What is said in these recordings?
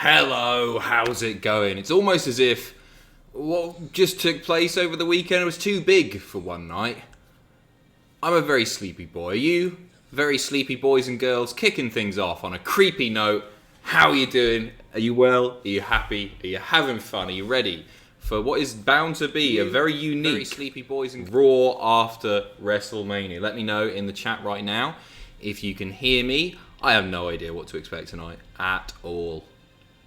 Hello, how's it going? It's almost as if what just took place over the weekend was too big for one night. I'm a very sleepy boy. Are you? Very sleepy boys and girls, kicking things off on a creepy note. How are you doing? Are you well? Are you happy? Are you having fun? Are you ready for what is bound to be a very unique very sleepy boys and Raw after WrestleMania? Let me know in the chat right now if you can hear me. I have no idea what to expect tonight at all.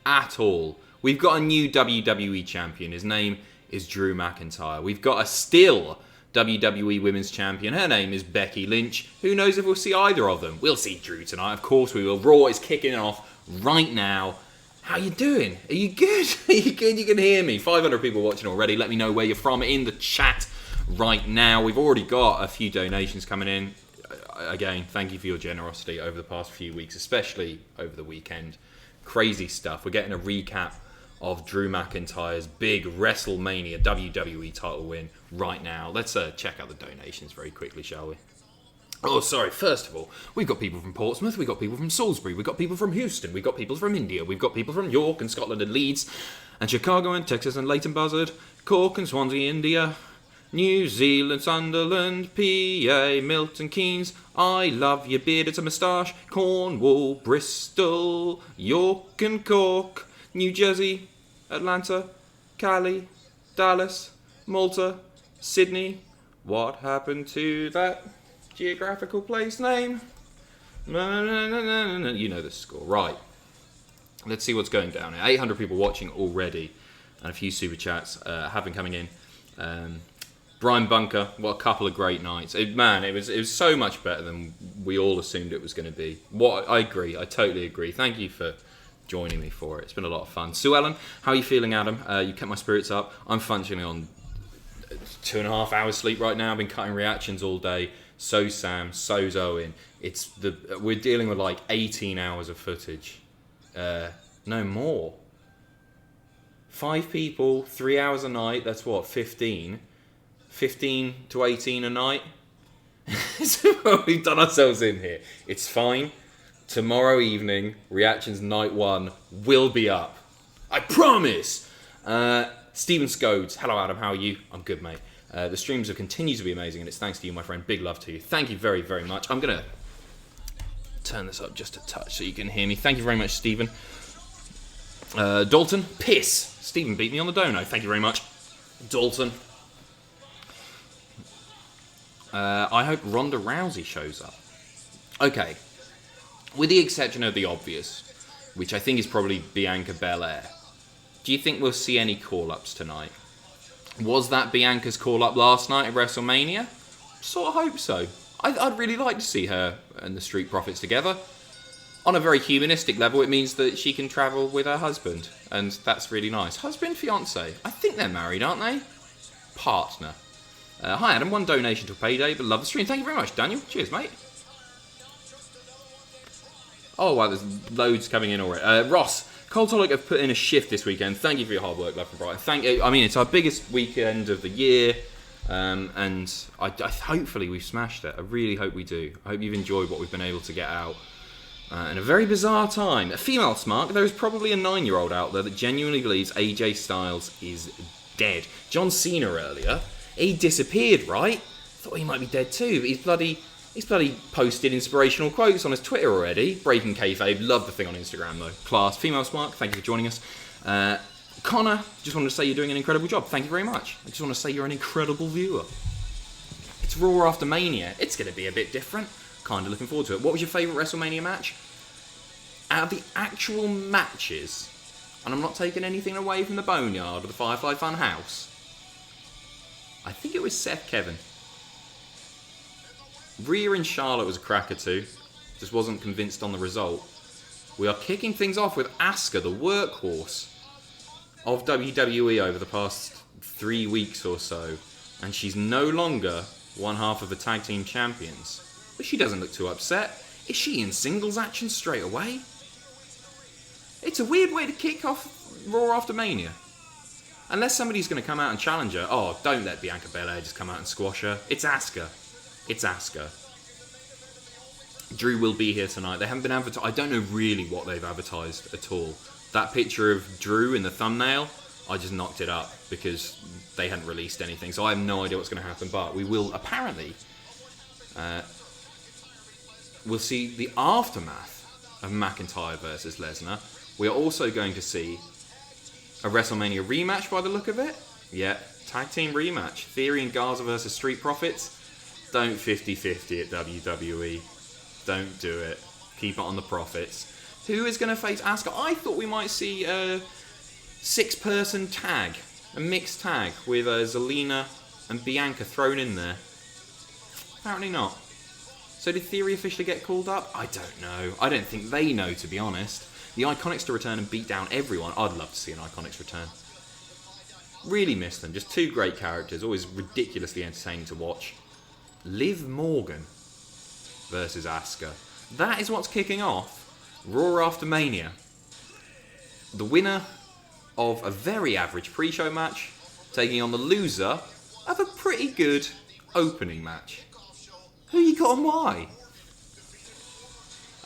At all. We've got a new WWE champion. His name is Drew McIntyre. We've got a still WWE Women's Champion. Her name is Becky Lynch. Who knows if we'll see either of them? We'll see Drew tonight. Of course we will. Raw is kicking off right now. How you doing? Are you good? Are you good? You can hear me. 500 people watching already. Let me know where you're from in the chat right now. We've already got a few donations coming in. Again, thank you for your generosity over the past few weeks, especially over the weekend. Crazy stuff. We're getting a recap of Drew McIntyre's big WrestleMania WWE title win right now. Let's check out the donations very quickly, shall we? Oh, sorry. First of all, we've got people from Portsmouth, we've got people from Salisbury, we've got people from Houston, we've got people from India, we've got people from York and Scotland and Leeds and Chicago and Texas and Leighton Buzzard, Cork and Swansea, India, New Zealand, Sunderland, PA, Milton Keynes, I love your beard, it's a moustache, Cornwall, Bristol, York and Cork, New Jersey, Atlanta, Cali, Dallas, Malta, Sydney. What happened to that geographical place name? You know the score. Right. Let's see what's going down here. 800 people watching already, and a few super chats have been coming in. Brian Bunker, what a couple of great nights. It was so much better than we all assumed it was going to be. I agree. I totally agree. Thank you for joining me for it. It's been a lot of fun. Sue Ellen, how are you feeling, Adam? You kept my spirits up. I'm functioning on 2.5 hours sleep right now. I've been cutting reactions all day. So Sam, so's Owen. We're dealing with like 18 hours of footage. No more. 5 people, 3 hours a night. That's what, 15? 15 to 18 a night. So we've done ourselves in here. It's fine. Tomorrow evening, reactions night 1 will be up. I promise. Stephen Scodes, hello Adam, how are you? I'm good, mate. The streams have continued to be amazing, and it's thanks to you, my friend. Big love to you. Thank you very, very much. I'm going to turn this up just a touch so you can hear me. Thank you very much, Stephen. Dalton, piss. Stephen beat me on the dono. Thank you very much, Dalton. I hope Ronda Rousey shows up. Okay. With the exception of the obvious, which I think is probably Bianca Belair, do you think we'll see any call-ups tonight? Was that Bianca's call-up last night at WrestleMania? Sort of hope so. I'd really like to see her and the Street Profits together. On a very humanistic level, it means that she can travel with her husband, and that's really nice. Husband, fiancé? I think they're married, aren't they? Partner. Hi Adam, 1 donation to payday, but love the stream. Thank you very much, Daniel. Cheers, mate. Oh wow, there's loads coming in already. Ross, Cultaholic have put in a shift this weekend. Thank you for your hard work, love from Brighton. It's our biggest weekend of the year, and I hopefully we've smashed it. I really hope we do. I hope you've enjoyed what we've been able to get out. In a very bizarre time. A female smart, there is probably a 9-year-old out there that genuinely believes AJ Styles is dead. John Cena earlier, he disappeared, right? Thought he might be dead too, but he's bloody posted inspirational quotes on his Twitter already. Breaking kayfabe, love the thing on Instagram though. Class. Female Smart, thank you for joining us. Connor, just wanted to say you're doing an incredible job. Thank you very much. I just want to say you're an incredible viewer. It's Raw after Mania. It's going to be a bit different. Kind of looking forward to it. What was your favourite WrestleMania match? Out of the actual matches, and I'm not taking anything away from the Boneyard or the Firefly Funhouse, I think it was Seth Kevin. Rhea and Charlotte was a cracker too. Just wasn't convinced on the result. We are kicking things off with Asuka, the workhorse of WWE over the past 3 weeks or so. And she's no longer one half of the tag team champions. But she doesn't look too upset. Is she in singles action straight away? It's a weird way to kick off Raw after Mania. Unless somebody's going to come out and challenge her. Oh, don't let Bianca Belair just come out and squash her. It's Asuka. It's Asuka. Drew will be here tonight. They haven't been advertised. I don't know really what they've advertised at all. That picture of Drew in the thumbnail, I just knocked it up because they hadn't released anything. So I have no idea what's going to happen. But we will apparently, we'll see the aftermath of McIntyre versus Lesnar. We are also going to see a WrestleMania rematch by the look of it. Yeah, tag team rematch. Theory and Garza versus Street Profits. Don't 50-50 at WWE. Don't do it. Keep it on the Profits. Who is going to face Asuka? I thought we might see a 6-person tag. A mixed tag with Zelina and Bianca thrown in there. Apparently not. So did Theory officially get called up? I don't know. I don't think they know, to be honest. The Iconics to return and beat down everyone. I'd love to see an Iconics return. Really miss them. Just 2 great characters. Always ridiculously entertaining to watch. Liv Morgan versus Asuka. That is what's kicking off Raw after Mania. The winner of a very average pre-show match taking on the loser of a pretty good opening match. Who you got and why?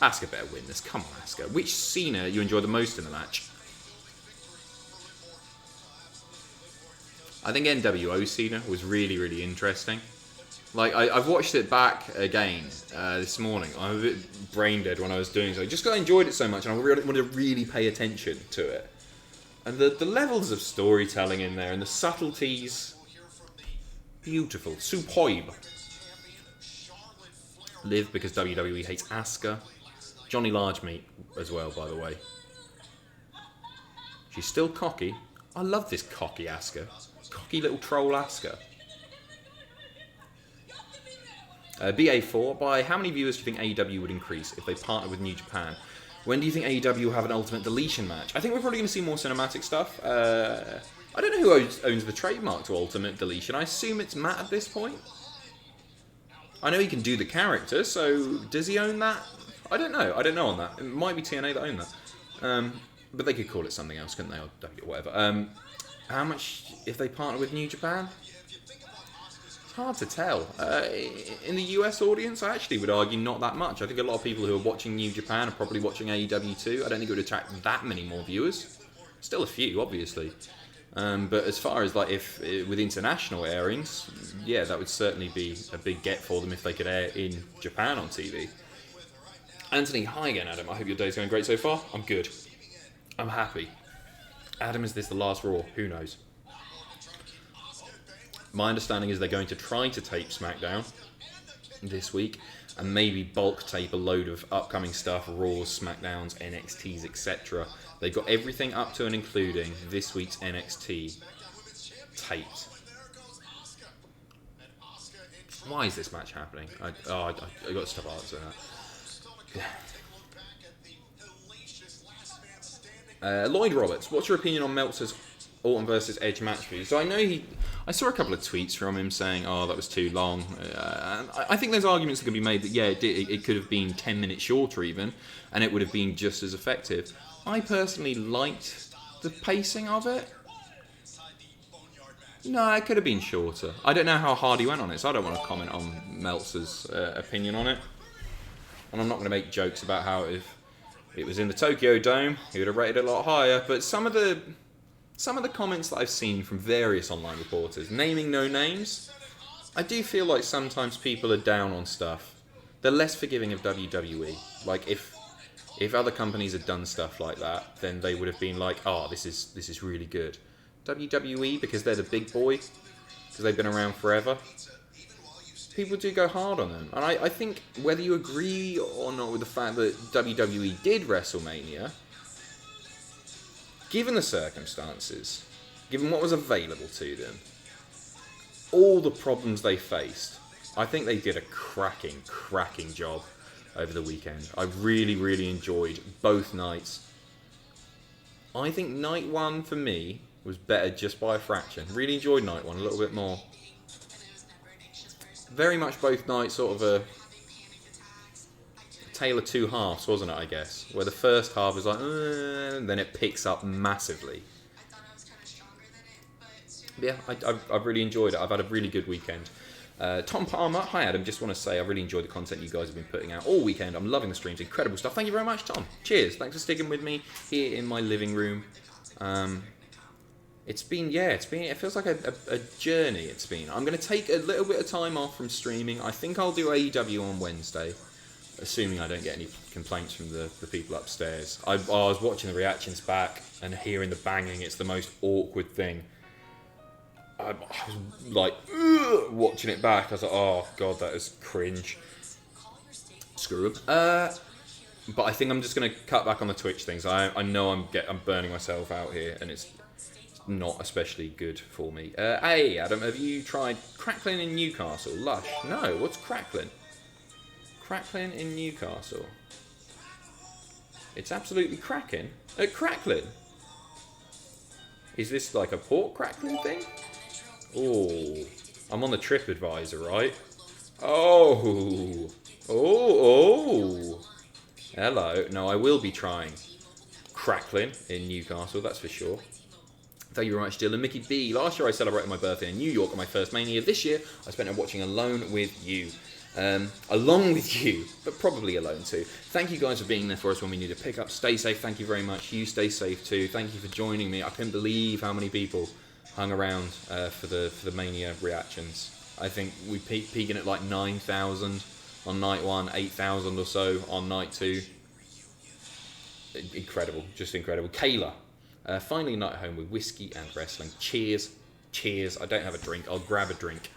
Asuka better win this. Come on, Asuka. Which Cena you enjoy the most in the match? I think NWO Cena was really, really interesting. Like, I've watched it back again this morning. I was a bit brain dead when I was doing so. Just because I enjoyed it so much and I really wanted to really pay attention to it. And the levels of storytelling in there and the subtleties, beautiful, superb. Liv because WWE hates Asuka. Johnny Largemeat as well, by the way. She's still cocky. I love this cocky Asuka. Cocky little troll Asuka. BA4, by how many viewers do you think AEW would increase if they partnered with New Japan? When do you think AEW will have an Ultimate Deletion match? I think we're probably going to see more cinematic stuff. I don't know who owns the trademark to Ultimate Deletion. I assume it's Matt at this point. I know he can do the character, so does he own that? I don't know. I don't know on that. It might be TNA that own that. But they could call it something else, couldn't they? Or whatever. How much if they partner with New Japan? It's hard to tell. In the US audience, I actually would argue not that much. I think a lot of people who are watching New Japan are probably watching AEW too. I don't think it would attract that many more viewers. Still a few, obviously. But as far as like if with international airings, yeah, that would certainly be a big get for them if they could air in Japan on TV. Anthony, hi again, Adam. I hope your day's going great so far. I'm good. I'm happy. Adam, is this the last Raw? Who knows? My understanding is they're going to try to tape SmackDown this week and maybe bulk tape a load of upcoming stuff, Raws, SmackDowns, NXTs, etc. They've got everything up to and including this week's NXT taped. Why is this match happening? I got to stop answering that. Lloyd Roberts, what's your opinion on Meltzer's Orton versus Edge match for you? So I saw a couple of tweets from him saying, oh, that was too long. I think there's arguments that can be made that, yeah, it could have been 10 minutes shorter even, and it would have been just as effective. I personally liked the pacing of it. No, it could have been shorter. I don't know how hard he went on it, so I don't want to comment on Meltzer's opinion on it. And I'm not going to make jokes about how if it was in the Tokyo Dome, he would have rated it a lot higher. But some of the comments that I've seen from various online reporters, naming no names, I do feel like sometimes people are down on stuff. They're less forgiving of WWE. Like if other companies had done stuff like that, then they would have been like, oh, this is really good. WWE, because they're the big boy, because they've been around forever, people do go hard on them. And I think whether you agree or not with the fact that WWE did WrestleMania, given the circumstances, given what was available to them, all the problems they faced, I think they did a cracking job over the weekend. I really, really enjoyed both nights. I think night one, for me, was better just by a fraction. Really enjoyed night one a little bit more. Very much both nights sort of a tale of two halves, wasn't it, I guess? Where the first half was like, and then it picks up massively. But yeah, I've really enjoyed it. I've had a really good weekend. Tom Palmer, hi Adam, just want to say I really enjoyed the content you guys have been putting out all weekend. I'm loving the streams, incredible stuff. Thank you very much, Tom. Cheers, thanks for sticking with me here in my living room. It feels like a journey it's been. I'm going to take a little bit of time off from streaming. I think I'll do AEW on Wednesday, assuming I don't get any complaints from the people upstairs. I was watching the reactions back and hearing the banging. It's the most awkward thing. I was like, ugh, watching it back. I was like, oh god, that is cringe. Screw them. But I think I'm just going to cut back on the Twitch things. I know I'm burning myself out here, and it's not especially good for me. Hey Adam, have you tried crackling in Newcastle? Lush. No, what's crackling? Crackling in Newcastle. It's absolutely cracking. Crackling? Is this like a pork crackling thing? Oh, I'm on the TripAdvisor, right? Oh. Hello. No, I will be trying crackling in Newcastle, that's for sure. Thank you very much, Dylan. Mickey B. Last year I celebrated my birthday in New York on my first Mania. This year I spent it watching Alone with You. Along with you, but probably alone too. Thank you guys for being there for us when we need to pick up. Stay safe. Thank you very much. You stay safe too. Thank you for joining me. I couldn't believe how many people hung around for the Mania reactions. I think we peaking at like 9,000 on night 1, 8,000 or so on night 2. Incredible, just incredible. Kayla, finally a night at home with whiskey and wrestling. Cheers, cheers. I don't have a drink. I'll grab a drink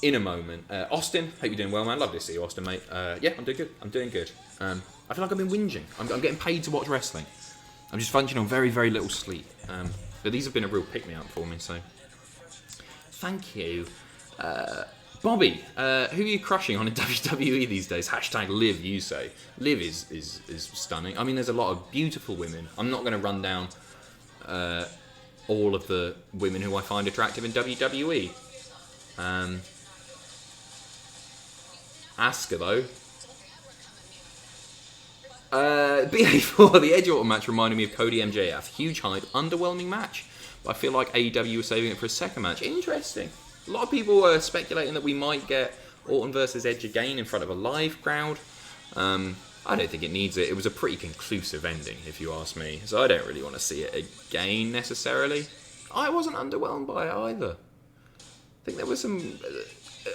in a moment. Austin, hope you're doing well, man. Love to see you, Austin, mate. Yeah, I'm doing good. I'm doing good. I feel like I've been whinging. I'm getting paid to watch wrestling. I'm just functioning on very, very little sleep. But these have been a real pick-me-up for me, so thank you. Bobby, who are you crushing on in WWE these days? Hashtag Liv, you say. Liv is stunning. I mean, there's a lot of beautiful women. I'm not going to run down all of the women who I find attractive in WWE. Asuka, though. BA4, the Edge Orton match reminded me of Cody MJF. Huge hype, underwhelming match. But I feel like AEW was saving it for a second match. Interesting. A lot of people were speculating that we might get Orton versus Edge again in front of a live crowd. I don't think it needs it. It was a pretty conclusive ending, if you ask me. So I don't really want to see it again, necessarily. I wasn't underwhelmed by it either. I think there was some...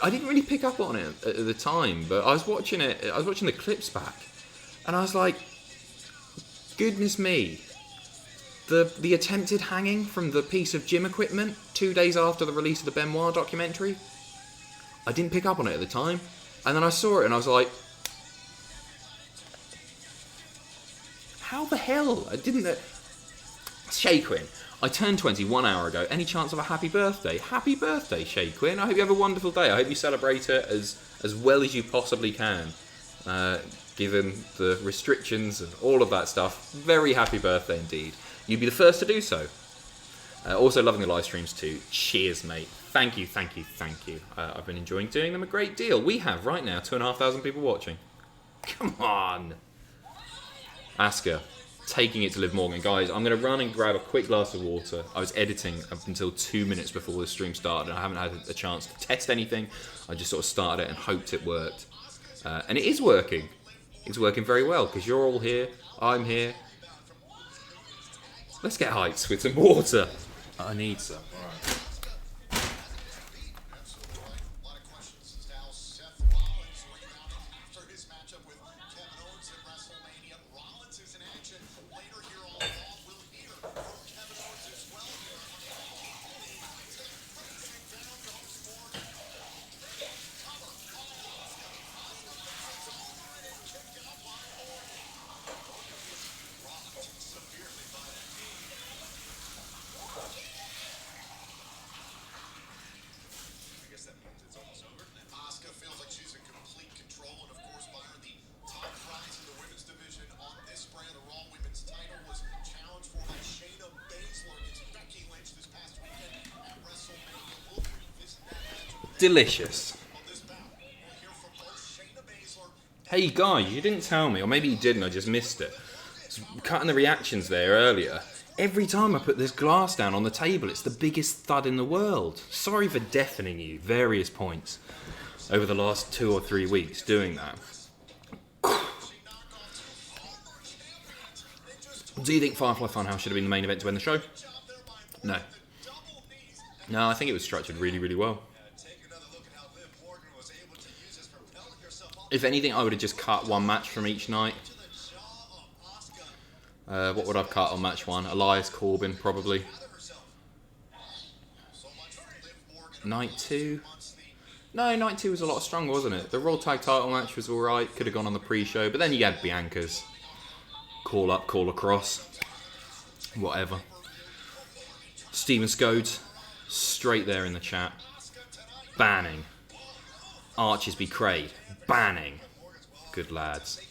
I didn't really pick up on it at the time, but I was watching it. I was watching the clips back, and I was like, goodness me. The attempted hanging from the piece of gym equipment 2 days after the release of the Benoit documentary, I didn't pick up on it at the time. And then I saw it and I was like, how the hell? I didn't... Shay Quinn, I turned 20 1 hour ago. Any chance of a happy birthday? Happy birthday, Shay Quinn. I hope you have a wonderful day. I hope you celebrate it as well as you possibly can. Given the restrictions and all of that stuff. Very happy birthday indeed. You'd be the first to do so. Also loving the live streams too. Cheers, mate. Thank you. I've been enjoying doing them a great deal. We have right now 2,500 people watching. Come on. Asuka, taking it to Liv Morgan. Guys, I'm going to run and grab a quick glass of water. I was editing up until 2 minutes before the stream started, and I haven't had a chance to test anything. I just sort of started it and hoped it worked. And it is working. It's working very well, because you're all here, I'm here. Let's get hyped with some water. I need some. All right. Delicious. Hey guys, you didn't tell me, or maybe you didn't, I just missed it. Cutting the reactions there earlier. Every time I put this glass down on the table, it's the biggest thud in the world. Sorry for deafening you various points over the last 2 or 3 weeks doing that. Do you think Firefly Funhouse should have been the main event to end the show? No. No, I think it was structured really, really well. If anything, I would have just cut one match from each night. What would I have cut on match 1? Elias Corbin, probably. Night 2? No, night 2 was a lot stronger, wasn't it? The Raw Tag Title match was alright, could have gone on the pre-show, but then you had Bianca's call up, call across, whatever. Steven Scodes, straight there in the chat. Banning. Archers be Craig. Banning. Good lads.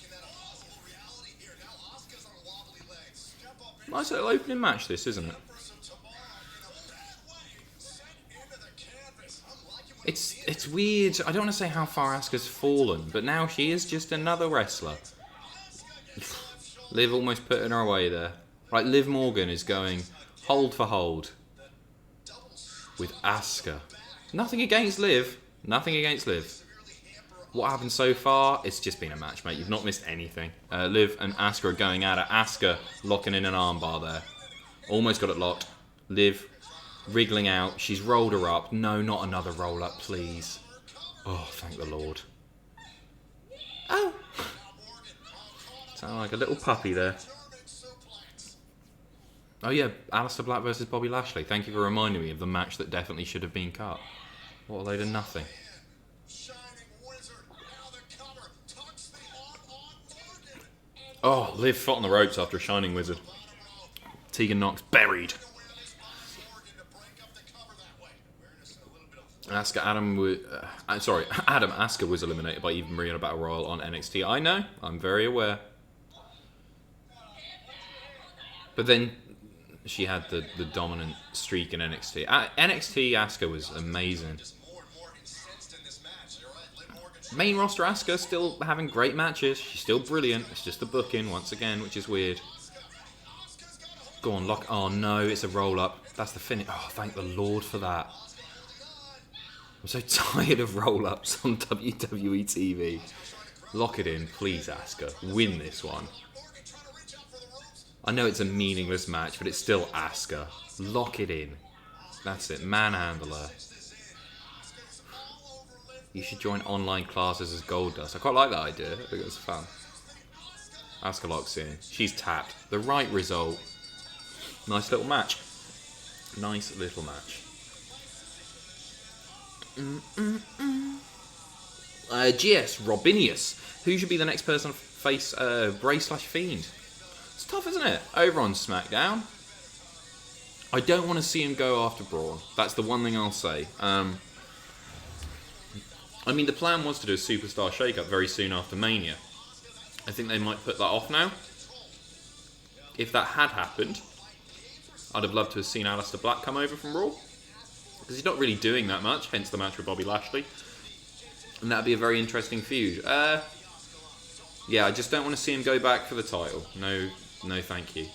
Nice little opening match this, isn't it? It's weird. I don't want to say how far Asuka's fallen, but now she is just another wrestler. Liv almost putting her away there. Right, Liv Morgan is going hold for hold with Asuka. Nothing against Liv. Nothing against Liv. What happened so far? It's just been a match, mate. You've not missed anything. Liv and Asuka are going at it. Asuka locking in an armbar there. Almost got it locked. Liv wriggling out. She's rolled her up. No, not another roll up, please. Oh, thank the Lord. Oh. Sound like a little puppy there. Oh yeah, Alistair Black versus Bobby Lashley. Thank you for reminding me of the match that definitely should have been cut. What a load of nothing. Oh, Liv fought on the ropes after a Shining Wizard. Tegan Knox buried. Adam Asuka was eliminated by Eva Marie in a Battle Royal on NXT. I know, I'm very aware. But then she had the dominant streak in NXT. NXT Asuka was amazing. Main roster Asuka still having great matches. She's still brilliant. It's just the booking once again, which is weird. Go on, lock. Oh no, it's a roll up. That's the finish. Oh, thank the Lord for that. I'm so tired of roll ups on WWE TV. Lock it in, please, Asuka. Win this one. I know it's a meaningless match, but it's still Asuka. Lock it in. That's it. Manhandle her. You should join online classes as Goldust. I quite like that idea. I think it's fun. Asuka locks in. She's tapped. The right result. Nice little match. Nice little match. GS Robinius. Who should be the next person to face Bray/Fiend? It's tough, isn't it? Over on SmackDown. I don't want to see him go after Braun. That's the one thing I'll say. I mean, the plan was to do a superstar shake-up very soon after Mania. I think they might put that off now. If that had happened, I'd have loved to have seen Alistair Black come over from Raw. Because he's not really doing that much, hence the match with Bobby Lashley. And that'd be a very interesting feud. Yeah, I just don't want to see him go back for the title. No thank you.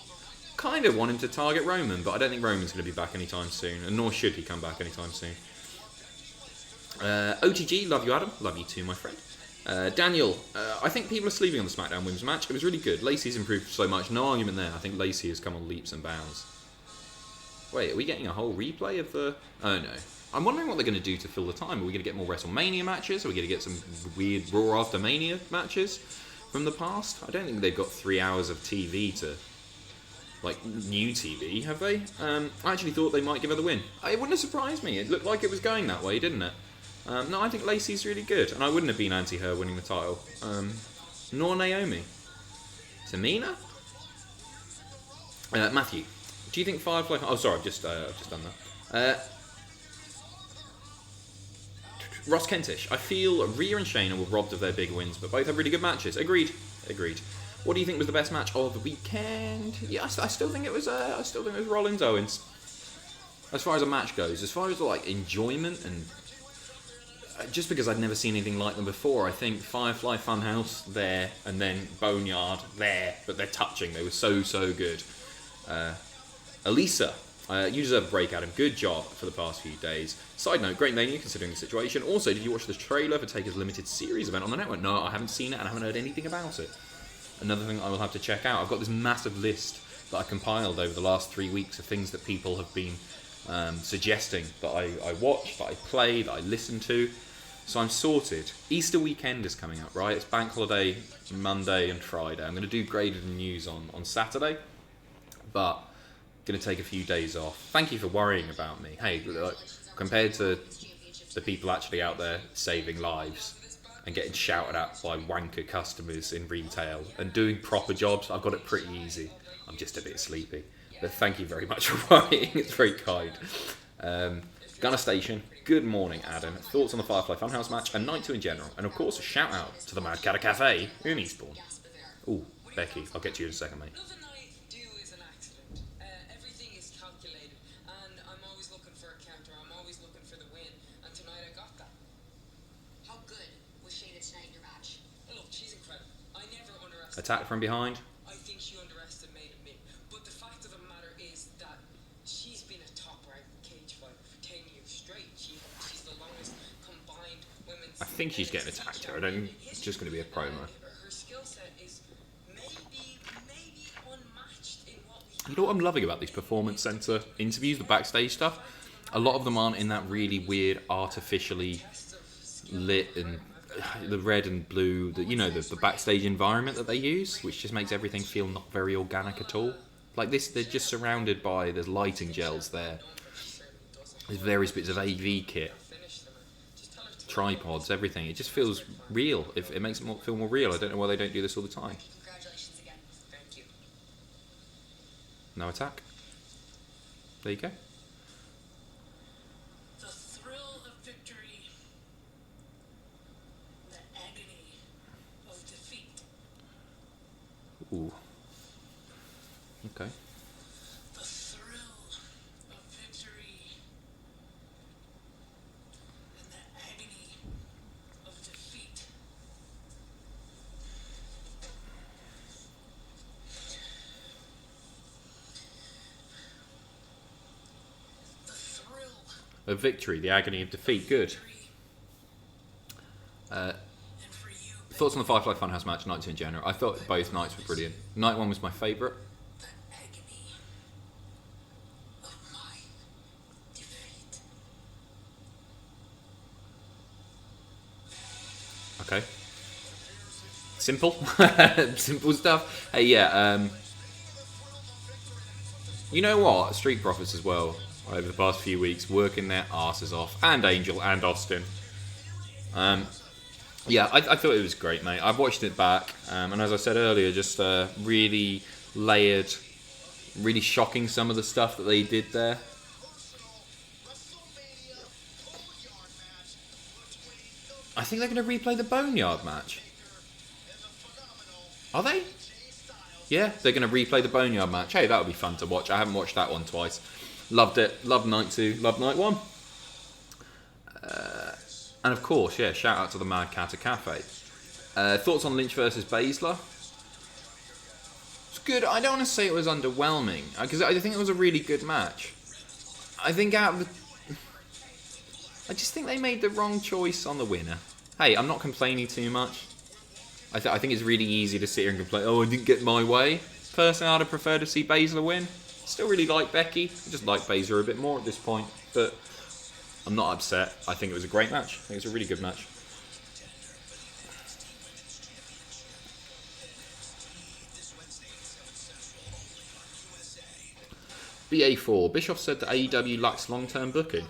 Kind of want him to target Roman, but I don't think Roman's going to be back anytime soon. And nor should he come back anytime soon. OTG, love you Adam, love you too my friend. Daniel, I think people are sleeping on the SmackDown Women's match. It was really good. Lacey's improved so much, no argument there. I think Lacey has come on leaps and bounds. Wait, are we getting a whole replay of the... Oh no. I'm wondering what they're going to do to fill the time. Are we going to get more WrestleMania matches? Are we going to get some weird Raw After Mania matches from the past? I don't think they've got 3 hours of TV to... like, new TV, have they? I actually thought they might give her the win. It wouldn't have surprised me. It looked like it was going that way, didn't it? No, I think Lacey's really good, and I wouldn't have been anti her winning the title. Nor Naomi. Tamina? Matthew, do you think Firefly... Oh, sorry, I've just done that. Ross Kentish, I feel Rhea and Shayna were robbed of their big wins, but both have really good matches. Agreed. What do you think was the best match of the weekend? Yeah, I still think it was Rollins Owens. As far as a match goes, as far as like enjoyment and just because I'd never seen anything like them before. I think Firefly Funhouse there, and then Boneyard there, but they're touching. They were so good. Elisa, you deserve a break, Adam. Good job for the past few days. Side note, great mania considering the situation. Also, did you watch the trailer for Taker's limited series event on the network? No, I haven't seen it and I haven't heard anything about it. Another thing I will have to check out. I've got this massive list that I compiled over the last 3 weeks of things that people have been suggesting that I watch, that I play, that I listen to. So I'm sorted. Easter weekend is coming up, right? It's bank holiday Monday and Friday. I'm going to do graded news on Saturday, but going to take a few days off. Thank you for worrying about me. Hey, look, compared to the people actually out there saving lives and getting shouted at by wanker customers in retail and doing proper jobs, I've got it pretty easy. I'm just a bit sleepy. But thank you very much for worrying. It's very kind. Gunner Station, good morning, Adam. Thoughts on the Firefly Funhouse match and Night 2 in general? And of course, a shout out to the Mad Catter Cafe in Eastbourne. Ooh, Becky, I'll get to you in a second, mate. Attack from behind. I think she underestimated me, but the fact of the matter is that she's been a top-ranked cage fighter for 10 years straight. She's the longest combined women's... I think she's getting attacked here. I don't. It's just going to be a promo. Her skill set is maybe unmatched in what we... You know what I'm loving about these performance center interviews, the backstage stuff? A lot of them aren't in that really weird, artificially lit and the red and blue, the backstage environment that they use, which just makes everything feel not very organic at all. Like this, they're just surrounded by, there's lighting gels there, there's various bits of AV kit, tripods, everything. It just feels real. It makes it feel more real. I don't know why they don't do this all the time. Congratulations again. Thank you. No attack. There you go. The thrill of victory. The agony of defeat. Ooh. Okay. The thrill of victory. And the agony of defeat. The thrill A victory, the agony of defeat. Good. and for you, Thoughts on the Firefly Funhouse match, night 2 in general? I thought both nights were brilliant. Night 1 was my favourite. the agony of my defeat. Okay. Simple. Simple stuff. Hey, yeah, you know what? Street Profits as well, over the past few weeks, working their asses off. And Angel and Austin. Yeah, I thought it was great, mate. I've watched it back, and as I said earlier, just really layered, really shocking some of the stuff that they did there. I think they're going to replay the Boneyard match. Are they? Yeah, they're going to replay the Boneyard match. Hey, that would be fun to watch. I haven't watched that one twice. Loved it. Loved Night 2. Loved Night 1. And of course, yeah, shout out to the Mad Catter Cafe. Thoughts on Lynch versus Baszler? It's good. I don't want to say it was underwhelming, because I think it was a really good match. I think out of the... I just think they made the wrong choice on the winner. Hey, I'm not complaining too much. I think it's really easy to sit here and complain, oh, I didn't get my way. Personally, I'd have preferred to see Baszler win. Still really like Becky. I just like Baszler a bit more at this point. But I'm not upset. I think it was a great match. I think it's a really good match. BA4. Bischoff said that AEW lacks long-term booking.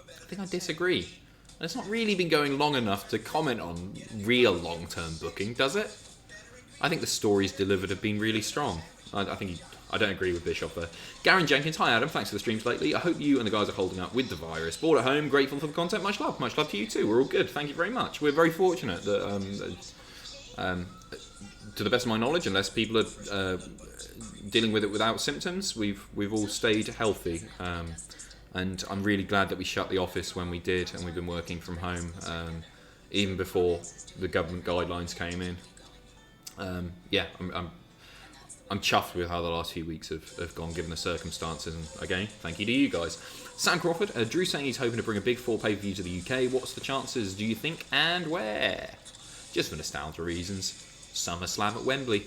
I think I disagree. It's not really been going long enough to comment on real long-term booking, does it? I think the stories delivered have been really strong. I don't agree with Bischoff there. Garen Jenkins, hi Adam, thanks for the streams lately. I hope you and the guys are holding up with the virus. Bored at home, grateful for the content, much love to you too. We're all good, thank you very much. We're very fortunate that, to the best of my knowledge, unless people are dealing with it without symptoms, we've all stayed healthy. and I'm really glad that we shut the office when we did, and we've been working from home even before the government guidelines came in. Yeah, I'm chuffed with how the last few weeks have gone, given the circumstances. And again, thank you to you guys. Sam Crawford, Drew saying he's hoping to bring a big 4 pay-per-view to the UK. What's the chances, do you think, and where? Just for nostalgia reasons. SummerSlam at Wembley.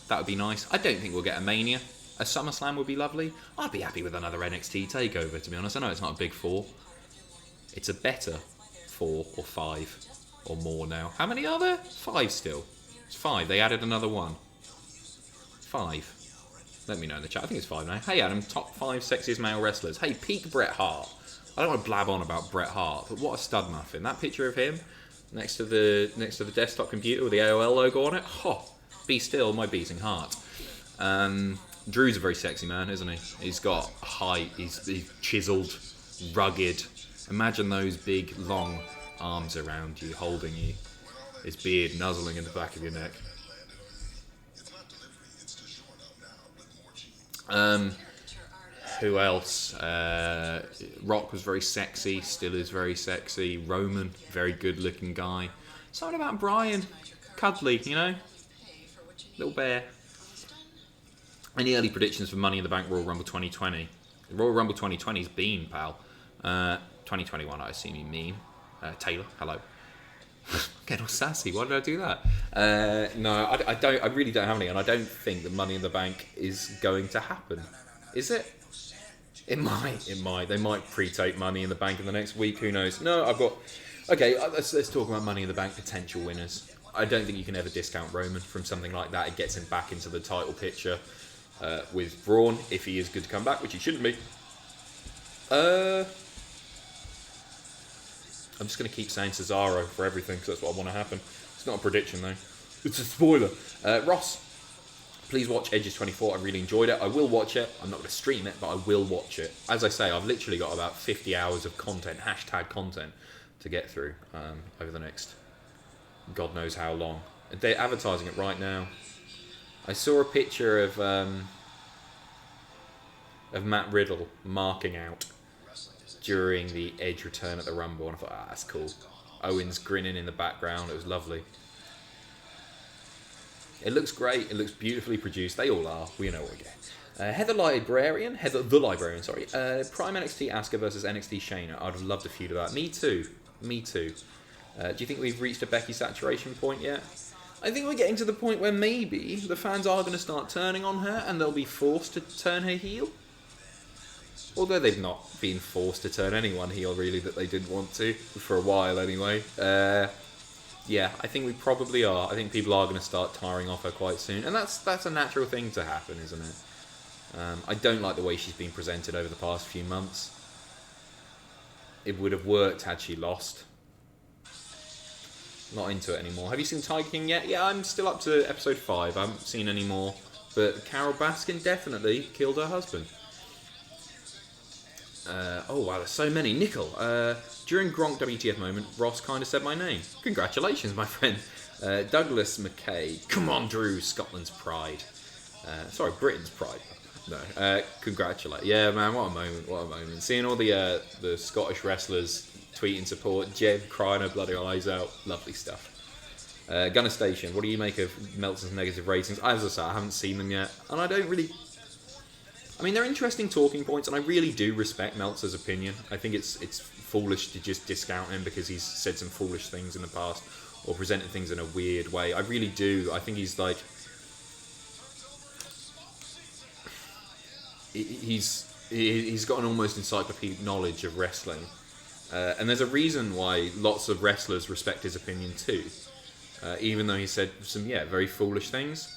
That would be nice. I don't think we'll get a Mania. A SummerSlam would be lovely. I'd be happy with another NXT takeover, to be honest. I know it's not a big 4. It's a better 4 or 5 or more now. How many are there? 5 still. It's 5. They added another one. 5. Let me know in the chat. I think it's 5 now. Hey Adam, top 5 sexiest male wrestlers. Hey, peak Bret Hart. I don't want to blab on about Bret Hart, but what a stud muffin. That picture of him next to the desktop computer with the AOL logo on it. Oh, be still my beating heart. Drew's a very sexy man, isn't he? He's got height. He's chiseled, rugged. Imagine those big, long arms around you, holding you. His beard nuzzling in the back of your neck. Who else? Rock was very sexy, still is very sexy. Roman, very good looking guy. Something about Brian, cuddly, you know? Little bear. Any early predictions for Money in the Bank Royal Rumble 2020? Royal Rumble 2020's been, pal. 2021, I assume you mean. Taylor, hello. Getting all sassy. Why did I do that? No, I don't. I really don't have any, and I don't think that Money in the Bank is going to happen. Is it? It might. It might. They might pre-tape Money in the Bank in the next week. Who knows? No, I've got. Okay, let's talk about Money in the Bank potential winners. I don't think you can ever discount Roman from something like that. It gets him back into the title picture with Braun if he is good to come back, which he shouldn't be. I'm just going to keep saying Cesaro for everything because that's what I want to happen. It's not a prediction though. It's a spoiler. Ross, please watch Edges 24. I really enjoyed it. I will watch it. I'm not going to stream it, but I will watch it. As I say, I've literally got about 50 hours of content, hashtag content, to get through over the next God knows how long. They're advertising it right now. I saw a picture of Matt Riddle marking out during the Edge return at the Rumble, and I thought, that's cool. Owens grinning in the background, it was lovely. It looks great, it looks beautifully produced, they all are, we know what we get. Heather the Librarian, sorry. Prime NXT Asuka versus NXT Shayna, I'd have loved a feud of that. Me too. Do you think we've reached a Becky saturation point yet? I think we're getting to the point where maybe the fans are going to start turning on her and they'll be forced to turn her heel. Although they've not been forced to turn anyone heel, really, that they didn't want to, for a while anyway. Yeah, I think we probably are. I think people are going to start tiring off her quite soon. And that's a natural thing to happen, isn't it? I don't like the way she's been presented over the past few months. It would have worked had she lost. Not into it anymore. Have you seen Tiger King yet? Yeah, I'm still up to episode 5. I haven't seen any more. But Carol Baskin definitely killed her husband. Oh wow, there's so many. Nickel. During Gronk WTF moment, Ross kind of said my name. Congratulations, my friend. Douglas McKay. Come on, Drew. Scotland's pride. Sorry, Britain's pride. No. Congratulate. Yeah, man. What a moment. What a moment. Seeing all the Scottish wrestlers tweeting support. Jeb crying her bloody eyes out. Lovely stuff. Gunner Station. What do you make of Meltzer's negative ratings? As I say, I haven't seen them yet, and I don't really. I mean, they're interesting talking points, and I really do respect Meltzer's opinion. I think it's foolish to just discount him because he's said some foolish things in the past or presented things in a weird way. I really do. I think he's like... He's got an almost encyclopedic knowledge of wrestling. And there's a reason why lots of wrestlers respect his opinion too. Even though he said some, very foolish things.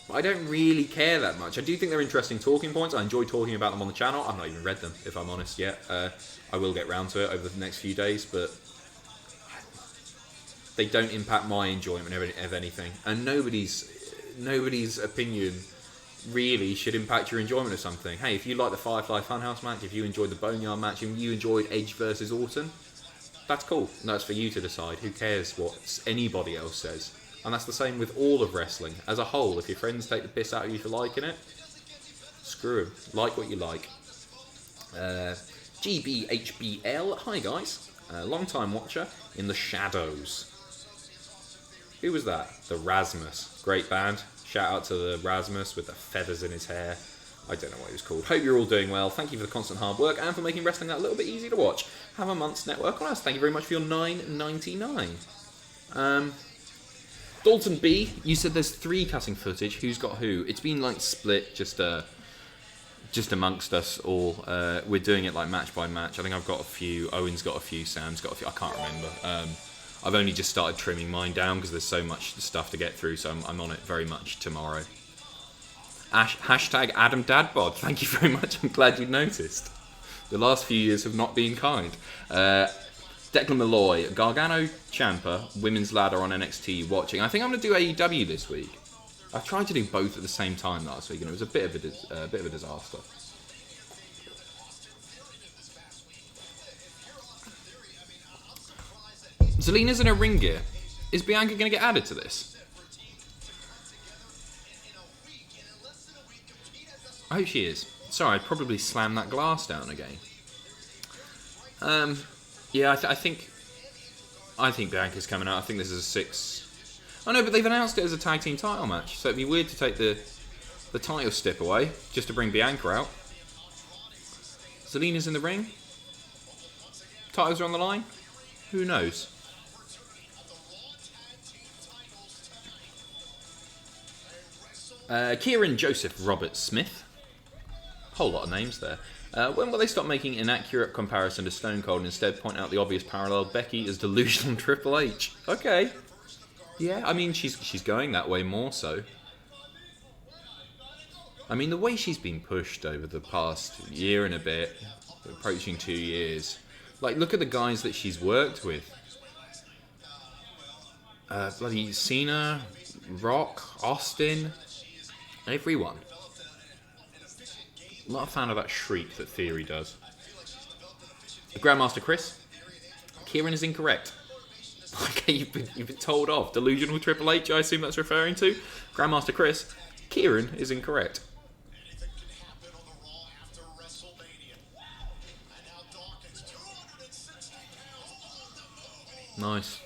I don't really care that much. I do think they're interesting talking points. I enjoy talking about them on the channel. I've not even read them, if I'm honest, yet. I will get round to it over the next few days, but they don't impact my enjoyment of anything. And nobody's opinion really should impact your enjoyment of something. Hey, if you like the Firefly Funhouse match, if you enjoyed the Boneyard match, and you enjoyed Edge versus Orton, that's cool. That's for you to decide. Who cares what anybody else says? And that's the same with all of wrestling as a whole. If your friends take the piss out of you for liking it, screw them. Like what you like. GBHBL, hi guys. Long time watcher in the shadows. Who was that? The Rasmus. Great band. Shout out to the Rasmus with the feathers in his hair. I don't know what he was called. Hope you're all doing well. Thank you for the constant hard work and for making wrestling that little bit easy to watch. Have a month's network on us. Thank you very much for your $9.99. Dalton B, you said there's 3 cutting footage. Who's got who? It's been like split just amongst us all. We're doing it like match by match. I think I've got a few. Owen's got a few. Sam's got a few. I can't remember. I've only just started trimming mine down because there's so much stuff to get through. So I'm on it very much tomorrow. Hashtag Adam Dadbod. Thank you very much. I'm glad you noticed. The last few years have not been kind. Declan Malloy, Gargano Ciampa, Women's Ladder on NXT watching. I think I'm going to do AEW this week. I tried to do both at the same time last week and it was a bit of a disaster. Zelina's in her ring gear. Is Bianca going to get added to this? I hope she is. Sorry, I'd probably slam that glass down again. Yeah, I think Bianca's coming out. I think this is a 6. Oh no, but they've announced it as a tag team title match, so it'd be weird to take the title stip away just to bring Bianca out. Zelina's in the ring. Titles are on the line. Who knows? Kieran Joseph Robert Smith. Whole lot of names there. When will they stop making inaccurate comparison to Stone Cold and instead point out the obvious parallel? Becky is delusional Triple H. Okay. Yeah, I mean, she's going that way more so. I mean, the way she's been pushed over the past year and a bit, approaching 2 years. Like, look at the guys that she's worked with. Bloody Cena, Rock, Austin, everyone. I'm not a fan of that shriek that Theory does. Grandmaster Chris, Kieran is incorrect. Okay, you've been told off. Delusional Triple H, I assume that's referring to. Grandmaster Chris, Kieran is incorrect. Nice.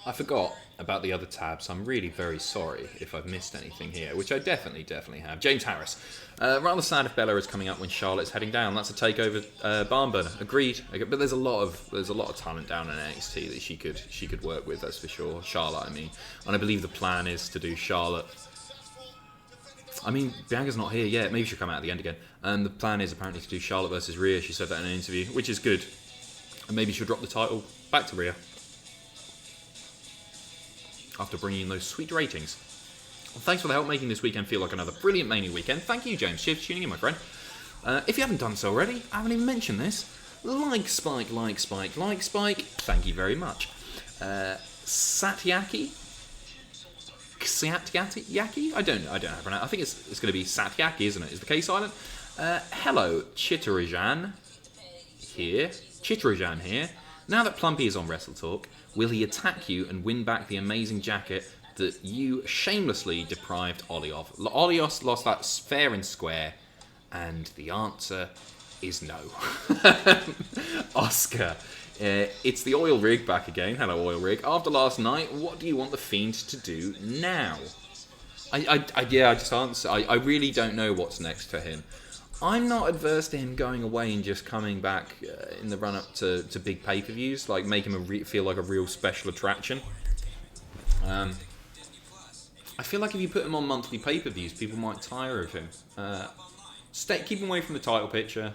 I forgot about the other tabs. I'm really very sorry if I've missed anything here, which I definitely have. James Harris. Rather sad if Bella is coming up when Charlotte's heading down. That's a takeover barn burner. Agreed. But there's a lot of talent down in NXT that she could work with. That's for sure. Charlotte, I mean, and I believe the plan is to do Charlotte. I mean, Bianca's not here yet. Maybe she'll come out at the end again. And the plan is apparently to do Charlotte versus Rhea. She said that in an interview, which is good. And maybe she'll drop the title back to Rhea after bringing in those sweet ratings. Well, thanks for the help making this weekend feel like another brilliant Mania weekend. Thank you, James. Cheers for tuning in, my friend. If you haven't done so already, I haven't even mentioned this. Like Spike. Thank you very much. Satyaki? Satyaki? I don't know how to pronounce it. I think it's going to be Satyaki, isn't it? Is the K silent? Hello, Chitterajan here. Now that Plumpy is on Wrestle Talk, will he attack you and win back the amazing jacket that you shamelessly deprived Ollie of? Olios lost that fair and square, and the answer is no. Oscar, it's the oil rig back again. Hello, oil rig. After last night, what do you want the Fiend to do now? I really don't know what's next for him. I'm not adverse to him going away and just coming back in the run-up to big pay-per-views, like make him feel like a real special attraction. I feel like if you put him on monthly pay-per-views, people might tire of him. Keep him away from the title picture.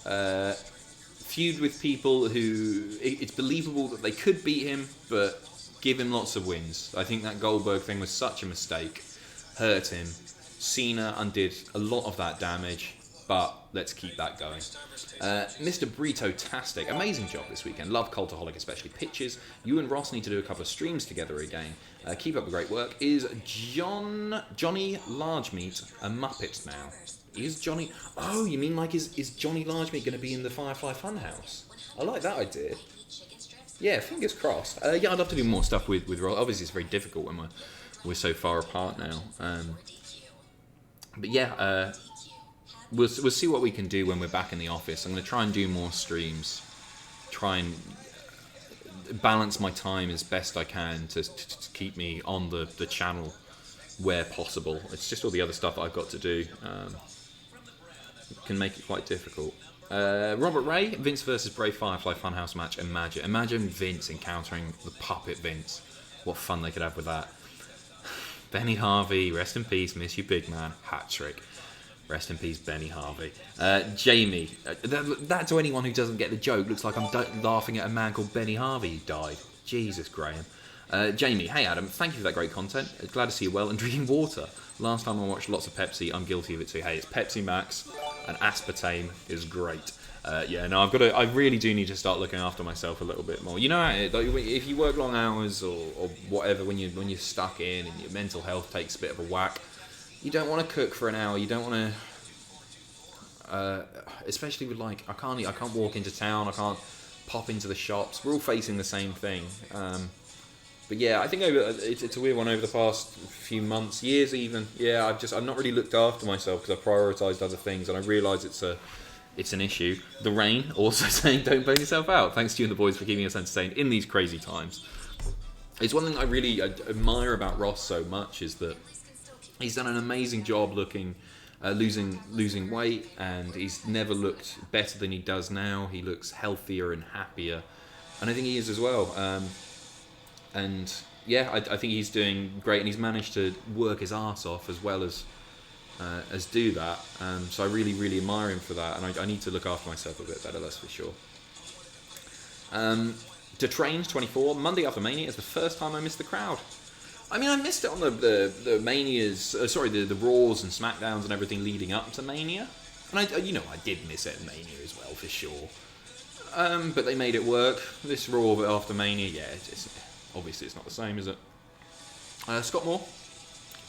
Feud with people who it's believable that they could beat him, but give him lots of wins. I think that Goldberg thing was such a mistake. Hurt him. Cena undid a lot of that damage, but let's keep that going. Mr. Burrito-tastic, amazing job this weekend. Love Cultaholic, especially pitches. You and Ross need to do a couple of streams together again. Keep up the great work. Is Johnny Largemeat a Muppet now? Is Johnny... Oh, you mean like is Johnny Largemeat going to be in the Firefly Funhouse? I like that idea. Yeah, fingers crossed. Yeah, I'd love to do more stuff with Ross. Obviously, it's very difficult when we're so far apart now. But yeah, we'll see what we can do when we're back in the office. I'm going to try and do more streams, try and balance my time as best I can to keep me on the channel where possible. It's just all the other stuff that I've got to do can make it quite difficult. Robert Ray, Vince versus Bray Firefly Funhouse match. Imagine Vince encountering the puppet Vince. What fun they could have with that. Benny Harvey, rest in peace, miss you big man. Hat trick. Rest in peace, Benny Harvey. Jamie, that to anyone who doesn't get the joke, looks like I'm laughing at a man called Benny Harvey who died. Jesus, Graham. Jamie, hey Adam, thank you for that great content. Glad to see you well and drinking water. Last time I watched lots of Pepsi, I'm guilty of it too. Hey, it's Pepsi Max and aspartame is great. I really do need to start looking after myself a little bit more. You know, if you work long hours or whatever, when you're stuck in and your mental health takes a bit of a whack, you don't want to cook for an hour. You don't want to, especially with I can't walk into town. I can't pop into the shops. We're all facing the same thing. But yeah, I think it's a weird one over the past few months, years even. Yeah, I've not really looked after myself because I've prioritised other things, and I realise it's an issue. The Rain also saying don't burn yourself out. Thanks to you and the boys for keeping us entertained in these crazy times. It's one thing I really admire about Ross so much is that he's done an amazing job losing weight, and he's never looked better than he does now. He looks healthier and happier, and I think he is as well. And yeah, I think he's doing great, and he's managed to work his arse off as well as do that. So I really, really admire him for that, and I need to look after myself a bit better, that's for sure. Detrained 24, Monday after Mania is the first time I missed the crowd. I mean, I missed it on the Manias, the Raws and SmackDowns and everything leading up to Mania. And I did miss it at Mania as well, for sure. But they made it work. This Raw after Mania, yeah, obviously it's not the same, is it? Scott Moore,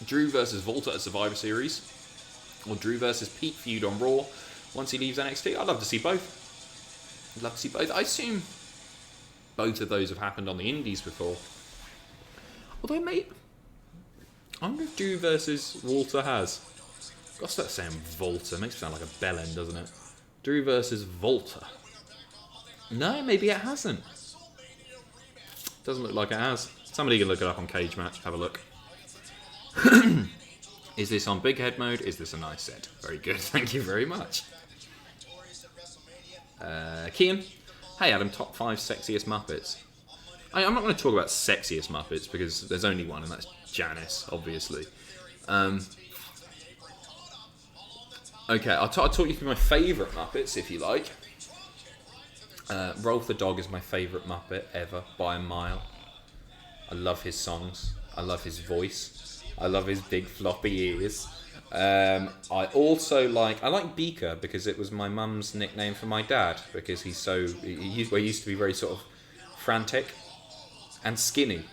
Drew versus Volta at Survivor Series, or Drew versus Pete feud on Raw once he leaves NXT. I'd love to see both. I assume both of those have happened on the Indies before. Although, mate, I wonder if Drew versus Walter has. I've got to start saying Volta. Makes it sound like a bellend, doesn't it? Drew versus Volta. No, maybe it hasn't. Doesn't look like it has. Somebody can look it up on Cage Match. Have a look. Is this on big head mode? Is this a nice set? Very good. Thank you very much. Kian. Hey Adam, top 5 sexiest Muppets. I'm not going to talk about sexiest Muppets because there's only one, and that's Janice, obviously. Okay, I'll talk you through my favourite Muppets, if you like. Rolf the Dog is my favourite Muppet ever, by a mile. I love his songs. I love his voice. I love his big floppy ears. I like Beaker because it was my mum's nickname for my dad, because he used to be very sort of frantic and skinny.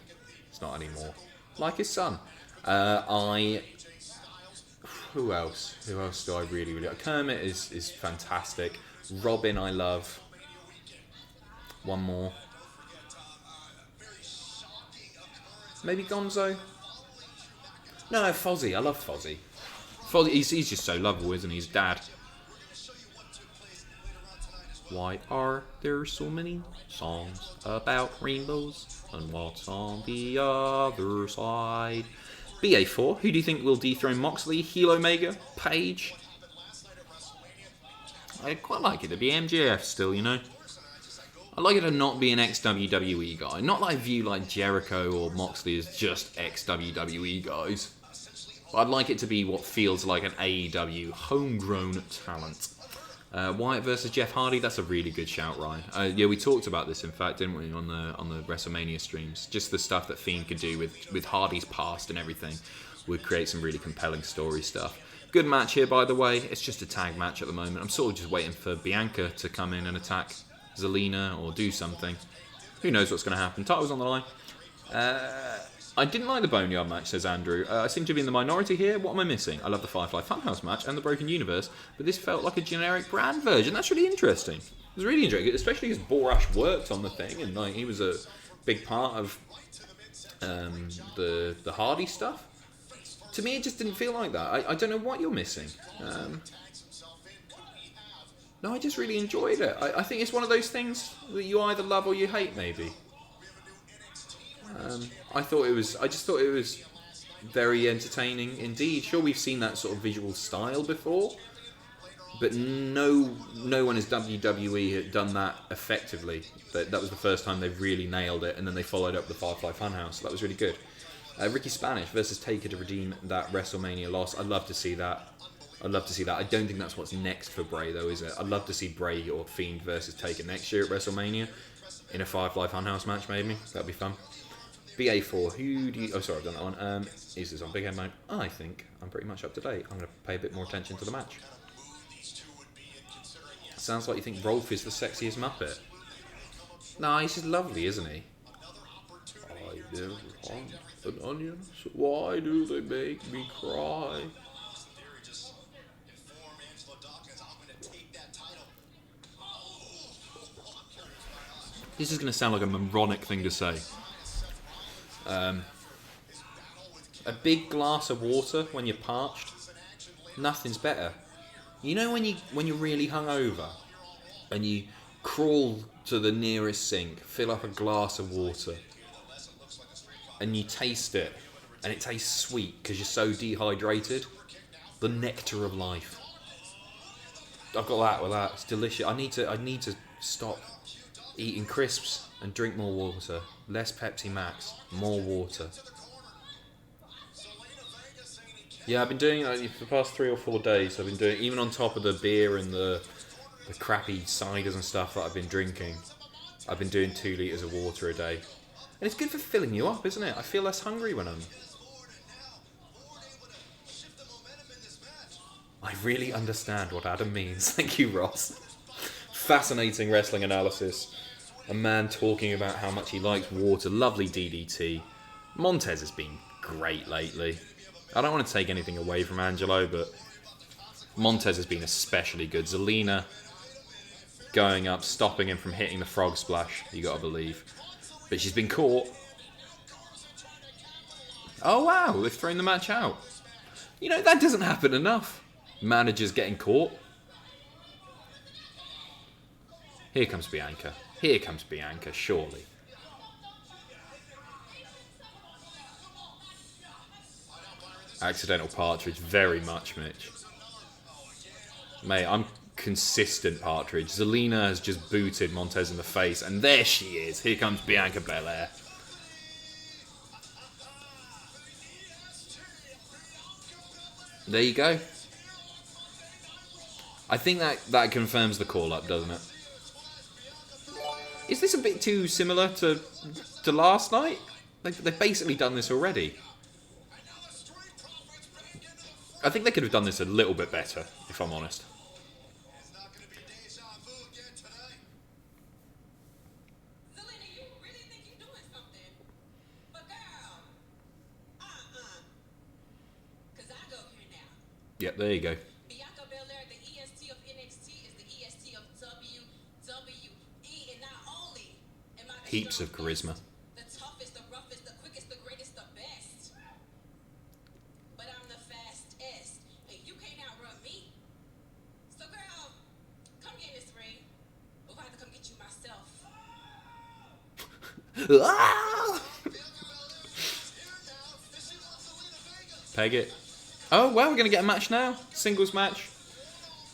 It's not anymore. Like his son. Who else? Who else do I really like? Kermit is fantastic. Robin I love. One more. Maybe Gonzo? No, Fozzie. I love Fozzie. Fozzie, he's just so lovable, isn't he? His dad. Why are there so many songs about rainbows? And what's on the other side? BA4, who do you think will dethrone Moxley? Heel Omega? Page? I'd quite like it to be MJF still, you know. I'd like it to not be an ex-WWE guy. Not that I view like Jericho or Moxley as just ex-WWE guys. But I'd like it to be what feels like an AEW homegrown talent. Wyatt versus Jeff Hardy, that's a really good shout, Ryan. Yeah, we talked about this, in fact, didn't we, on the WrestleMania streams. Just the stuff that Fiend could do with Hardy's past and everything would create some really compelling story stuff. Good match here, by the way. It's just a tag match at the moment. I'm sort of just waiting for Bianca to come in and attack Zelina or do something. Who knows what's going to happen. Title's on the line. I didn't like the Boneyard match, says Andrew. I seem to be in the minority here. What am I missing? I love the Firefly Funhouse match and the Broken Universe, but this felt like a generic brand version. That's really interesting. It was really interesting, especially as Borash worked on the thing, and like he was a big part of the Hardy stuff. To me, it just didn't feel like that. I don't know what you're missing. No, I just really enjoyed it. I think it's one of those things that you either love or you hate, maybe. I just thought it was very entertaining indeed. Sure, we've seen that sort of visual style before, but no one as WWE had done that effectively. That was the first time they've really nailed it, and then they followed up the Firefly Funhouse. So that was really good. Ricky Spanish versus Taker to redeem that WrestleMania loss. I'd love to see that. I don't think that's what's next for Bray, though, is it? I'd love to see Bray or Fiend versus Taker next year at WrestleMania in a Firefly Funhouse match, maybe. That'd be fun. BA4, who do you... Oh, sorry, I've done that one. Is this on Big Head Mode? I think I'm pretty much up to date. I'm going to pay a bit more attention to the match. Sounds like you think Rolf is the sexiest Muppet. No, he's just lovely, isn't he? I never hunt an onion, so why do they make me cry? This is going to sound like a moronic thing to say. A big glass of water when you're parched, nothing's better. You know when you're really hungover and you crawl to the nearest sink, fill up a glass of water, and you taste it, and it tastes sweet because you're so dehydrated. The nectar of life. I've got that with that. It's delicious. I need to stop eating crisps and drink more water. Less Pepsi Max, more water. Yeah, I've been doing it for the past 3 or 4 days. I've been doing, even on top of the beer and the crappy ciders and stuff that I've been drinking, I've been doing 2 litres of water a day. And it's good for filling you up, isn't it? I feel less hungry when I really understand what Adam means. Thank you, Ross. Fascinating wrestling analysis. A man talking about how much he likes water. Lovely DDT. Montez has been great lately. I don't want to take anything away from Angelo, but Montez has been especially good. Zelina going up, stopping him from hitting the frog splash, you gotta believe. But she's been caught. Oh wow, they've thrown the match out. You know, that doesn't happen enough. Managers getting caught. Here comes Bianca. Here comes Bianca, surely. Accidental Partridge, very much, Mitch. Mate, I'm consistent Partridge. Zelina has just booted Montez in the face, and there she is. Here comes Bianca Belair. There you go. I think that confirms the call-up, doesn't it? Is this a bit too similar to last night? They've basically done this already. I think they could have done this a little bit better, if I'm honest. Zelina, you really think you're doing something? But girl, 'cause I go here now. Yep, there you go. Bianca Belair, the EST of NXT, is the EST of WWE, and not only am I the Heaps of strongest, charisma. the toughest, the roughest, the quickest, the greatest, the best, but I'm the fastest, and you can't outrun me. So girl, come get in this ring, or if I have to come get you myself. Peg it. Oh, well, we're going to get a match now. Singles match.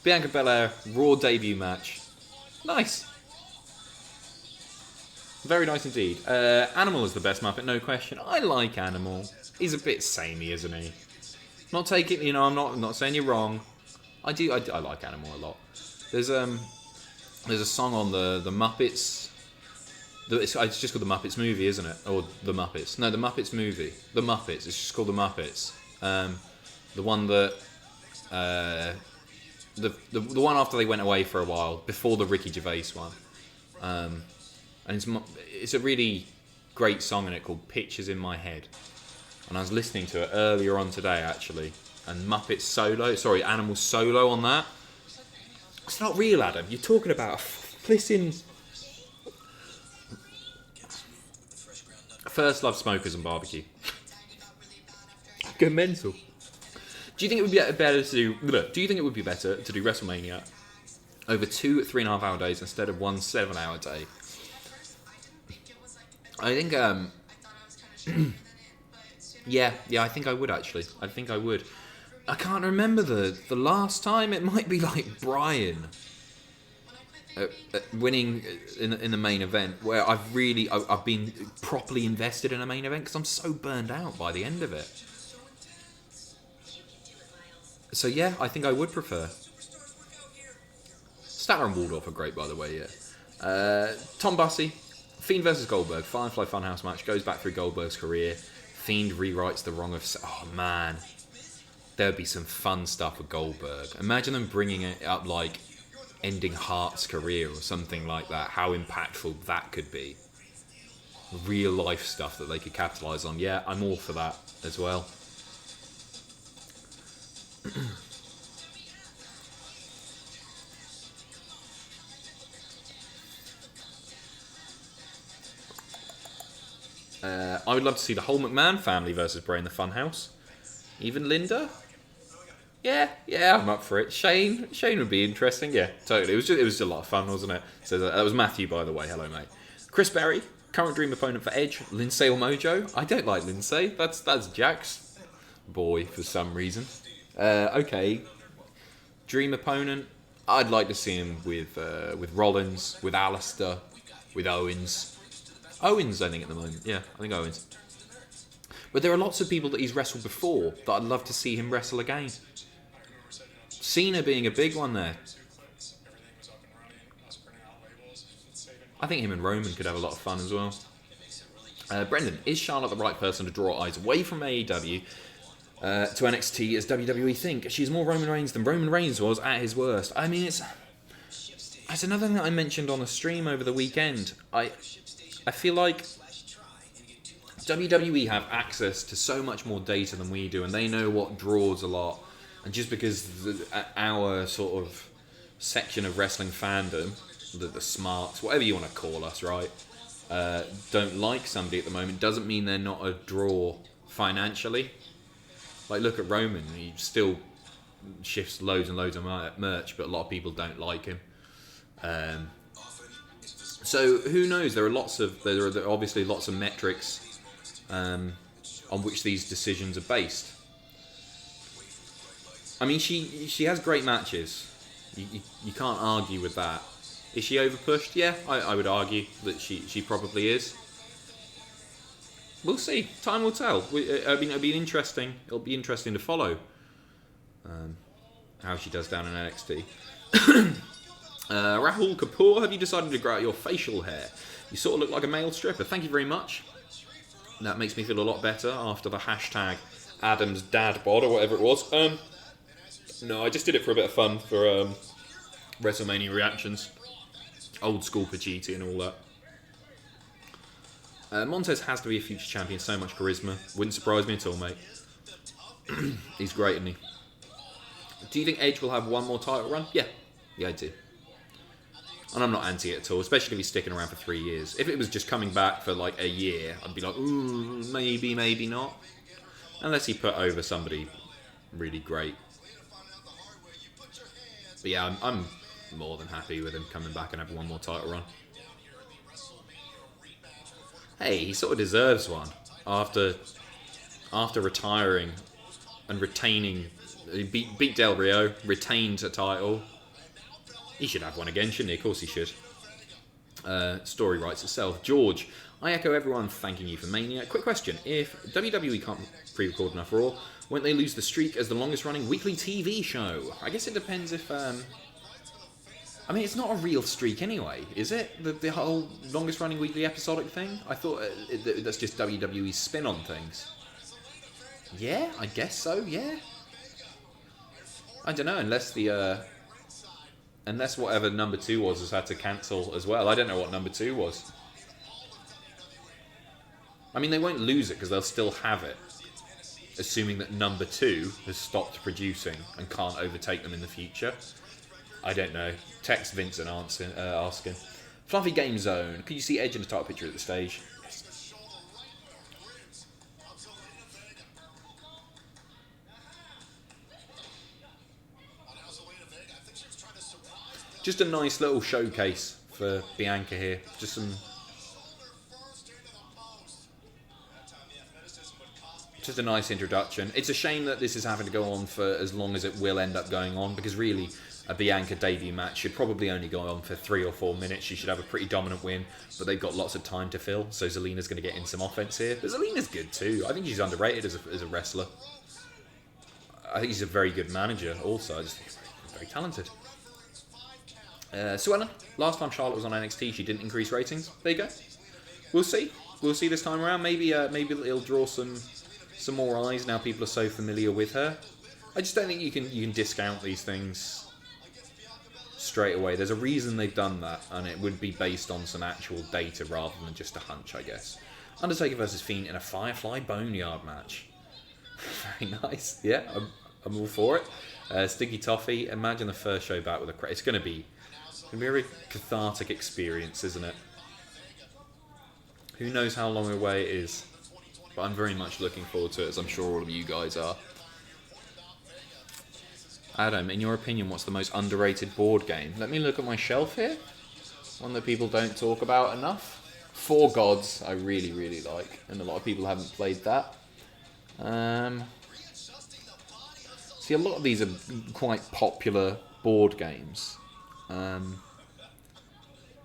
Bianca Belair, Raw debut match. Nice. Very nice indeed. Animal is the best Muppet, no question. I like Animal. He's a bit samey, isn't he? Not taking, I'm not saying you're wrong. I like Animal a lot. There's a song on the Muppets. It's just called the Muppets movie, isn't it? Or the Muppets? No, the Muppets movie. The Muppets. It's just called the Muppets. The one that the one after they went away for a while, before the Ricky Gervais one. And it's a really great song in it called Pictures in My Head. And I was listening to it earlier on today, actually. And Animal solo on that. It's not real, Adam. You're talking about a flipping... First love smokers and barbecue. Go mental. Do you think it would be better to do? Do you think it would be better to do WrestleMania over 2 3.5 hour days instead of 1 7-hour day. I think, yeah, I think I would actually. I think I would. I can't remember the last time. It might be like Brian winning in the main event, where I've been properly invested in a main event because I'm so burned out by the end of it. So yeah, I think I would prefer. Statler and Waldorf are great, by the way. Yeah. Tom Bussey, Fiend versus Goldberg, Firefly Funhouse match, goes back through Goldberg's career. Fiend rewrites the wrong of. Oh man, there'd be some fun stuff with Goldberg. Imagine them bringing it up like ending Hart's career or something like that. How impactful that could be. Real life stuff that they could capitalize on. Yeah, I'm all for that as well. I would love to see the whole McMahon family versus Bray in the Funhouse. Even Linda? Yeah, I'm up for it. Shane would be interesting. Yeah, totally. It was a lot of fun, wasn't it? So that was Matthew, by the way. Hello, mate. Chris Berry, current dream opponent for Edge. Lindsay or Mojo? I don't like Lindsay. That's Jack's boy for some reason. Okay. Dream opponent. I'd like to see him with Rollins, with Alistair, with Owens. Owens, I think, at the moment. Yeah, I think Owens. But there are lots of people that he's wrestled before that I'd love to see him wrestle again. Cena being a big one there. I think him and Roman could have a lot of fun as well. Brendan, is Charlotte the right person to draw eyes away from AEW to NXT as WWE think? She's more Roman Reigns than Roman Reigns was at his worst. I mean, it's another thing that I mentioned on the stream over the weekend. I feel like WWE have access to so much more data than we do, and they know what draws a lot. And just because our sort of section of wrestling fandom, the smarts, whatever you want to call us, right, don't like somebody at the moment, doesn't mean they're not a draw financially. Like, look at Roman. He still shifts loads and loads of merch, but a lot of people don't like him. So who knows? There are obviously lots of metrics on which these decisions are based. I mean, she has great matches. You can't argue with that. Is she overpushed? Yeah, I would argue that she probably is. We'll see. Time will tell. I mean, it'll be interesting to follow how she does down in NXT. Rahul Kapoor, have you decided to grow out your facial hair? You sort of look like a male stripper. Thank you very much. That makes me feel a lot better after the hashtag Adam's dad bod or whatever it was. No, I just did it for a bit of fun for WrestleMania reactions. Old school Pacitti and all that. Montez has to be a future champion. So much charisma. Wouldn't surprise me at all, mate. He's great, isn't he? Do you think Edge will have one more title run? Yeah, I do. And I'm not anti it at all, especially if he's sticking around for 3 years. If it was just coming back for like a year, I'd be like, ooh, maybe not. Unless he put over somebody really great. But yeah, I'm more than happy with him coming back and having one more title run. Hey, he sort of deserves one after retiring and retaining. He beat Del Rio, retained a title. He should have one again, shouldn't he? Of course he should. Story writes itself. George, I echo everyone thanking you for Mania. Quick question. If WWE can't pre-record enough Raw, won't they lose the streak as the longest running weekly TV show? I guess it depends if... I mean, it's not a real streak anyway, is it? The whole longest running weekly episodic thing? I thought that's just WWE's spin on things. Yeah, I guess so, yeah. I don't know, unless whatever number 2 was has had to cancel as well. I don't know what number 2 was. I mean, they won't lose it because they'll still have it, assuming that number 2 has stopped producing and can't overtake them in the future. I don't know. Text Vincent asking. Fluffy Game Zone. Could you see Edge in the title picture at the stage? Yes. Just a nice little showcase for Bianca here. Just a nice introduction. It's a shame that this is having to go on for as long as it will end up going on, because really a Bianca debut match should probably only go on for 3 or 4 minutes. She should have a pretty dominant win, but they've got lots of time to fill, so Zelina's going to get in some offense here. But Zelina's good too. I think she's underrated as a wrestler. I think she's a very good manager also. I just think she's very talented. Sue Ellen, last time Charlotte was on NXT, she didn't increase ratings. There you go. We'll see. We'll see this time around. Maybe it'll draw some more eyes now people are so familiar with her. I just don't think you can discount these things straight away. There's a reason they've done that, and it would be based on some actual data rather than just a hunch, I guess. Undertaker versus Fiend in a Firefly Boneyard match. Very nice. Yeah, I'm all for it. Sticky Toffee. Imagine the first show back with a crowd. It's going to be a very cathartic experience, isn't it? Who knows how long away it is, but I'm very much looking forward to it, as I'm sure all of you guys are. Adam, in your opinion, what's the most underrated board game? Let me look at my shelf here. One that people don't talk about enough. Four Gods, I really, really like, and a lot of people haven't played that. See, a lot of these are quite popular board games that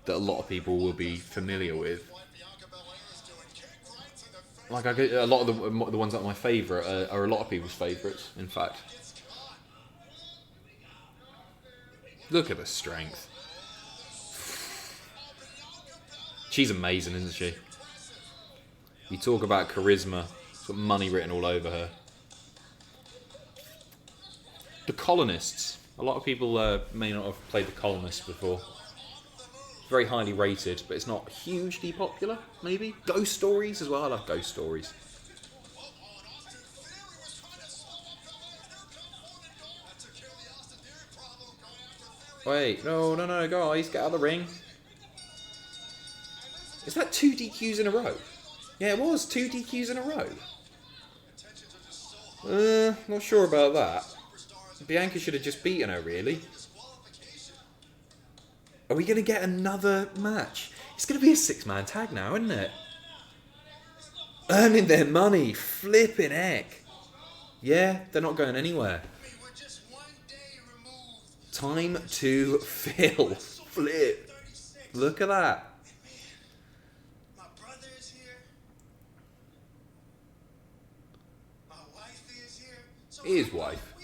a lot of people will be familiar with. Like a lot of the ones that are my favourite are a lot of people's favourites, in fact. Look at the strength. She's amazing, isn't she? You talk about charisma, she's got money written all over her. The Colonists. A lot of people may not have played The Colonists before. Very highly rated, but it's not hugely popular, maybe. Ghost Stories as well. I love Ghost Stories. Wait, no, guys, get out of the ring. Is that 2 DQs in a row? Yeah, it was 2 DQs in a row. Not sure about that. Bianca should have just beaten her, really. Are we going to get another match? It's going to be a 6-man tag now, isn't it? Earning their money. Flipping heck. Yeah, they're not going anywhere. Time to fill. Flip. Look at that. His wife.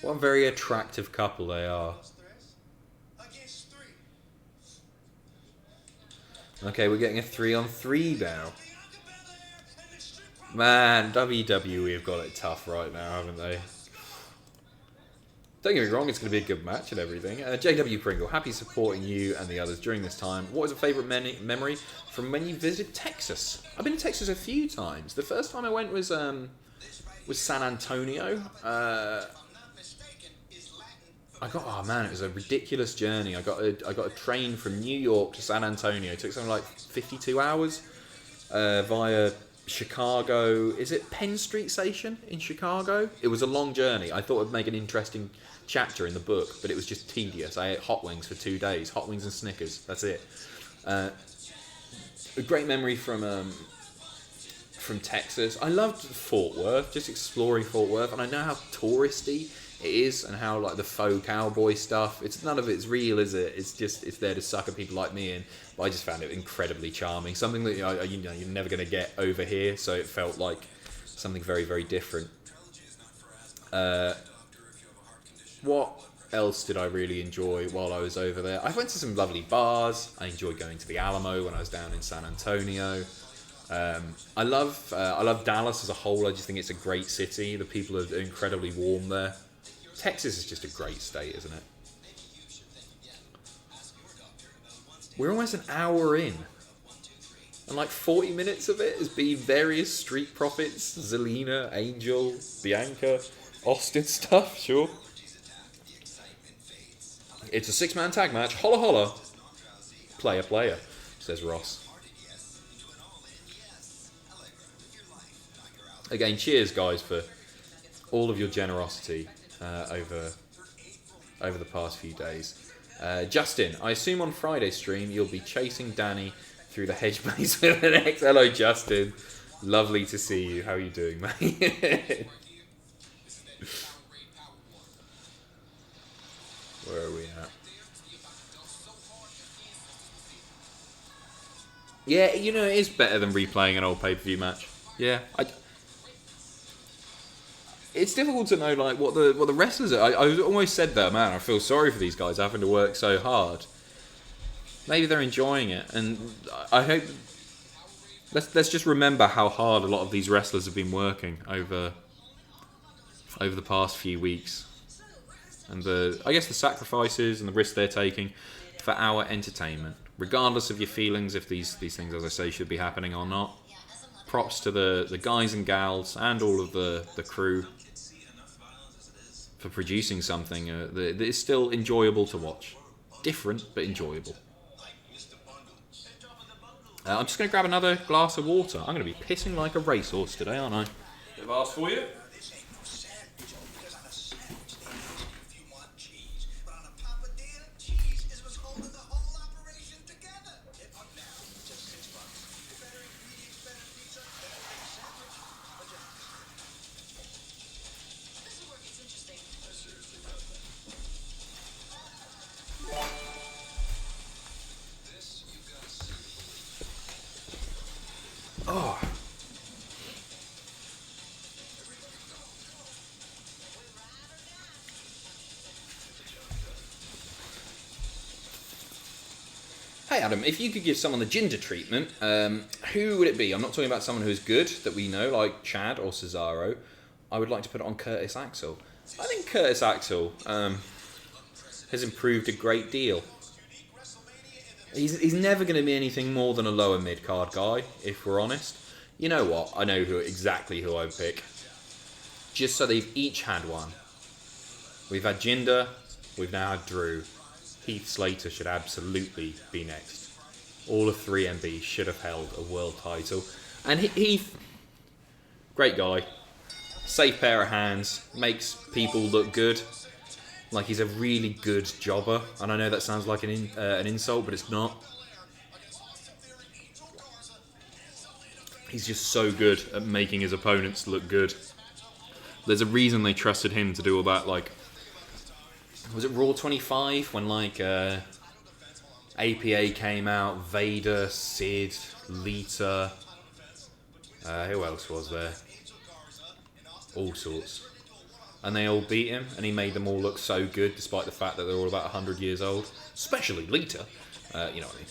What a very attractive couple they are. Okay, we're getting a 3-on-3 now. Man, WWE have got it tough right now, haven't they? Don't get me wrong, it's going to be a good match and everything. JW Pringle, happy supporting you and the others during this time. What is a favourite memory from when you visited Texas? I've been to Texas a few times. The first time I went was San Antonio. Oh man, it was a ridiculous journey. I got a train from New York to San Antonio. It took something like 52 hours via Chicago. Is it Penn Street Station in Chicago? It was a long journey. I thought it'd make an interesting chapter in the book, but it was just tedious. I ate hot wings for 2 days. Hot wings and Snickers. That's it. A great memory from Texas. I loved Fort Worth, just exploring Fort Worth, and I know how touristy it is and how like the faux cowboy stuff. It's none of it's real, is it? It's there to sucker people like me in. But I just found it incredibly charming. Something that you're never going to get over here. So it felt like something very, very different. What else did I really enjoy while I was over there? I went to some lovely bars. I enjoyed going to the Alamo when I was down in San Antonio. I love Dallas as a whole. I just think it's a great city. The people are incredibly warm there. Texas is just a great state, isn't it? We're almost an hour in. And like 40 minutes of it has been various Street Profits, Zelina, Angel, Bianca, Austin stuff, sure. It's a 6-man tag match. Holla holla. Player, says Ross. Again, cheers guys for all of your generosity. over the past few days. Justin, I assume on Friday's stream you'll be chasing Danny through the hedge maze with an X. Hello, Justin. Lovely to see you. How are you doing, mate? Where are we at? Yeah, you know, it is better than replaying an old pay-per-view match. Yeah, it's difficult to know like what the wrestlers are. I almost said that, man, I feel sorry for these guys having to work so hard. Maybe they're enjoying it, and I hope. Let's just remember how hard a lot of these wrestlers have been working over the past few weeks, and I guess the sacrifices and the risks they're taking for our entertainment, regardless of your feelings if these things, as I say, should be happening or not. Props to the guys and gals and all of the crew for producing something that is still enjoyable to watch. Different, but enjoyable. I'm just going to grab another glass of water. I'm going to be pissing like a racehorse today, aren't I? Bit of ask for you. Oh. Hey Adam, if you could give someone the ginger treatment, who would it be? I'm not talking about someone who's good, that we know, like Chad or Cesaro. I would like to put it on Curtis Axel. I think Curtis Axel has improved a great deal. He's never going to be anything more than a lower mid-card guy, if we're honest. You know what? I know exactly who I would pick. Just so they've each had one. We've had Jinder, we've now had Drew. Heath Slater should absolutely be next. All of 3MB should have held a world title. And Heath, great guy. Safe pair of hands, makes people look good. Like he's a really good jobber. And I know that sounds like an insult, but it's not. He's just so good at making his opponents look good. There's a reason they trusted him to do all that, like... Was it Raw 25 when, like, APA came out, Vader, Sid, Lita... who else was there? All sorts. And they all beat him, and he made them all look so good, despite the fact that they're all about 100 years old. Especially Lita. You know what I mean.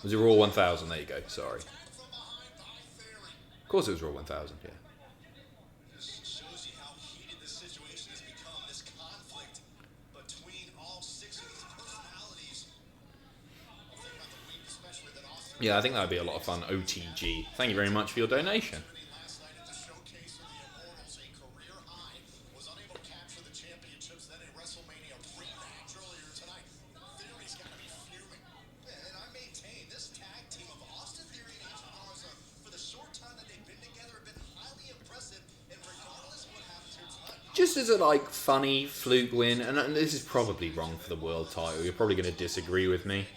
Was it Raw 1000? There you go, sorry. Of course it was Raw 1000, yeah. Yeah, I think that would be a lot of fun. OTG. Thank you very much for your donation. Just as a like funny fluke win, and this is probably wrong for the world title. You're probably going to disagree with me.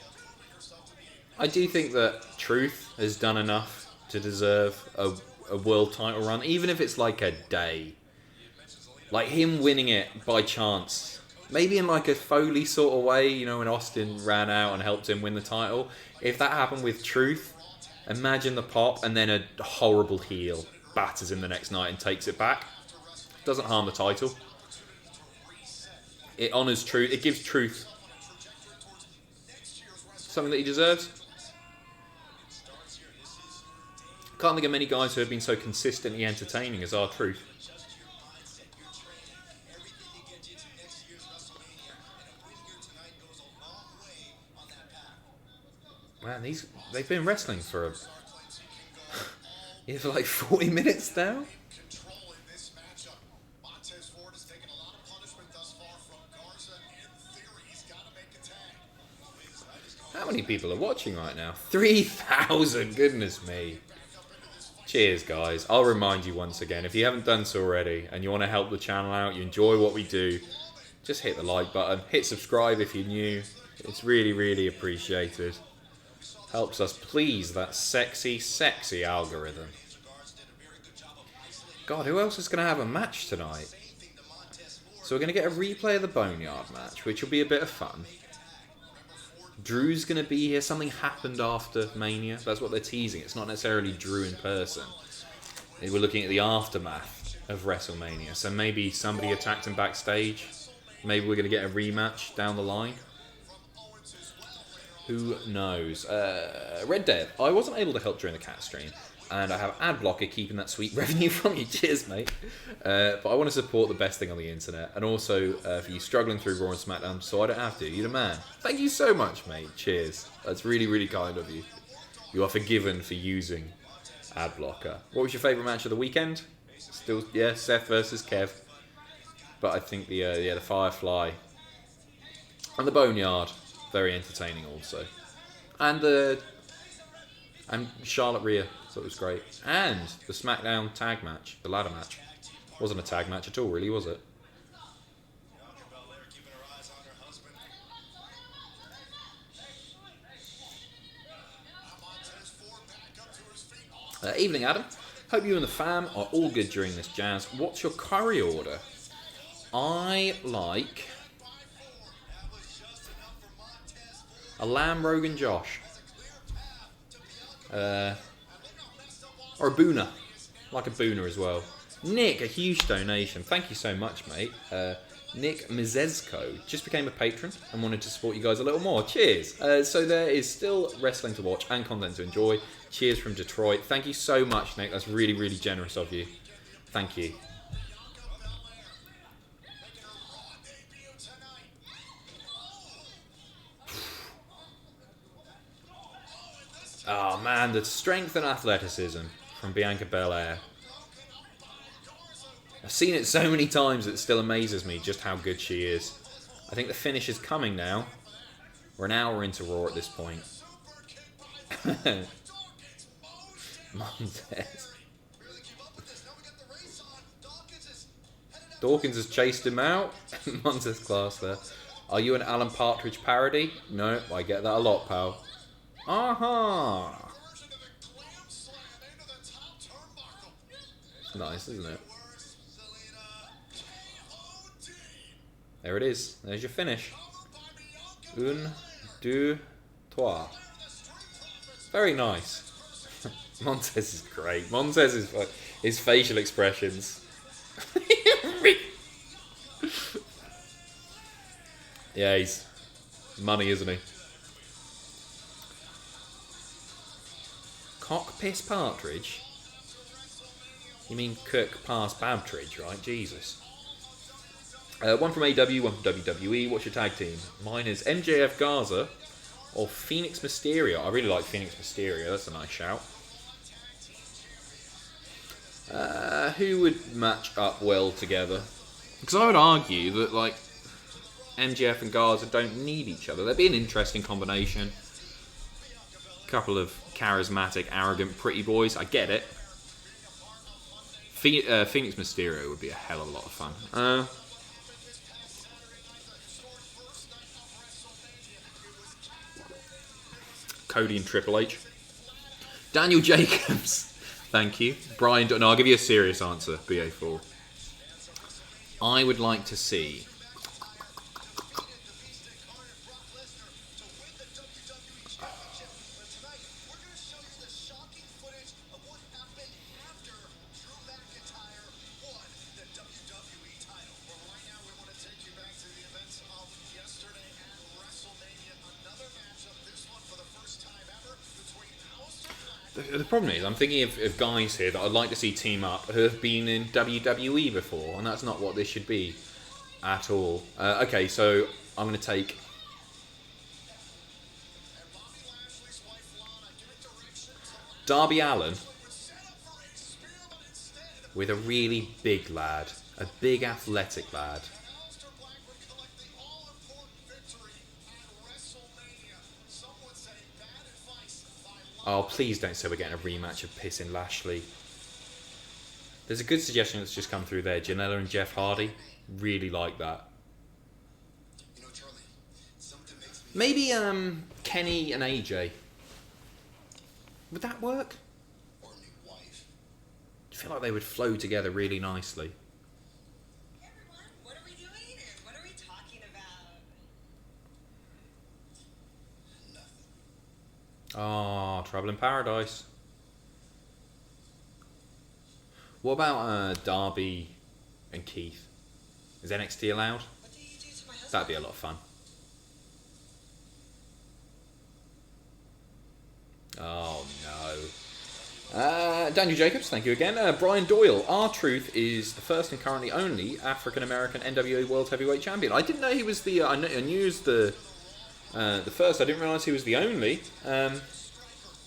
I do think that Truth has done enough to deserve a world title run, even if it's like a day. Like him winning it by chance. Maybe in like a Foley sort of way, you know, when Austin ran out and helped him win the title. If that happened with Truth, imagine the pop and then a horrible heel batters him the next night and takes it back. Doesn't harm the title. It honours Truth. It gives Truth something that he deserves. Can't think of many guys who have been so consistently entertaining as R-Truth. Man, they've been wrestling for for like 40 minutes now. How many people are watching right now? 3,000, goodness me. Cheers, guys. I'll remind you once again, if you haven't done so already and you want to help the channel out, you enjoy what we do, just hit the like button. Hit subscribe if you're new. It's really, really appreciated. Helps us please that sexy, sexy algorithm. God, who else is going to have a match tonight? So we're going to get a replay of the Boneyard match, which will be a bit of fun. Drew's going to be here. Something happened after Mania. That's what they're teasing. It's not necessarily Drew in person. We're looking at the aftermath of WrestleMania. So maybe somebody attacked him backstage. Maybe we're going to get a rematch down the line. Who knows? Red Dead. I wasn't able to help during the cat stream. And I have ad blocker keeping that sweet revenue from you. Cheers, mate. But I want to support the best thing on the internet. And also for you struggling through Raw and SmackDown so I don't have to. You're the man. Thank you so much, mate. Cheers. That's really, really kind of you. You are forgiven for using ad blocker. What was your favourite match of the weekend? Still, yeah, Seth versus Kev. But I think the Firefly and the Boneyard, very entertaining also. And Charlotte Rhea, so it was great. And the SmackDown tag match, the ladder match. Wasn't a tag match at all, really, was it? Evening, Adam. Hope you and the fam are all good during this jazz. What's your curry order? I like a lamb Rogan Josh. Or a Boona. Like a Boona as well. Nick, a huge donation. Thank you so much, mate. Nick Mizezko just became a patron and wanted to support you guys a little more. Cheers. So there is still wrestling to watch and content to enjoy. Cheers from Detroit. Thank you so much, Nick. That's really, really generous of you. Thank you. Oh man, the strength and athleticism from Bianca Belair. I've seen it so many times it still amazes me just how good she is. I think the finish is coming now. We're an hour into Raw at this point. Montez. Dawkins has chased him out. Montez class there. Are you an Alan Partridge parody? No, I get that a lot, pal. Aha! Nice, isn't it? There it is. There's your finish. Un, deux, trois. Very nice. Montez is great. Montez is his facial expressions. Yeah, he's money, isn't he? Cock piss partridge? You mean cook pass Babtridge, right? Jesus. One from AW, one from WWE. What's your tag team? Mine is MJF Garza or Phoenix Mysterio. I really like Phoenix Mysterio. That's a nice shout. Who would match up well together? Because I would argue that like MJF and Garza don't need each other. That'd be an interesting combination. Couple of charismatic, arrogant, pretty boys. I get it. Phoenix Mysterio would be a hell of a lot of fun. Cody and Triple H. Daniel Jacobs. Thank you. Brian, no, I'll give you a serious answer, BA4. I would like to see the problem is, I'm thinking of guys here that I'd like to see team up who have been in WWE before, and that's not what this should be at all. Okay, so I'm going to take Darby Allin with a really big lad, a big athletic lad. Oh, please don't say we're getting a rematch of pissing Lashley. There's a good suggestion that's just come through there. Janela and Jeff Hardy. Really like that. Maybe Kenny and AJ. Would that work? I feel like they would flow together really nicely. Hey everyone, what are we doing and what are we talking about? Ah, Trouble in Paradise. What about Darby and Keith? Is NXT allowed? What do you do to my husband? That'd be a lot of fun. Oh no. Daniel Jacobs, thank you again. Brian Doyle, R-Truth is the first and currently only African-American NWA World Heavyweight Champion. I didn't know he was the... I knew he was the first. I didn't realise he was the only.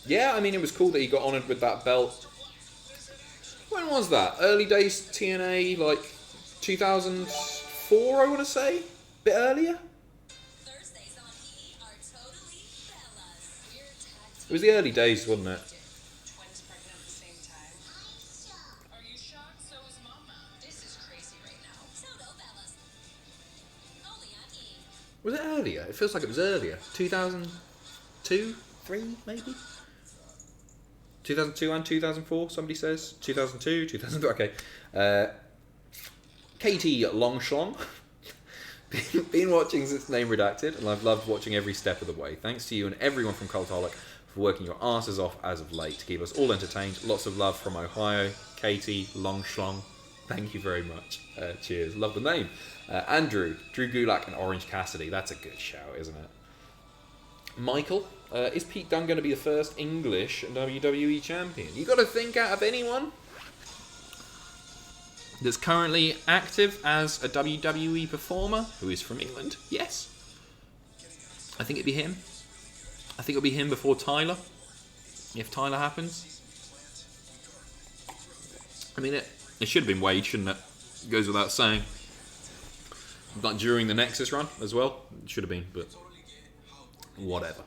Yeah, I mean, it was cool that he got honoured with that belt. When was that? Early days TNA, like 2004, I want to say? Bit earlier? Thursdays on E are totally Bellas. We're tag It was the early days, wasn't it? twins pregnant at the same time. Are you shocked? So is Mama. This is crazy right now. So no Bellas. Only on E. Was it earlier? It feels like it was earlier. 2002, 3 maybe? 2002 and 2004, somebody says. 2002, 2003, okay. Katie Longschlong. Been watching since name redacted, and I've loved watching every step of the way. Thanks to you and everyone from Cultaholic for working your asses off as of late to keep us all entertained. Lots of love from Ohio. Katie Longschlong. Thank you very much. Cheers. Love the name. Andrew, Drew Gulak and Orange Cassidy. That's a good shout, isn't it? Michael, is Pete Dunne going to be the first English WWE champion? You got to think out of anyone that's currently active as a WWE performer who is from England. Yes, I think it'd be him. I think it'll be him before Tyler, if Tyler happens. I mean, it should have been Wade, shouldn't it? It goes without saying. But during the Nexus run as well, it should have been, but whatever.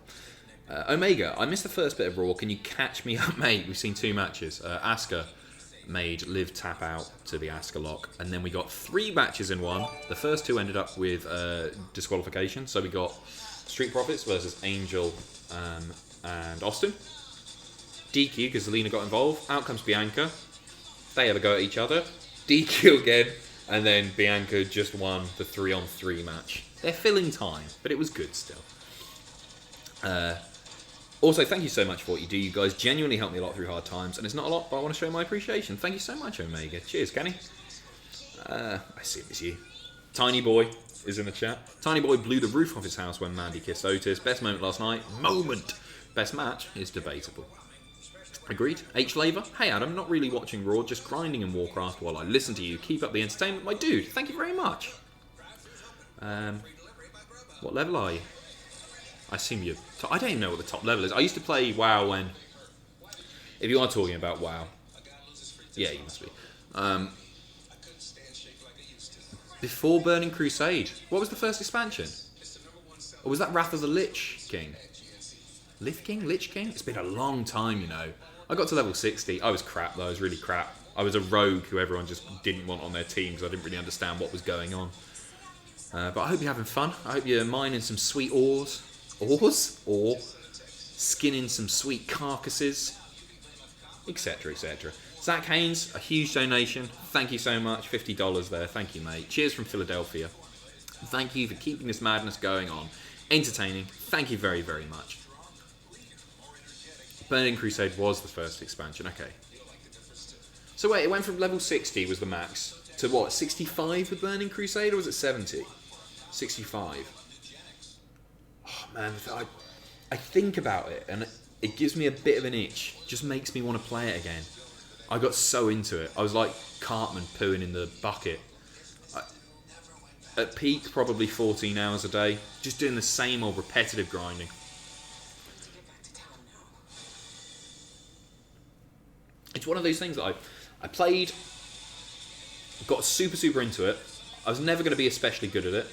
Omega, I missed the first bit of Raw. Can you catch me up, mate? We've seen 2 matches. Asuka made Liv tap out to the Asuka lock, and then we got 3 matches in one. The first 2 ended up with disqualification. So we got Street Profits versus Angel and Austin. DQ because Zelina got involved. Out comes Bianca. They have a go at each other. DQ again, and then Bianca just won the 3-on-3 match. They're filling time, but it was good still. Also, thank you so much for what you do. You guys genuinely help me a lot through hard times, and it's not a lot, but I want to show my appreciation. Thank you so much, Omega. Cheers, Kenny. I see it was you. Tiny Boy is in the chat. Tiny Boy blew the roof off his house when Mandy kissed Otis. Best moment last night. Moment. Best match is debatable. Agreed. H. Laver. Hey, Adam. Not really watching Raw, just grinding in Warcraft while I listen to you. Keep up the entertainment, my dude. Thank you very much. What level are you? I assume you're... I don't even know what the top level is. I used to play WoW when... If you are talking about WoW... Yeah, you must be. Before Burning Crusade. What was the first expansion? Or was that Wrath of the Lich King? Lich King? Lich King? It's been a long time, you know. I got to level 60. I was crap, though. I was really crap. I was a rogue who everyone just didn't want on their team because I didn't really understand what was going on. But I hope you're having fun. I hope you're mining some sweet ores. Or skinning some sweet carcasses, etc, etc. Zach Haynes, a huge donation. Thank you so much. $50 there. Thank you, mate. Cheers from Philadelphia. Thank you for keeping this madness going on. Entertaining. Thank you very, very much. Burning Crusade was the first expansion. Okay. So wait, it went from level 60 was the max to what? 65 with Burning Crusade, or was it 70? 65. Oh man, I think about it and it gives me a bit of an itch. Just makes me want to play it again. I got so into it. I was like Cartman pooing in the bucket. At peak, probably 14 hours a day. Just doing the same old repetitive grinding. It's one of those things that I played, got super, super into it. I was never going to be especially good at it.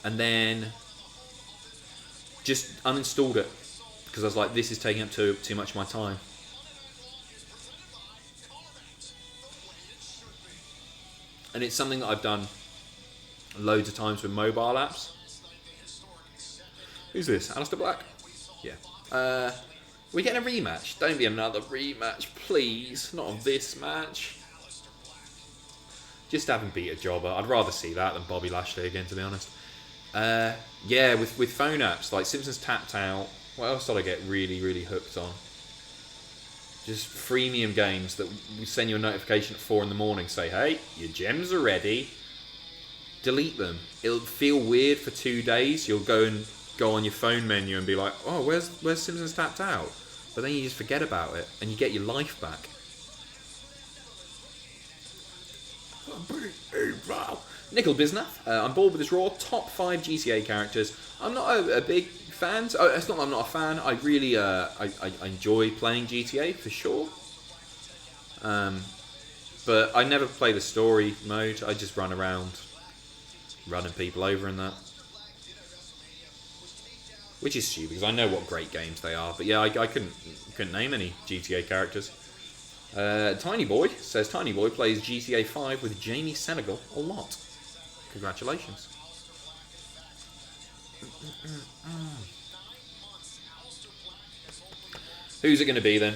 And then... just uninstalled it because I was like, this is taking up too much of my time. and it's something that I've done loads of times with mobile apps. Who's this? Alistair Black? Yeah. We're getting a rematch. Don't be another rematch, please. Not of this match. Just have him beat a jobber. I'd rather see that than Bobby Lashley again, to be honest. Yeah, with phone apps like Simpsons Tapped Out. What else did I get really, really hooked on? Just freemium games that we send you a notification at 4 in the morning. Say, hey, your gems are ready. Delete them. It'll feel weird for 2 days. You'll go on your phone menu and be like, oh, where's Simpsons Tapped Out? But then you just forget about it and you get your life back. Nickel Bisnath, I'm bored with this Raw. Top 5 GTA characters. I'm not a big fan. Oh, it's not that I'm not a fan. I really I enjoy playing GTA for sure. But I never play the story mode. I just run around running people over and that. Which is stupid because I know what great games they are. But yeah, I couldn't name any GTA characters. Tiny Boy says Tiny Boy plays GTA 5 with Jamie Senegal a lot. Congratulations. Who's it going to be then?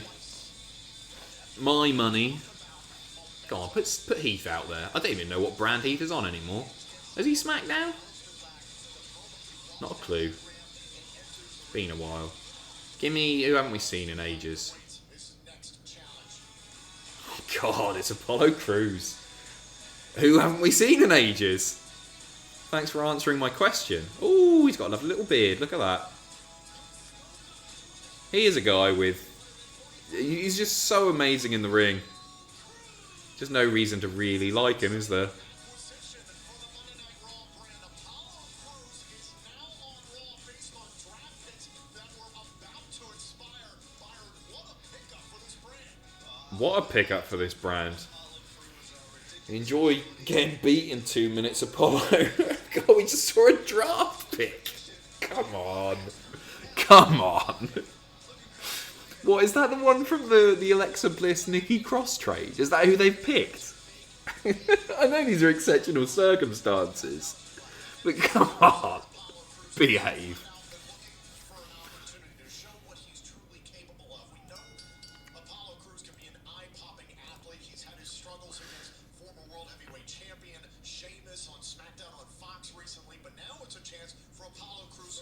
My money. Go on, put Heath out there. I don't even know what brand Heath is on anymore. Is he SmackDown? Not a clue. Been a while. Give me, who haven't we seen in ages? Oh God, it's Apollo Crews. Who haven't we seen in ages? Thanks for answering my question. Oh, he's got a lovely little beard. Look at that. He is a guy with... He's just so amazing in the ring. Just no reason to really like him, is there? What a pickup for this brand. Enjoy getting beat in 2 minutes, Apollo. God, we just saw a draft pick. Come on. Come on. What, is that the one from the Alexa Bliss Nikki Cross trade? Is that who they've picked? I know these are exceptional circumstances. But come on. Behave.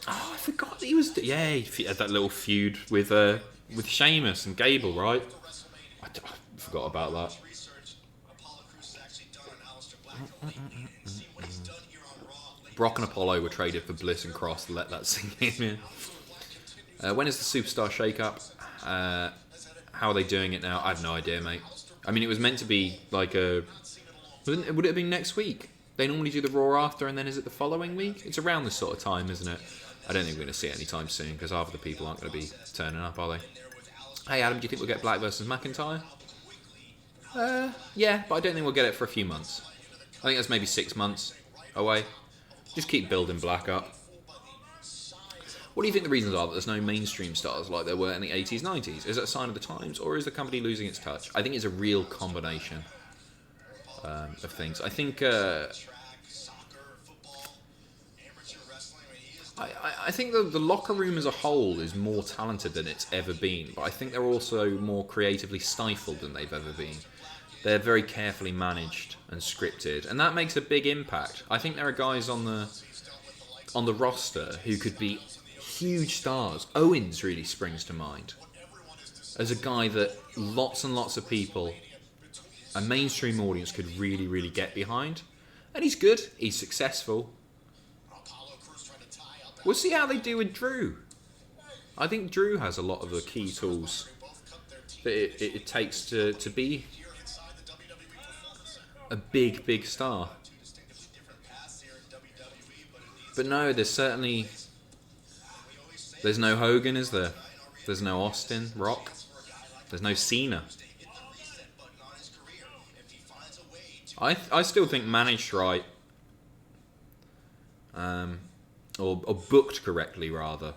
Oh, I forgot that he was... Yeah, he had that little feud with Sheamus and Gable, right? I forgot about that. Brock and Apollo were traded for Bliss and Cross. Let that sink in. When is the Superstar Shake-Up? How are they doing it now? I have no idea, mate. I mean, it was meant to be like a... Would it have been next week? They normally do the Raw after, and then is it the following week? It's around this sort of time, isn't it? I don't think we're going to see it anytime soon, because half of the people aren't going to be turning up, are they? Hey, Adam, do you think we'll get Black versus McIntyre? Yeah, but I don't think we'll get it for a few months. I think that's maybe 6 months away. Just keep building Black up. What do you think the reasons are that there's no mainstream stars like there were in the 80s, 90s? Is it a sign of the times, or is the company losing its touch? I think it's a real combination of things. I think... I think the locker room as a whole is more talented than it's ever been, but I think they're also more creatively stifled than they've ever been. They're very carefully managed and scripted, and that makes a big impact. I think there are guys on the roster who could be huge stars. Owens really springs to mind as a guy that lots and lots of people, a mainstream audience, could really, really get behind. And he's good, he's successful. We'll see how they do with Drew. I think Drew has a lot of the key tools that it takes to be a big, big star. But no, there's no Hogan, is there? There's no Austin, Rock. There's no Cena. I still think managed right, or booked correctly rather,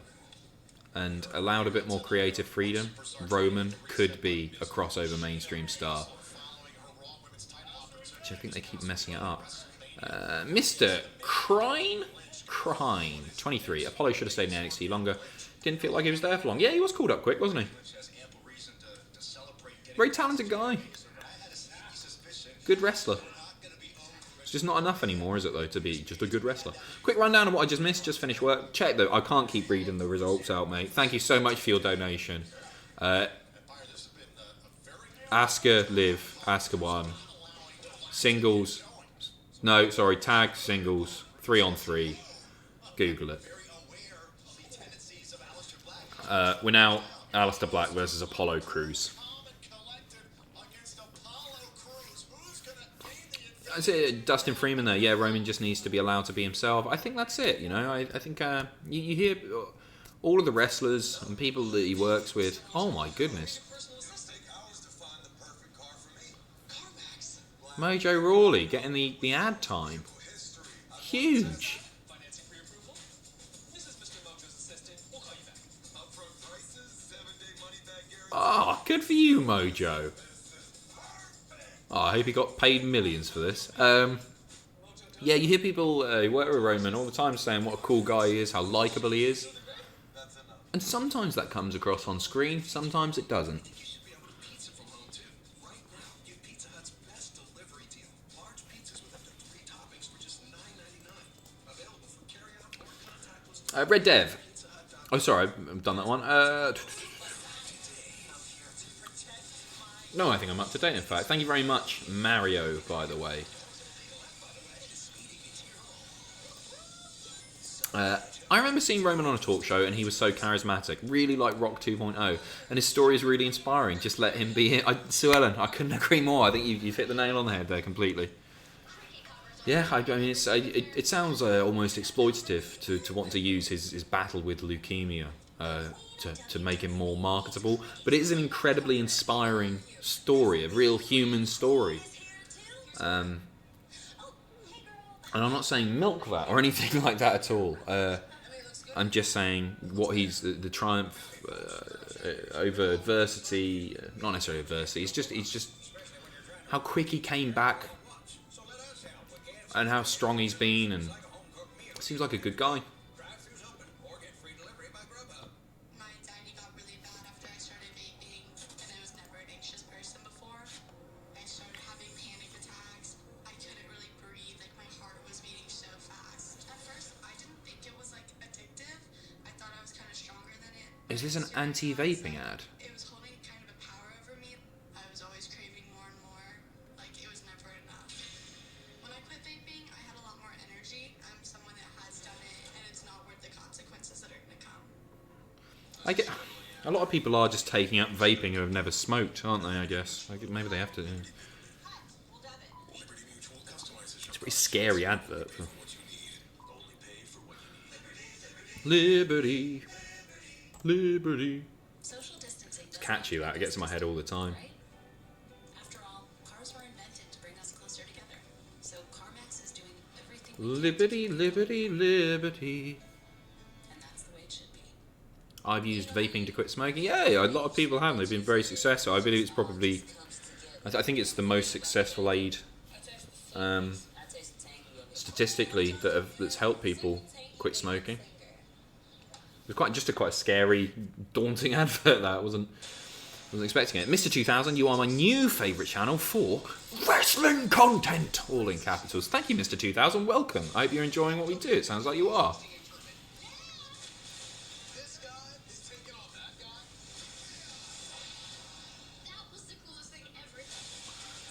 and allowed a bit more creative freedom, Roman could be a crossover mainstream star. I think they keep messing it up. Mr. Crine? 23. Apollo should have stayed in NXT longer. Didn't feel like he was there for long. Yeah, he was called up quick, wasn't he? Very talented guy. Good wrestler. It's just not enough anymore, is it, though, to be just a good wrestler. Quick rundown of what I just missed. Just finished work. Check, though. I can't keep reading the results out, mate. Thank you so much for your donation. Asuka, Liv. Asuka won. Singles. No, sorry. Tag singles. 3-on-3. Google it. We're now Alistair Black versus Apollo Crews. That's it. Dustin Freeman there. Yeah, Roman just needs to be allowed to be himself. I think that's it, you know. I think you hear all of the wrestlers and people that he works with. Oh my goodness. Mojo Rawley getting the ad time. Huge. Oh, good for you, Mojo. Oh, I hope he got paid millions for this. Yeah, you hear people who work with Roman all the time saying what a cool guy he is, how likeable he is. And sometimes that comes across on screen, sometimes it doesn't. Red Dev. Oh, sorry, I've done that one. No, I think I'm up to date, in fact. Thank you very much, Mario, by the way. I remember seeing Roman on a talk show, and he was so charismatic, really like Rock 2.0, and his story is really inspiring. Just let him be him. Sue Ellen, I couldn't agree more. I think you've hit the nail on the head there completely. Yeah, I mean, it sounds almost exploitative to want to use his battle with leukemia to make him more marketable, but it is an incredibly inspiring story, a real human story. And I'm not saying milk that or anything like that at all. I'm just saying what he's the triumph over adversity, not necessarily adversity. It's just how quick he came back and how strong he's been, and seems like a good guy. My anxiety got really bad after I started vaping, and I was never an anxious person before. I started having panic attacks. I couldn't really breathe, like my heart was beating so fast. At first, I didn't think it was like addictive. I thought I was kind of stronger than it. Is this an anti-vaping ad? It was holding kind of a power over me. I was always craving more and more. Like it was never enough. When I quit vaping, I had a lot more energy. I'm someone that has done it, and it's not worth the consequences that are going to come. I get a lot of people are just taking up vaping who have never smoked, aren't they? I guess maybe they have to. Yeah. It's a pretty scary advert. Liberty, liberty. It's catchy, that. It gets in my head all the time. After all, cars were invented to bring us closer together. So CarMax is doing everything Liberty, liberty, liberty. and that's the way it should be. I've used vaping to quit smoking. Yeah, a lot of people have. They've been very successful. I believe it's probably... I think it's the most successful aid statistically that's helped people quit smoking. It was quite a scary, daunting advert. That wasn't expecting it. Mr. 2000, you are my new favourite channel for wrestling content, all in capitals. Thank you, Mr. 2000. Welcome. I hope you're enjoying what we do. It sounds like you are.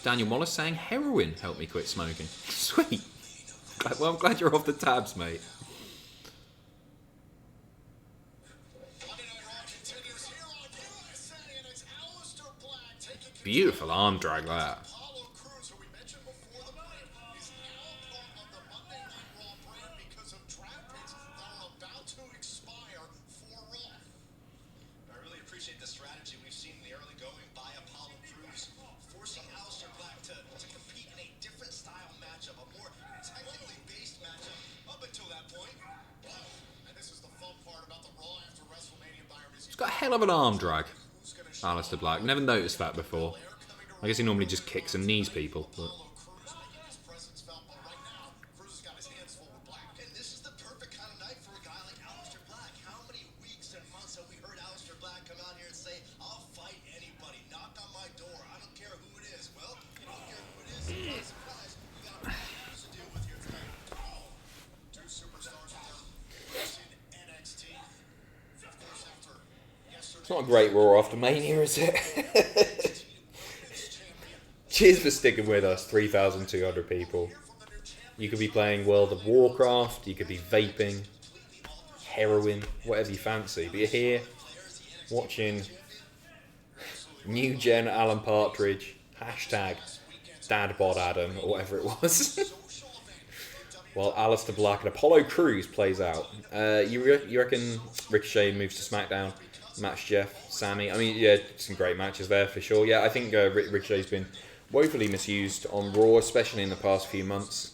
Daniel Wallace saying heroin helped me quit smoking. Sweet. Well, I'm glad you're off the tabs, mate. Beautiful arm drag, that. I really appreciate the strategy we've seen in the early going by Apollo Crews, forcing Alistair Black to compete in a different style matchup, a more technically based matchup up until that point. And this is the fun part about the Raw after WrestleMania environment. He's got a hell of an arm drag, Alistair Black. Never noticed that before. I guess he normally just kicks and knees people. But a great Raw after Mania, is it? Cheers for sticking with us, 3,200 people. You could be playing World of Warcraft, you could be vaping, heroin, whatever you fancy. But you're here, watching New Gen Alan Partridge, hashtag DadBod Adam, or whatever it was. While Alistair Black and Apollo Crews plays out. You reckon Ricochet moves to SmackDown, match Jeff, Sammy? I mean, yeah, some great matches there for sure. Yeah, I think Ricochet's been woefully misused on Raw, especially in the past few months.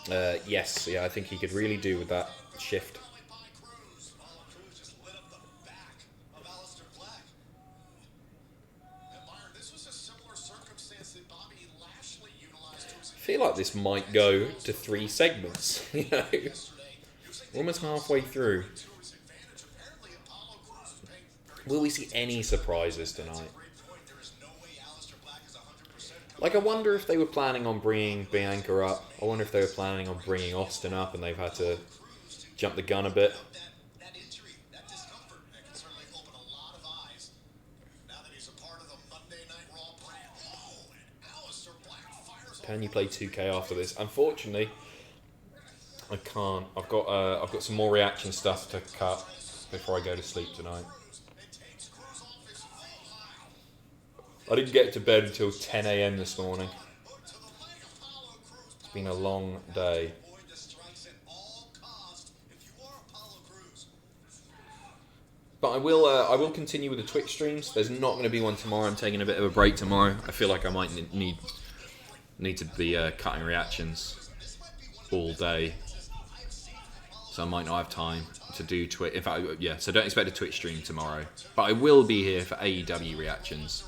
Yes, yeah, I think he could really do with that shift. I feel like this might go to 3 segments, you know. We're almost halfway through. Will we see any surprises tonight? Like, I wonder if they were planning on bringing Bianca up. I wonder if they were planning on bringing Austin up and they've had to jump the gun a bit. Can you play 2K after this? Unfortunately, I can't. I've got some more reaction stuff to cut before I go to sleep tonight. I didn't get to bed until 10 a.m. this morning. It's been a long day. But I will continue with the Twitch streams. There's not going to be one tomorrow. I'm taking a bit of a break tomorrow. I feel like I might need to be cutting reactions all day, so I might not have time to do Twitch. In fact, yeah, so don't expect a Twitch stream tomorrow, but I will be here for AEW reactions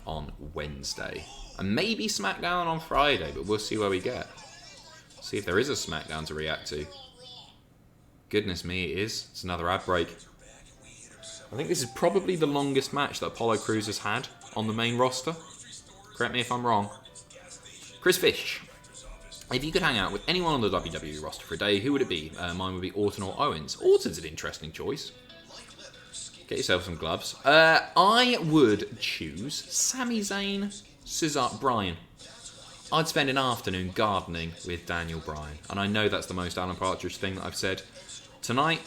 on Wednesday, and maybe SmackDown on Friday, but we'll see where we get. See if there is a SmackDown to react to. Goodness me, it is. It's another ad break. I think this is probably the longest match that Apollo Crews has had on the main roster. Correct me if I'm wrong. Chris Fish, if you could hang out with anyone on the WWE roster for a day, who would it be? Mine would be Orton or Owens. Orton's an interesting choice. Get yourself some gloves. I would choose Sami Zayn, Bryan. I'd spend an afternoon gardening with Daniel Bryan. And I know that's the most Alan Partridge thing that I've said tonight,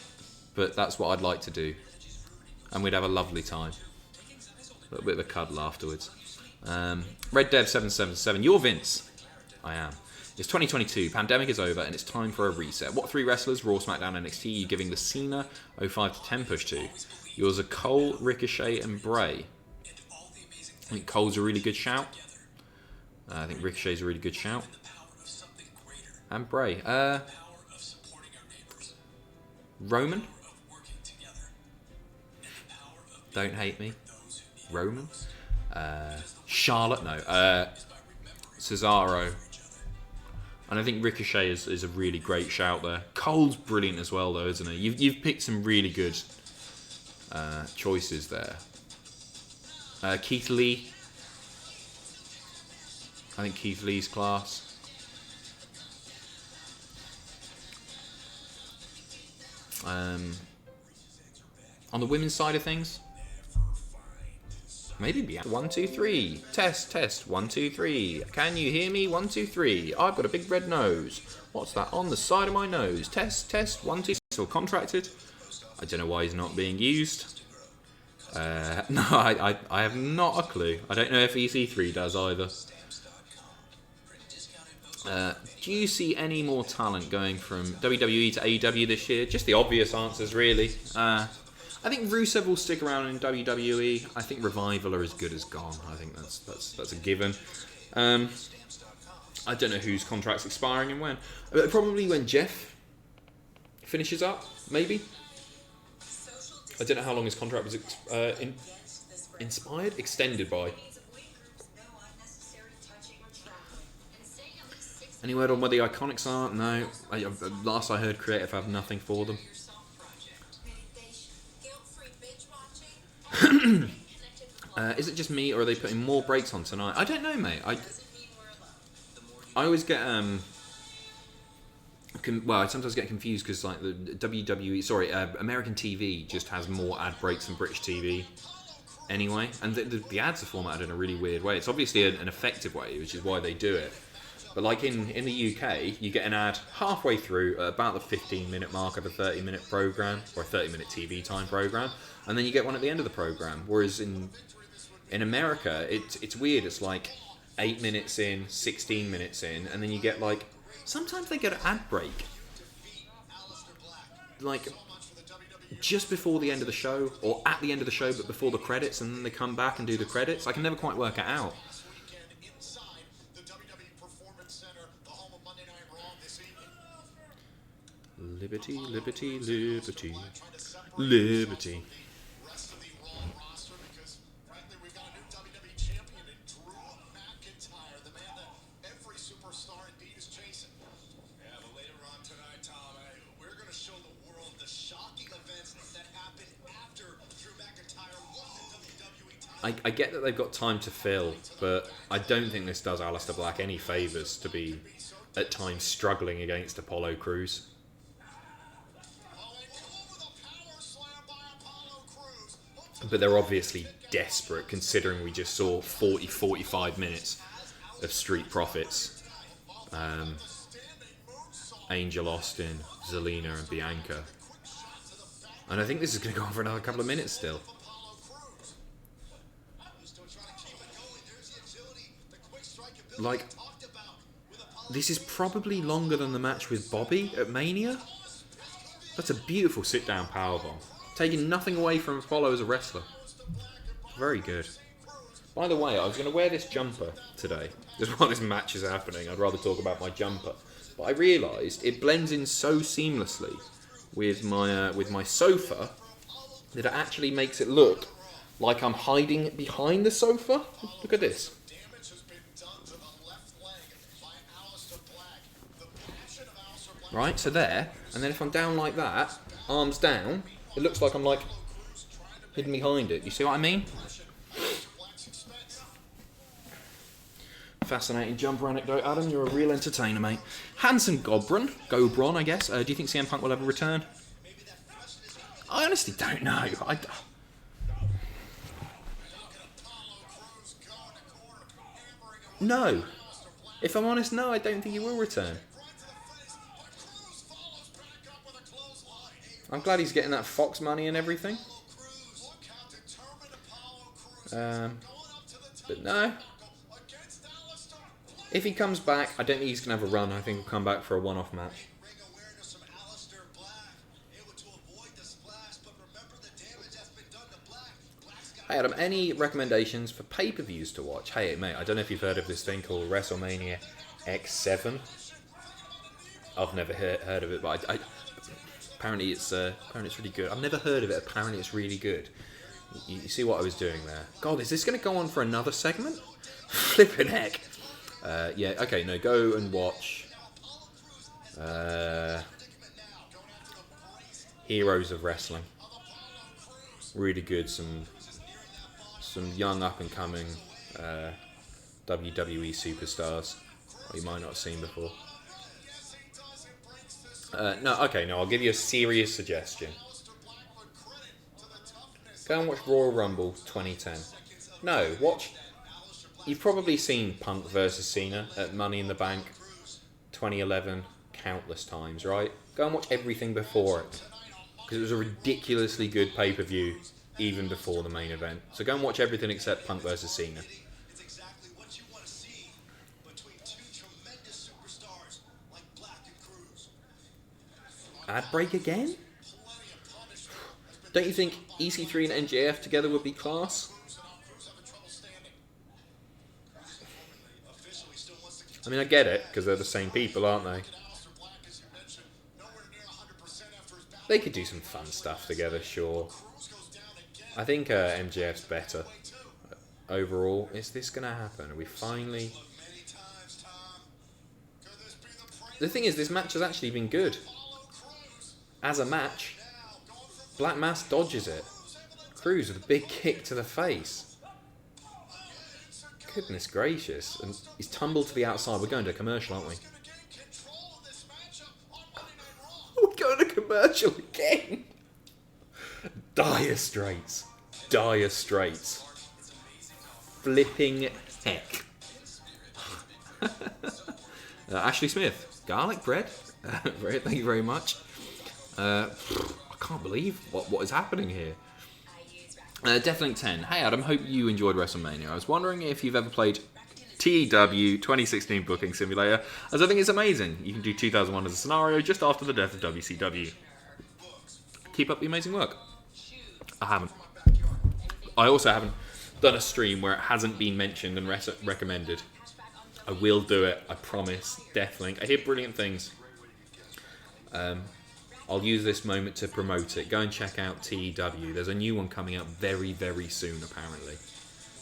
but that's what I'd like to do. And we'd have a lovely time. A little bit of a cuddle afterwards. Red Dev 777, you're Vince. I am. It's 2022, pandemic is over, and it's time for a reset. What 3 wrestlers, Raw, SmackDown, NXT, are you giving the Cena 05 to 10 push to? Yours are Cole, Ricochet, and Bray. I think Cole's a really good shout. I think Ricochet's a really good shout. And Bray. Roman? Don't hate me. Roman? Charlotte, no. Cesaro. And I think Ricochet is a really great shout there. Cole's brilliant as well, though, isn't he? You've picked some really good choices there. Keith Lee. I think Keith Lee's class. On the women's side of things, maybe Bianca. 1, 2, 3. Test. 1, 2, 3. Can you hear me? 1, 2, 3. I've got a big red nose. What's that on the side of my nose? Test. 1, 2. Still contracted. I don't know why he's not being used. No, I have not a clue. I don't know if EC3 does either. Do you see any more talent going from WWE to AEW this year? Just the obvious answers, really. I think Rusev will stick around in WWE. I think Revival are as good as gone. I think that's a given. I don't know whose contract's expiring and when. Probably when Jeff finishes up, maybe. I don't know how long his contract was extended by. Any word on where the Iconics are? No. Last I heard, Creative have nothing for them. Is it just me, or are they putting more breaks on tonight? I don't know, mate. I always get well, I sometimes get confused because like the WWE, American TV just has more ad breaks than British TV anyway, and the ads are formatted in a really weird way. It's obviously an effective way, which is why they do it. But like in the UK, you get an ad halfway through at about the 15-minute mark of a 30-minute program or a 30-minute TV time program, and then you get one at the end of the program. Whereas in America, it's weird. It's like 8 minutes in, 16 minutes in, and then you get like sometimes they get an ad break like just before the end of the show or at the end of the show, but before the credits, and then they come back and do the credits. I can never quite work it out. Liberty, liberty, liberty, liberty. Rest of the Raw roster, because frankly we've got a new WWE champion in Drew McIntyre, the man that every superstar indeed is chasing. Yeah, but later on tonight, Tom, we're going to show the world the shocking events that happened after Drew McIntyre won the WWE title. I get that they've got time to fill, but I don't think this does Alistair Black any favours to be at times struggling against Apollo Crews. But they're obviously desperate, considering we just saw 45 minutes of Street Profits. Angel Austin, Zelina and Bianca. And I think this is going to go on for another couple of minutes still. Like, this is probably longer than the match with Bobby at Mania. That's a beautiful sit-down powerbomb. Taking nothing away from Apollo as a wrestler. Very good. By the way, I was going to wear this jumper today. Just while this match is happening, I'd rather talk about my jumper. But I realised it blends in so seamlessly with my sofa that it actually makes it look like I'm hiding behind the sofa. Look at this. Right, so there, and then if I'm down like that, arms down, it looks like I'm like hidden behind it. You see what I mean? Fascinating jumper anecdote, Adam. You're a real entertainer, mate. Hanson Gobron, I guess. Do you think CM Punk will ever return? I honestly don't know. No. If I'm honest, no, I don't think he will return. I'm glad he's getting that Fox money and everything. But no. If he comes back, I don't think he's going to have a run. I think he'll come back for a one-off match. Hey Adam, any recommendations for pay-per-views to watch? Hey mate, I don't know if you've heard of this thing called WrestleMania X7. I've never heard of it, but apparently it's really good. I've never heard of it. Apparently it's really good. You see what I was doing there? God, is this going to go on for another segment? Flippin' heck. Yeah, okay, no, go and watch Heroes of Wrestling. Really good. Some young up-and-coming WWE superstars you might not have seen before. No, I'll give you a serious suggestion. Go and watch Royal Rumble 2010. No, watch... You've probably seen Punk versus Cena at Money in the Bank 2011 countless times, right? Go and watch everything before it. Because it was a ridiculously good pay-per-view even before the main event. So go and watch everything except Punk versus Cena. It's exactly what you want to see between two tremendous superstars like Black and Cruz. Ad break again? Don't you think EC3 and NJF together would be class? I mean, I get it, because they're the same people, aren't they? They could do some fun stuff together, sure. I think MJF's better. Overall, is this going to happen? Are we finally... The thing is, this match has actually been good. As a match, Black Mass dodges it. Cruz with a big kick to the face. Goodness gracious. And he's tumbled to the outside. We're going to a commercial, aren't we? commercial again. Dire straits. Dire straits. Flipping heck. Ashley Smith. Garlic bread. Thank you very much. I can't believe what is happening here. Definitely 10. Hey Adam, hope you enjoyed WrestleMania. I was wondering if you've ever played TEW 2016 Booking Simulator, as I think it's amazing. You can do 2001 as a scenario just after the death of WCW. Keep up the amazing work. I haven't. I also haven't done a stream where it hasn't been mentioned and recommended. I will do it, I promise, definitely. I hear brilliant things. I'll use this moment to promote it. Go and check out TEW. There's a new one coming out very, very soon, apparently.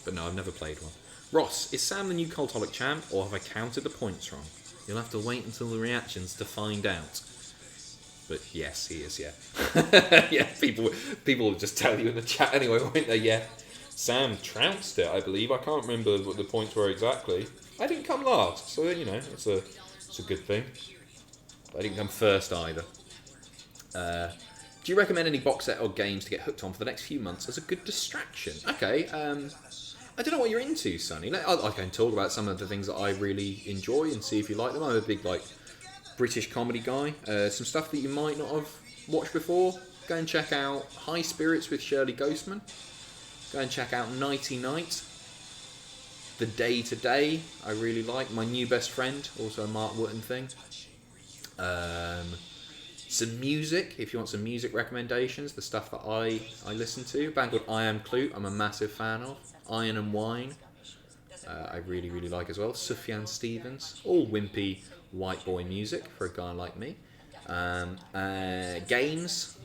But no, I've never played one. Ross, is Sam the new Cultaholic champ, or have I counted the points wrong? You'll have to wait until the reactions to find out. But yes, he is, yeah. Yeah, people will just tell you in the chat anyway, won't they? Yeah. Sam trounced it, I believe. I can't remember what the points were exactly. I didn't come last, so, you know, it's a good thing. But I didn't come first either. Do you recommend any box set or games to get hooked on for the next few months as a good distraction? Okay, I don't know what you're into, Sonny. I can talk about some of the things that I really enjoy and see if you like them. I'm a big, British comedy guy. Some stuff that you might not have watched before. Go and check out High Spirits with Shirley Ghostman. Go and check out Nighty Night. The Day to Day, I really like. My New Best Friend, also a Mark Wootton thing. Some music, if you want some music recommendations, the stuff that I listen to. A band called I Am Clute, I'm a massive fan of. Iron and Wine, I really, really like as well. Sufjan Stevens, all wimpy white boy music for a guy like me. Games.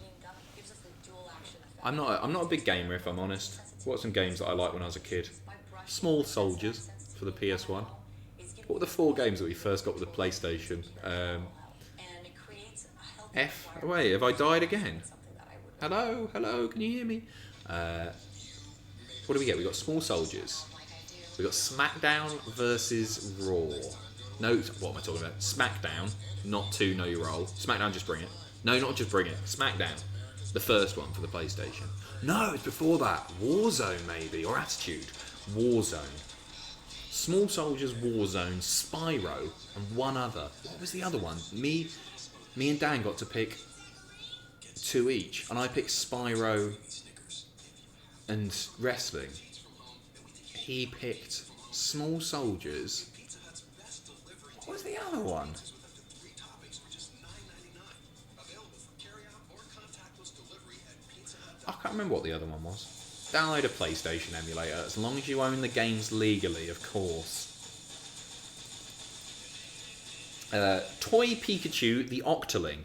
I'm not a big gamer, if I'm honest. What are some games that I liked when I was a kid? Small Soldiers for the PS1. What were the 4 games that we first got with the PlayStation? Wait, have I died again? Hello, can you hear me? What do we get? We got Small Soldiers. We got SmackDown versus Raw. No, what am I talking about? SmackDown, not 2 Know Your Role. SmackDown, just bring it. No, not just bring it. SmackDown, the first one for the PlayStation. No, it's before that. Warzone maybe, or Attitude. Warzone. Small Soldiers, Warzone, Spyro, and one other. What was the other one? Me and Dan got to pick 2 each, and I picked Spyro and Wrestling. He picked Small Soldiers. What was the other one? I can't remember what the other one was. Download a PlayStation emulator, as long as you own the games legally, of course. Toy Pikachu, the Octoling.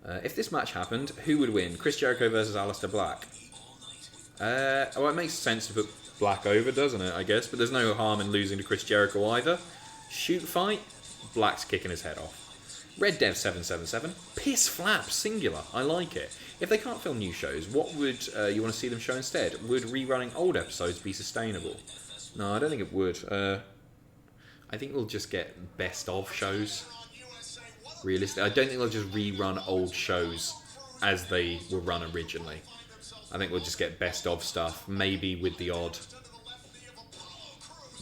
If this match happened, who would win? Chris Jericho versus Alistair Black. Well, it makes sense to put Black over, doesn't it, I guess? But there's no harm in losing to Chris Jericho either. Shoot fight, Black's kicking his head off. Red Dev 777, Piss Flap, singular, I like it. If they can't film new shows, what would you want to see them show instead? Would rerunning old episodes be sustainable? No, I don't think it would. I think we'll just get best of shows. Realistically, I don't think they'll just rerun old shows as they were run originally. I think we'll just get best of stuff, maybe with the odd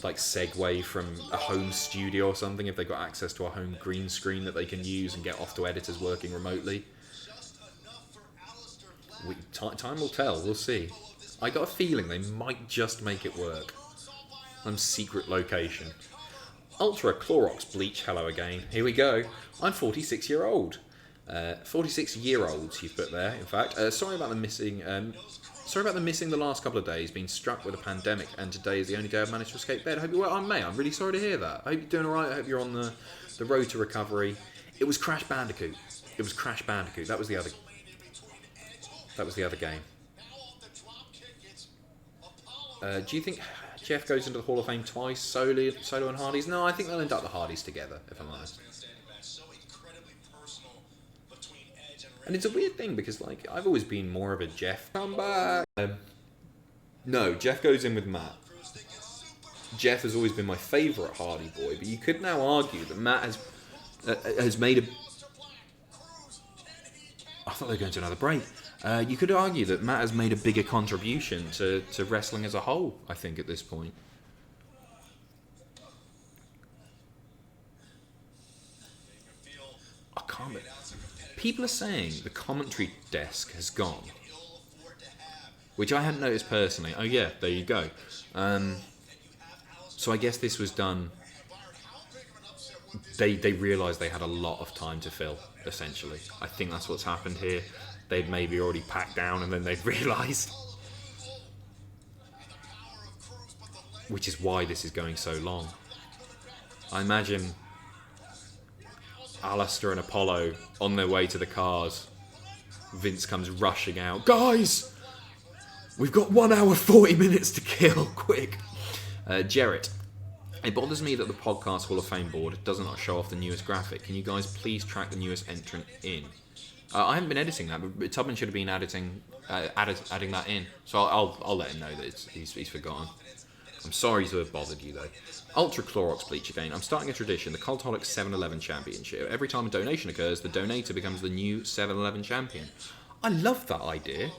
segue from a home studio or something if they got access to a home green screen that they can use and get off to editors working remotely. Time will tell, we'll see. I got a feeling they might just make it work. Some secret location. Ultra Clorox Bleach, hello again. Here we go. I'm 46-year-old. 46-year-olds you've put there, in fact. Sorry about the missing the last couple of days, being struck with a pandemic, and today is the only day I've managed to escape bed. I hope you're well. I'm really sorry to hear that. I hope you're doing alright. I hope you're on the road to recovery. It was Crash Bandicoot. That was the other game. Do you think Jeff goes into the Hall of Fame twice, Solo and Hardys? No, I think they'll induct the Hardys together, if I'm honest. And it's a weird thing because, I've always been more of a Jeff. Come back! No, Jeff goes in with Matt. Jeff has always been my favourite Hardy boy, but you could now argue that Matt has made I thought they were going to another break. You could argue that Matt has made a bigger contribution to wrestling as a whole, I think, at this point. I can't believe... People are saying the commentary desk has gone, which I hadn't noticed personally. Oh yeah, there you go. So I guess this was done... They realised they had a lot of time to fill, essentially. I think that's what's happened here. They'd maybe already packed down and then they'd realised. Which is why this is going so long. I imagine Alistair and Apollo on their way to the cars. Vince comes rushing out. Guys! We've got 1 hour 40 minutes to kill. Quick. Jarrett. It bothers me that the Podcast Hall of Fame board does not show off the newest graphic. Can you guys please track the newest entrant in? I haven't been editing that, but Tubman should have been adding that in. So I'll let him know that he's forgotten. I'm sorry to have bothered you though. Ultra Clorox Bleach again. I'm starting a tradition, the Cultaholic 7-Eleven Championship. Every time a donation occurs, the donator becomes the new 7-Eleven champion. I love that idea.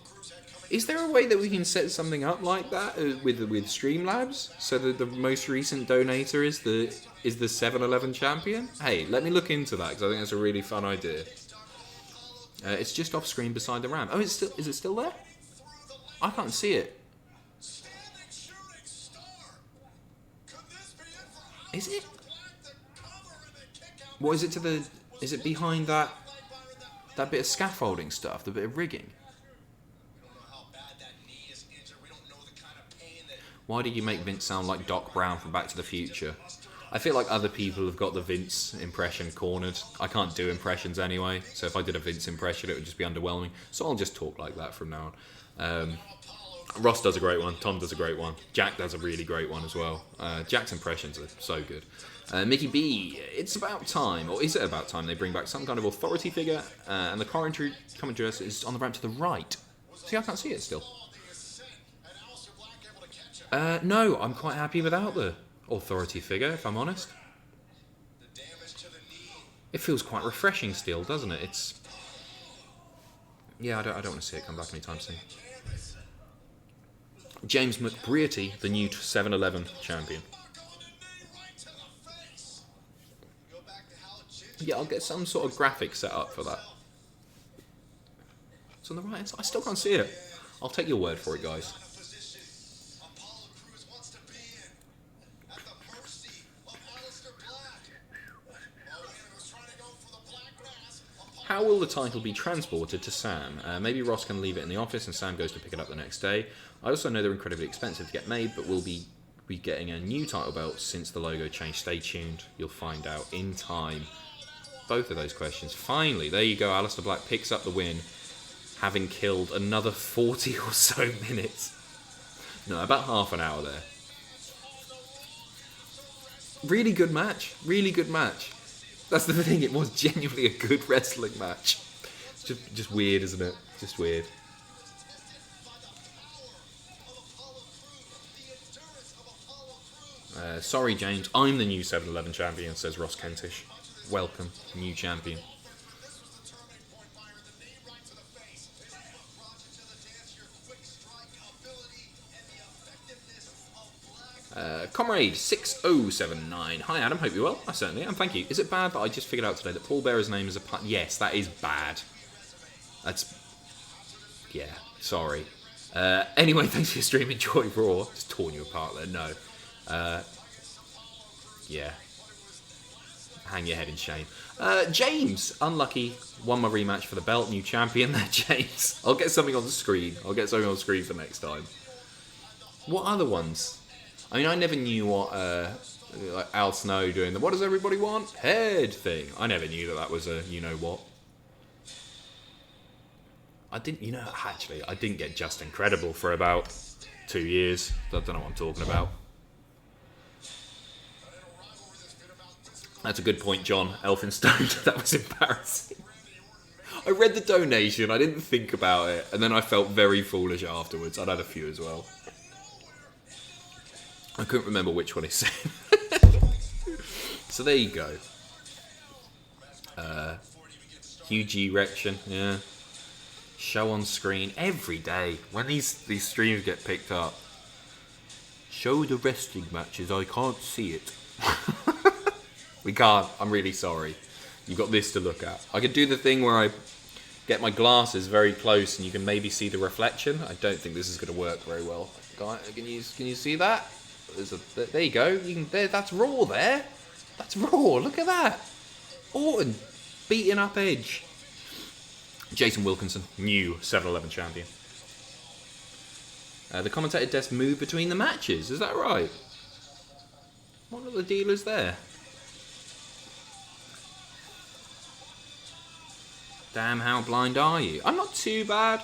Is there a way that we can set something up like that with Streamlabs, so that the most recent donator is the 7-Eleven champion? Hey, let me look into that because I think that's a really fun idea. It's just off screen beside the ramp. Oh, is it still there? I can't see it. Is it? What is it to the? Is it behind that bit of scaffolding stuff, the bit of rigging? Why did you make Vince sound like Doc Brown from Back to the Future? I feel like other people have got the Vince impression cornered. I can't do impressions anyway, so if I did a Vince impression, it would just be underwhelming. So I'll just talk like that from now on. Ross does a great one. Tom does a great one. Jack does a really great one as well. Jack's impressions are so good. Mickey B, it's about time, or is it about time they bring back some kind of authority figure? And the commentary is on the ramp to the right. See, I can't see it still. No, I'm quite happy without the authority figure, if I'm honest. It feels quite refreshing still, doesn't it? It's... Yeah, I don't want to see it come back anytime soon. James McBrearty, the new 7-Eleven champion. Yeah, I'll get some sort of graphic set up for that. It's on the right hand side. I still can't see it. I'll take your word for it, guys. How will the title be transported to Sam? Maybe Ross can leave it in the office and Sam goes to pick it up the next day. I also know they're incredibly expensive to get made, but we'll be getting a new title belt since the logo changed. Stay tuned. You'll find out in time. Both of those questions. Finally, there you go. Alistair Black picks up the win, having killed another 40 or so minutes. No, about half an hour there. Really good match. Really good match. That's the thing, it was genuinely a good wrestling match. It's just weird, isn't it? Just weird. Sorry, James, I'm the new 7-Eleven champion, says Ross Kentish. Welcome, new champion. Comrade 6079. Hi Adam, hope you're well. I certainly am, thank you. Is it bad that I just figured out today that Paul Bearer's name is a pun? Yes, that is bad. That's... yeah, sorry. Anyway, thanks for your stream. Enjoy Raw. Just torn you apart there, no. Yeah. Hang your head in shame. James, unlucky. Won my rematch for the belt. New champion there, James. I'll get something on the screen. I'll get something on the screen for next time. What other ones? I mean, I never knew what like Al Snow doing the "What does everybody want?" head thing. I never knew that was a you-know-what. I didn't get Just Incredible for about 2 years. I don't know what I'm talking about. That's a good point, John. Elphinstone. That was embarrassing. I read the donation, I didn't think about it, and then I felt very foolish afterwards. I'd had a few as well. I couldn't remember which one he said. So there you go. Huge erection, yeah. Show on screen every day when these streams get picked up. Show the wrestling matches. I can't see it. We can't. I'm really sorry. You've got this to look at. I could do the thing where I get my glasses very close and you can maybe see the reflection. I don't think this is going to work very well. Can you see that? There you go. That's Raw there. That's Raw. Look at that. Orton beating up Edge. Jason Wilkinson, new 7-Eleven champion. The commentator desk moved between the matches. Is that right? What are the dealers there? Damn, how blind are you? I'm not too bad.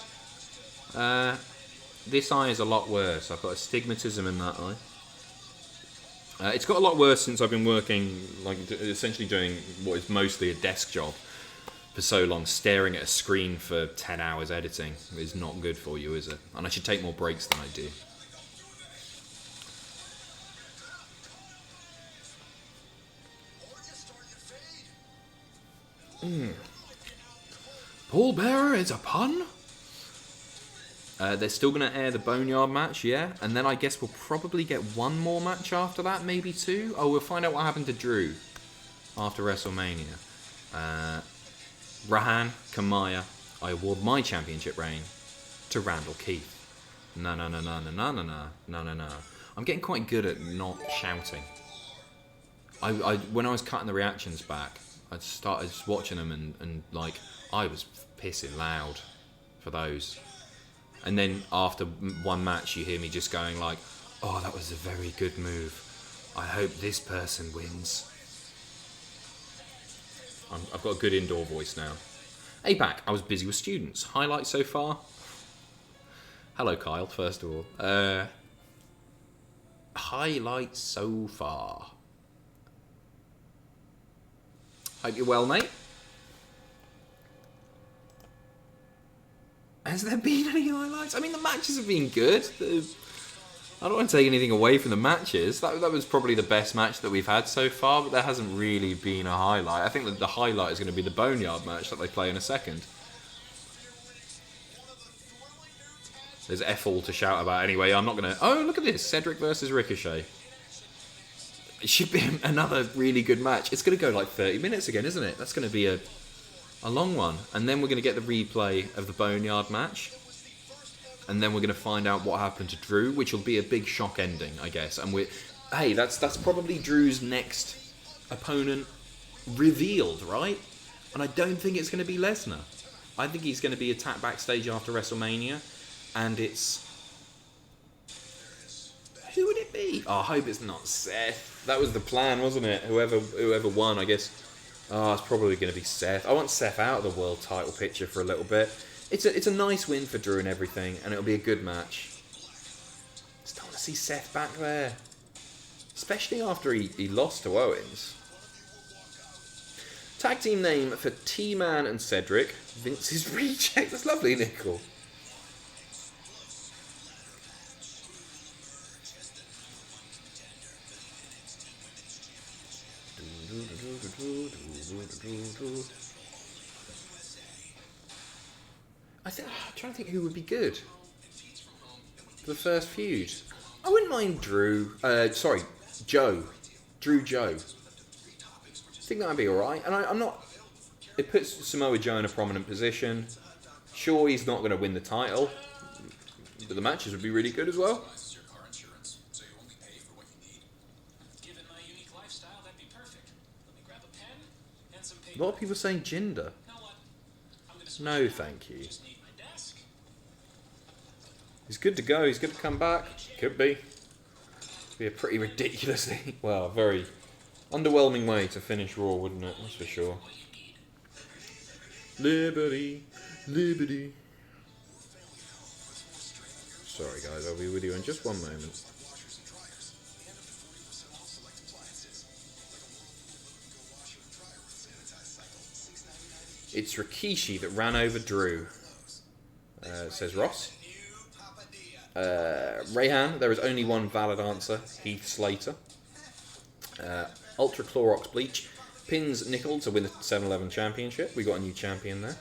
This eye is a lot worse. I've got astigmatism in that eye. It's got a lot worse since I've been working, like essentially doing what is mostly a desk job for so long. Staring at a screen for 10 hours editing is not good for you, is it? And I should take more breaks than I do. Paul Bearer is a pun? They're still going to air the Boneyard match, yeah? And then I guess we'll probably get one more match after that, maybe two? Oh, we'll find out what happened to Drew after WrestleMania. Rahan, Kamaya, I award my championship reign to Randall Keith. No. I'm getting quite good at not shouting. When I was cutting the reactions back, I started just watching them and like, I was pissing loud for those. And then after one match, you hear me just going like, oh, that was a very good move. I hope this person wins. I've got a good indoor voice now. APAC, I was busy with students. Highlights so far? Hello, Kyle, first of all. Highlights so far. Hope you're well, mate. Has there been any highlights? I mean, the matches have been good. I don't want to take anything away from the matches. That was probably the best match that we've had so far, but there hasn't really been a highlight. I think that the highlight is going to be the Boneyard match that they play in a second. There's F-all to shout about anyway. I'm not going to... Oh, look at this. Cedric versus Ricochet. It should be another really good match. It's going to go like 30 minutes again, isn't it? That's going to be a long one. And then we're going to get the replay of the Boneyard match. And then we're going to find out what happened to Drew, which will be a big shock ending, I guess. And hey, that's probably Drew's next opponent revealed, right? And I don't think it's going to be Lesnar. I think he's going to be attacked backstage after WrestleMania. And it's... Who would it be? Oh, I hope it's not Seth. That was the plan, wasn't it? Whoever won, I guess. Oh, it's probably going to be Seth. I want Seth out of the world title picture for a little bit. It's a nice win for Drew and everything, and it'll be a good match. Just don't want to see Seth back there. Especially after he lost to Owens. Tag team name for T-Man and Cedric. Vince's Reject. That's lovely, Nickel. I'm trying to think who would be good for the first feud. I wouldn't mind Drew. Joe. Drew Joe. I think that'd be alright. And I'm not... It puts Samoa Joe in a prominent position. Sure, he's not going to win the title, but the matches would be really good as well. A lot of people saying Jinder. No, thank you. He's good to go. He's good to come back. Could be. It'd be a pretty ridiculously, well, very underwhelming way to finish Raw, wouldn't it? That's for sure. Liberty, liberty. Sorry, guys. I'll be with you in just one moment. It's Rikishi that ran over Drew, says Ross. Rayhan, there is only one valid answer, Heath Slater. Ultra Clorox Bleach pins Nickel to win the 7-Eleven championship. We got a new champion there.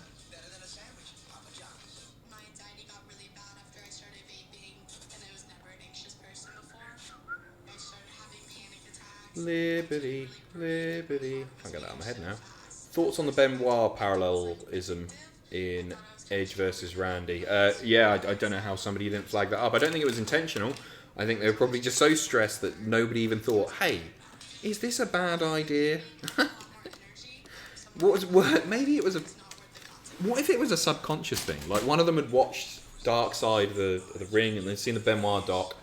Liberty, liberty. Can't get that out of my head now. Thoughts on the Benoit parallelism in Edge versus Randy? Yeah, I don't know how somebody didn't flag that up. I don't think it was intentional. I think they were probably just so stressed that nobody even thought, hey, is this a bad idea? Maybe it was a... What if it was a subconscious thing? Like one of them had watched Dark Side of the Ring and they'd seen the Benoit doc,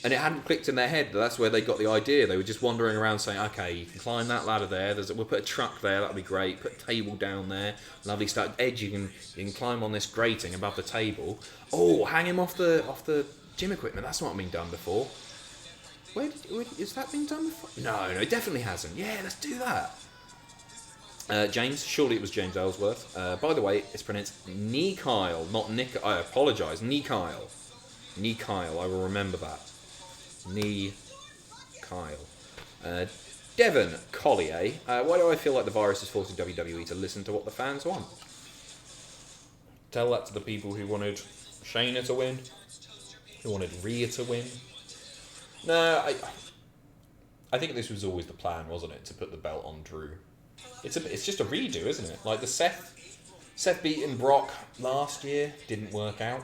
and it hadn't clicked in their head that that's where they got the idea. They were just wandering around saying, okay, you can climb that ladder there, we'll put a truck there, that'll be great, put a table down there, lovely stuff. Edge, you can climb on this grating above the table. Oh, hang him off the gym equipment, that's not been done before. Where is that been done before? No, it definitely hasn't. Yeah, let's do that. James, surely it was James Ellsworth. By the way, it's pronounced Nikyle, not Nick. I apologise, Nikyle. Nikyle, I will remember that. Kyle. Devon Collier. Why do I feel like the virus is forcing WWE to listen to what the fans want? Tell that to the people who wanted Shayna to win, who wanted Rhea to win. No, I think this was always the plan, wasn't it, to put the belt on Drew? It's just a redo, isn't it? Like the Seth beating Brock last year didn't work out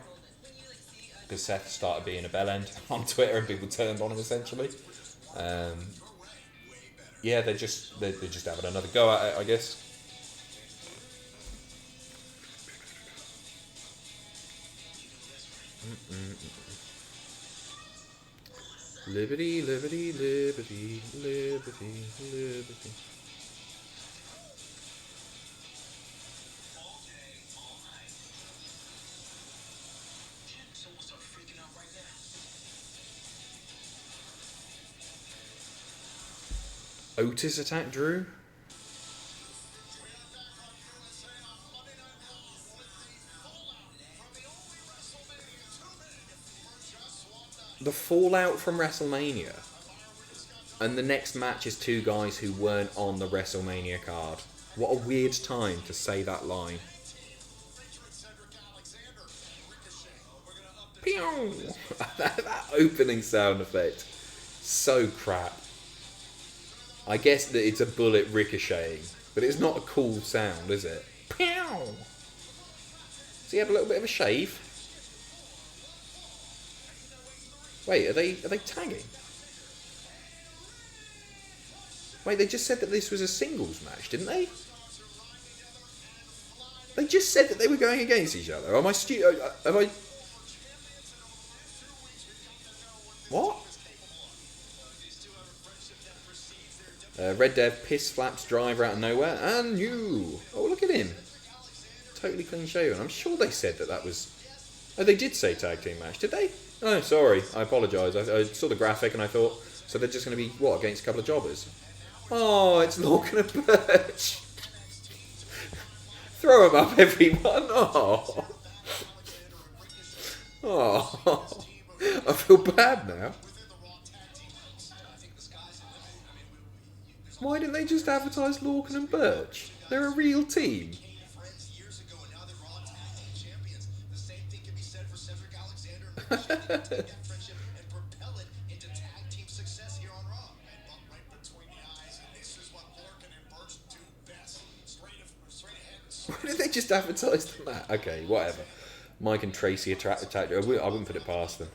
because Seth started being a bellend on Twitter and people turned on him essentially. Yeah, they're just having another go at it, I guess. Liberty, liberty, liberty, liberty, liberty. Otis attacked Drew? The fallout from WrestleMania. And the next match is two guys who weren't on the WrestleMania card. What a weird time to say that line. Pew! That opening sound effect. So crap. I guess that it's a bullet ricocheting, but it's not a cool sound, is it? Pew! So he had a little bit of a shave. Wait, are they tagging? Wait, they just said that this was a singles match, didn't they? They just said that they were going against each other. Am I stupid? Have I... What? Red Dev piss flaps driver out of nowhere, and you. Oh, look at him. Totally clean shaven. I'm sure they said that was... Oh, they did say tag team match, did they? Oh, sorry. I apologise. I saw the graphic and I thought, so they're just going to be, what, against a couple of jobbers? Oh, it's Lorcan and Birch. Throw him up, everyone. Oh. Oh. I feel bad now. Why didn't they just advertise Lorcan and Birch? They're a real team. Why did they just advertise the match? Okay, whatever. Mike and Tracy attacked. I wouldn't put it past them.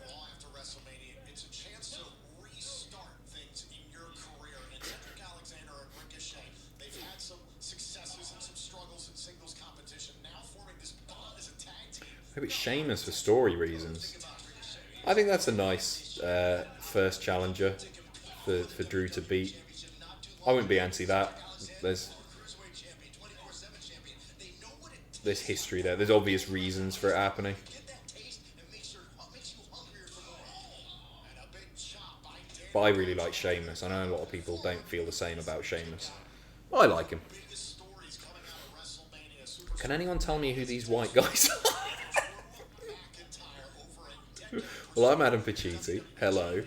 Maybe it's Sheamus for story reasons. I think that's a nice first challenger for Drew to beat. I wouldn't be anti that. There's history there. There's obvious reasons for it happening. But I really like Sheamus. I know a lot of people don't feel the same about Sheamus. I like him. Can anyone tell me who these white guys are? Well, I'm Adam Pacitti. Hello.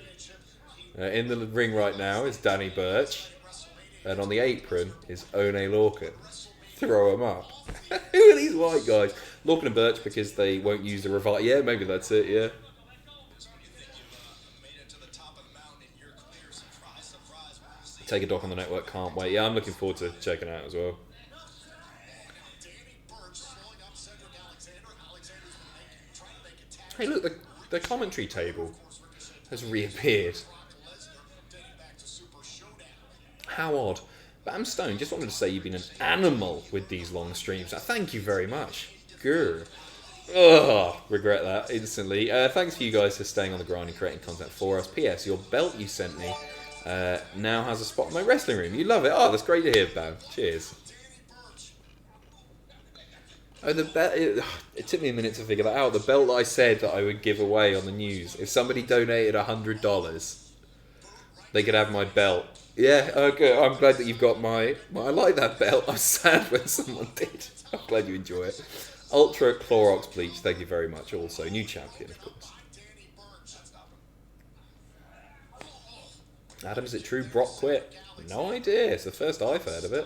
In the ring right now is Danny Burch. And on the apron is One Lorcan. Throw him up. Who are these white guys? Lorcan and Burch because they won't use the revive. Yeah, maybe that's it, yeah. Take a doc on the network, can't wait. Yeah, I'm looking forward to checking it out as well. Hey, look, the commentary table has reappeared. How odd. But I'm Stone, just wanted to say you've been an animal with these long streams. Thank you very much. Grr. Ugh, regret that instantly. Thanks for you guys for staying on the grind and creating content for us. P.S. Your belt you sent me now has a spot in my wrestling room. You love it. Oh, that's great to hear, Bam. Cheers. Oh, the belt. It took me a minute to figure that out. The belt that I said that I would give away on the news. If somebody donated $100, they could have my belt. Yeah, okay. I'm glad that you've got my. I like that belt. I was sad when someone did. I'm glad you enjoy it. Ultra Clorox Bleach, thank you very much. Also, new champion, of course. Adam, is it true Brock quit? No idea. It's the first I've heard of it.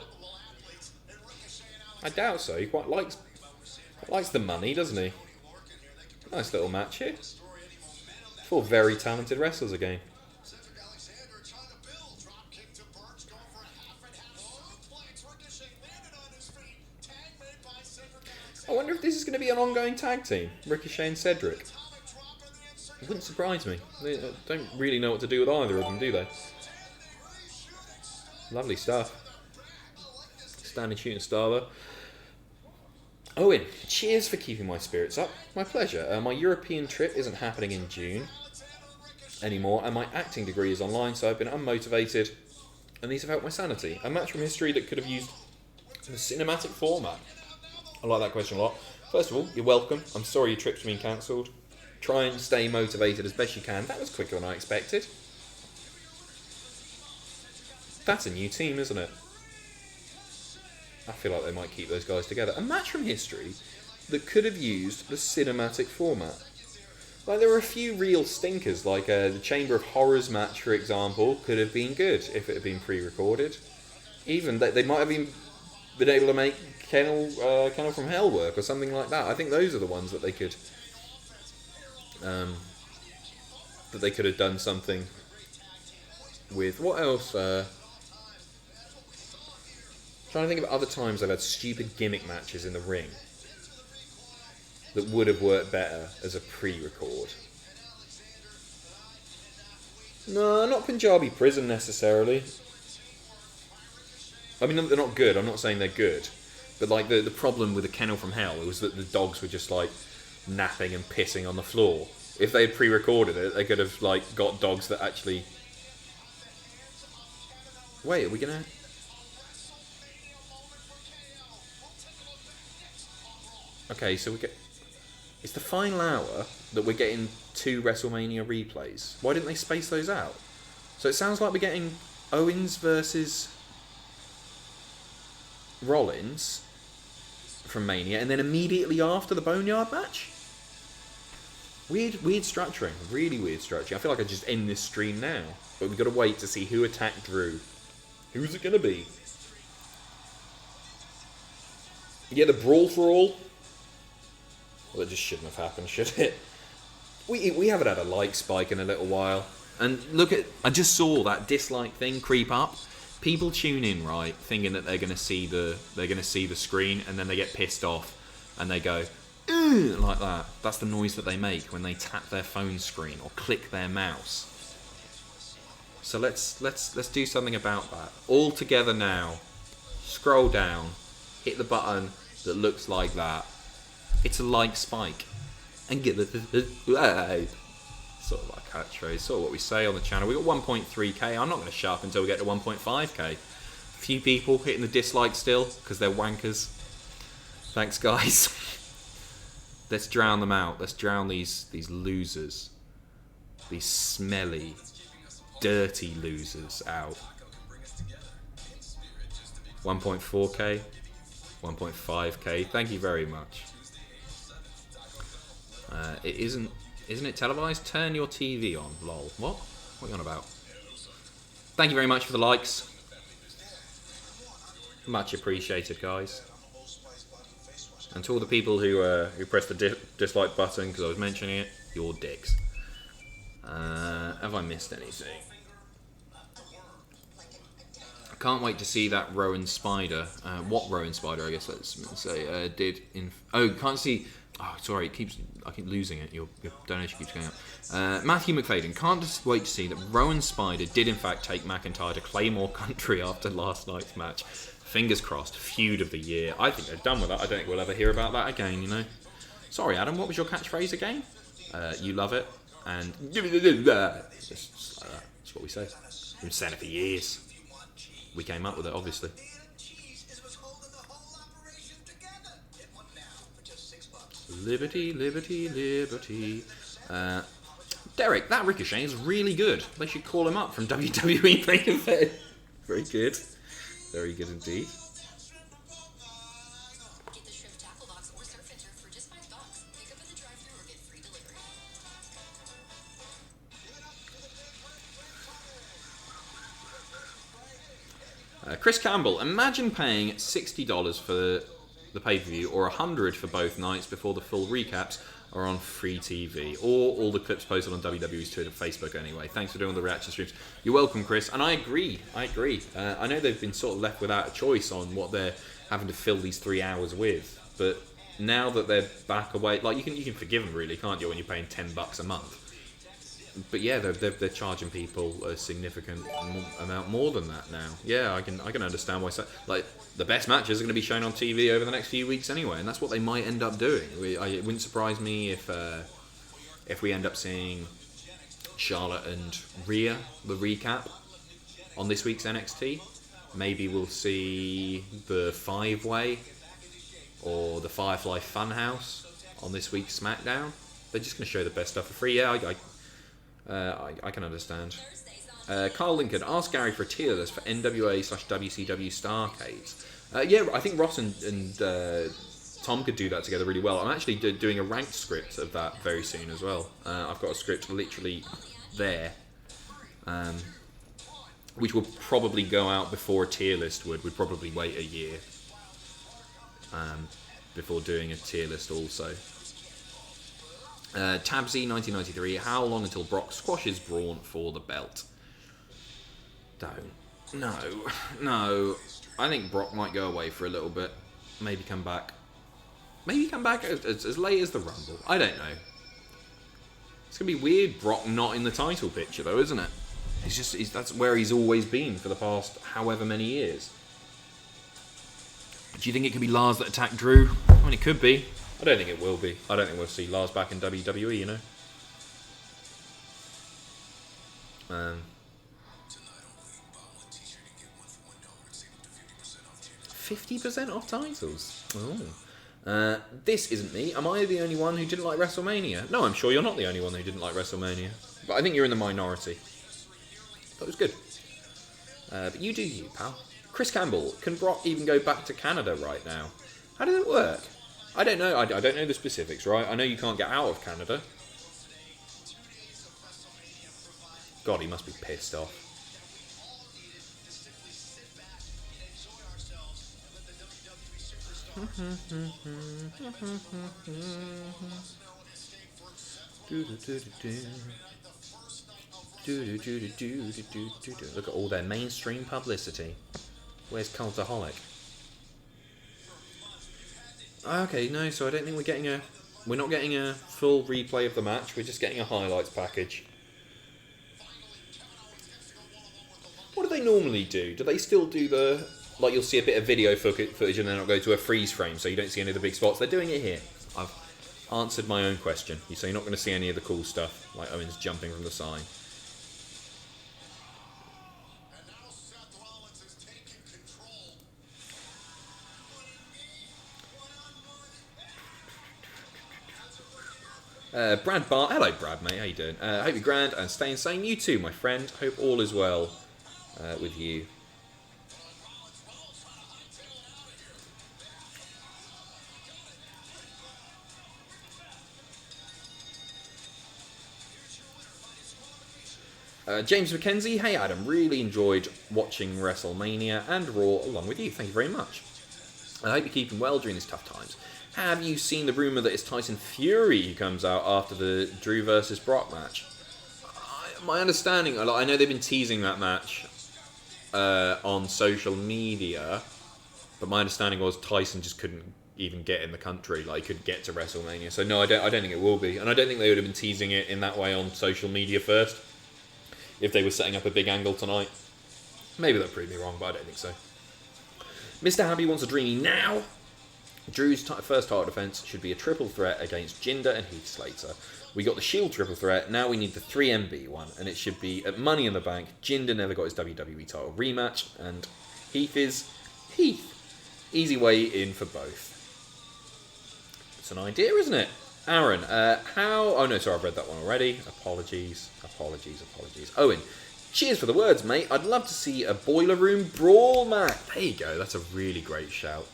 I doubt so. He quite likes the money, doesn't he? Nice little match here. 4 very talented wrestlers again. I wonder if this is going to be an ongoing tag team. Ricochet and Cedric. It wouldn't surprise me. They don't really know what to do with either of them, do they? Lovely stuff. Standing shooting star though. Owen, cheers for keeping my spirits up. My pleasure. My European trip isn't happening in June anymore, and my acting degree is online, so I've been unmotivated, and these have helped my sanity. A match from history that could have used the cinematic format. I like that question a lot. First of all, you're welcome. I'm sorry your trip's been cancelled. Try and stay motivated as best you can. That was quicker than I expected. That's a new team, isn't it? I feel like they might keep those guys together. A match from history that could have used the cinematic format. Like, there were a few real stinkers, like the Chamber of Horrors match, for example, could have been good if it had been pre-recorded. Even they might have been able to make Kennel from Hell work or something like that. I think those are the ones that they could have done something with. What else? Trying to think of other times they've had stupid gimmick matches in the ring that would have worked better as a pre-record. No, not Punjabi Prison necessarily. I mean, they're not good. I'm not saying they're good. But like the problem with the Kennel from Hell was that the dogs were just like napping and pissing on the floor. If they had pre-recorded it, they could have like got dogs that actually... Wait, are we gonna... Okay, so we get... It's the final hour that we're getting 2 WrestleMania replays. Why didn't they space those out? So it sounds like we're getting Owens versus Rollins from Mania, and then immediately after the Boneyard match? Weird structuring. Really weird structuring. I feel like I just end this stream now. But we've got to wait to see who attacked Drew. Who's it going to be? Yeah, the Brawl for All. Well, that just shouldn't have happened, should it? We haven't had a like spike in a little while. And look at... I just saw that dislike thing creep up. People tune in, right, thinking that they're going to see the screen, and then they get pissed off, and they go, "Ugh," like that. That's the noise that they make when they tap their phone screen or click their mouse. So let's do something about that. All together now. Scroll down, hit the button that looks like that. It's a like spike, and get the sort of like catchphrase, sort of what we say on the channel. We got 1.3k. I'm not going to shut up until we get to 1.5k. A few people hitting the dislike still because they're wankers. Thanks, guys. Let's drown them out. Let's drown these losers, these smelly, dirty losers out. 1.4k, 1.5k. Thank you very much. It isn't it televised? Turn your TV on, lol. What are you on about? Thank you very much for the likes. Much appreciated, guys. And to all the people who pressed the dislike button because I was mentioning it, you're dicks. Have I missed anything? Can't wait to see that Rowan Spider. What Rowan Spider, I guess let's say, did in... Oh, can't see... Oh, sorry, I keep losing it. Your donation keeps going up. Matthew McFadden, can't just wait to see that Rowan Spider did in fact take McIntyre to Claymore Country after last night's match. Fingers crossed, feud of the year. I think they're done with that. I don't think we'll ever hear about that again, you know. Sorry, Adam, what was your catchphrase again? You love it, and... Just like that. That's what we say. We've been saying it for years. We came up with it, obviously. Liberty, liberty, liberty. Derek, that Ricochet is really good. They should call him up from WWE main event. Very good. Very good indeed. Get the shrimp tackle box or surf and turf for just $5. Pick up at the drive-thru or get free delivery. Chris Campbell, imagine paying $60 for the pay-per-view or $100 for both nights before the full recaps are on free TV, or all the clips posted on WWE's Twitter and Facebook anyway. Thanks for doing the reaction streams. You're welcome, Chris. And I agree. I know they've been sort of left without a choice on what they're having to fill these 3 hours with, but now that they're back away, like you can forgive them really, can't you, when you're paying $10 a month? But yeah, they're charging people a significant amount more than that now. Yeah, I can understand why. Like the best matches are going to be shown on TV over the next few weeks anyway, and that's what they might end up doing. It wouldn't surprise me if we end up seeing Charlotte and Rhea the recap on this week's NXT. Maybe we'll see the 5-Way or the Firefly Funhouse on this week's SmackDown. They're just going to show the best stuff for free. Yeah, I can understand. Carl Lincoln, ask Gary for a tier list for NWA/WCW Starcades. Yeah, I think Ross and Tom could do that together really well. I'm actually doing a ranked script of that very soon as well. I've got a script literally there, which will probably go out before a tier list would. We'd probably wait a year before doing a tier list also. Tabsy 1993, how long until Brock squashes Braun for the belt? Don't. No. I think Brock might go away for a little bit. Maybe come back. Maybe come back as late as the Rumble. I don't know. It's going to be weird, Brock not in the title picture though, isn't it? That's where he's always been for the past however many years. Do you think it could be Lars that attacked Drew? I mean, it could be. I don't think it will be. I don't think we'll see Lars back in WWE, you know. 50% off titles? Oh. This isn't me. Am I the only one who didn't like WrestleMania? No, I'm sure you're not the only one who didn't like WrestleMania. But I think you're in the minority. That was good. But you do you, pal. Chris Campbell, can Brock even go back to Canada right now? How does it work? I don't know. I don't know the specifics, right? I know you can't get out of Canada. God, he must be pissed off. Look at all their mainstream publicity. Where's Cultaholic? Okay, no, so I don't think we're not getting a full replay of the match, we're just getting a highlights package. What do they normally do? Do they still do the, like you'll see a bit of video footage and then it'll go to a freeze frame so you don't see any of the big spots? They're doing it here. I've answered my own question. So you're not going to see any of the cool stuff, like Owens jumping from the side. Brad Bar, hello Brad mate, how you doing? Hope you're grand and staying sane. You too, my friend. Hope all is well with you. James McKenzie, hey Adam, really enjoyed watching WrestleMania and Raw along with you. Thank you very much. I hope you're keeping well during these tough times. Have you seen the rumour that it's Tyson Fury who comes out after the Drew versus Brock match? My understanding, I know they've been teasing that match on social media, but my understanding was Tyson just couldn't even get in the country, like he couldn't get to WrestleMania. So no, I don't think it will be, and I don't think they would have been teasing it in that way on social media first if they were setting up a big angle tonight. Maybe they'll prove me wrong, but I don't think so. Mr. Happy wants a dreamy now. Drew's first title defense should be a triple threat against Jinder and Heath Slater. We got the Shield triple threat, now we need the 3MB one, and it should be at Money in the Bank. Jinder never got his WWE title rematch, and Heath is Heath. Easy way in for both. It's an idea, isn't it? Aaron, how... Oh no, sorry, I've read that one already. Apologies. Owen, cheers for the words, mate. I'd love to see a Boiler Room Brawl match. There you go, that's a really great shout.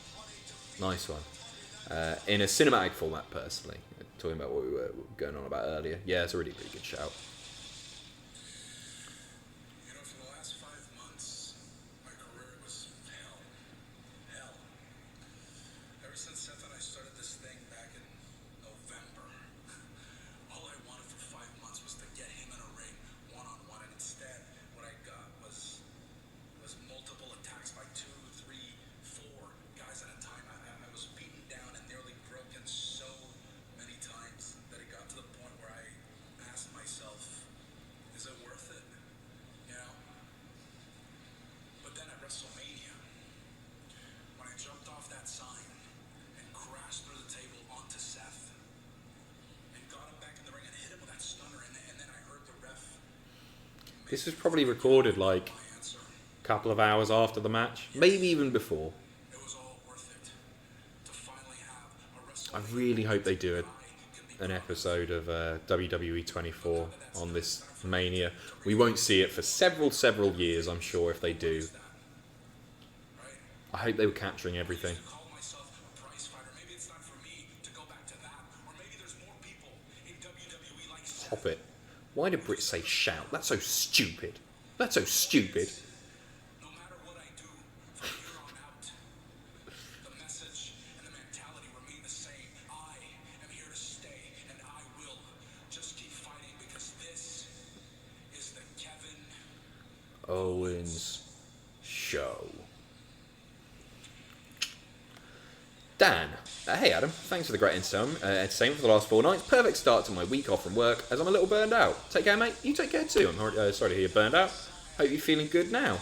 Nice one. In a cinematic format, personally. Talking about what we were going on about earlier. Yeah, it's a really, really good shout. You know, for the last 5 months, my career was hell. Hell. Ever since Seth and I started this thing back in November, all I wanted for 5 months was to get him in a ring one-on-one, and instead, what I got was multiple attacks by 2, 3, 4 guys at a time. I was beaten down and nearly broken so many times that it got to the point where I asked myself, is it worth it? You know? But then at WrestleMania, when I jumped off that sign and crashed through the table onto Seth and got him back in the ring and hit him with that stunner, and then I heard the ref. This was probably recorded like a couple of hours after the match. Maybe even before. It was all worth it to finally have a I really hope they do an episode of WWE 24 on this Mania. We won't see it for several years, I'm sure, if they do. I hope they were capturing everything. call myself a prize fighter. Maybe it's time for me to go back to that. Or maybe there's more people in WWE like Seth. Hop it. Why did Brit say shout? That's so stupid. That's so stupid. No matter what I do from here on out, the message and the mentality remain the same. I am here to stay, and I will just keep fighting because this is the Kevin. Owens Show. Dan, hey Adam, thanks for the great entertainment for the last 4 nights. Perfect start to my week off from work, as I'm a little burned out. Take care, mate. You take care too. I'm sorry to hear you're burned out. Hope you're feeling good now.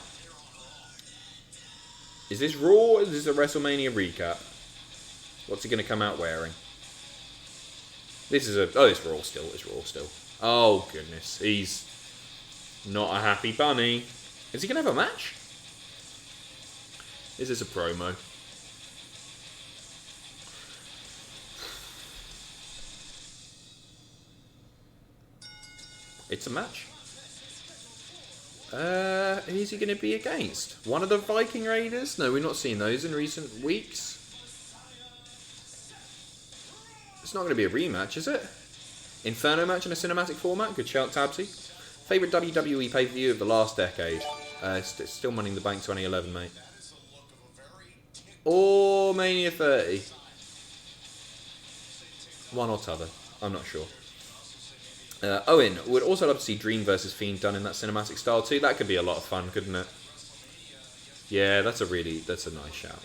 Is this Raw or is this a WrestleMania recap? What's he going to come out wearing? This is a... Oh, it's Raw still. It's Raw still. Oh, goodness. He's not a happy bunny. Is he going to have a match? Is this a promo? It's a match. Who's he going to be against? One of the Viking Raiders? No, we're not seeing those in recent weeks. It's not going to be a rematch, is it? Inferno match in a cinematic format? Good shout, Tabsy. Favourite WWE pay-per-view of the last decade? Still Money in the Bank 2011, mate. Or Mania 30. One or t'other. I'm not sure. Owen would also love to see Dream versus Fiend done in that cinematic style too. That could be a lot of fun, couldn't it? Yeah, that's a nice shout.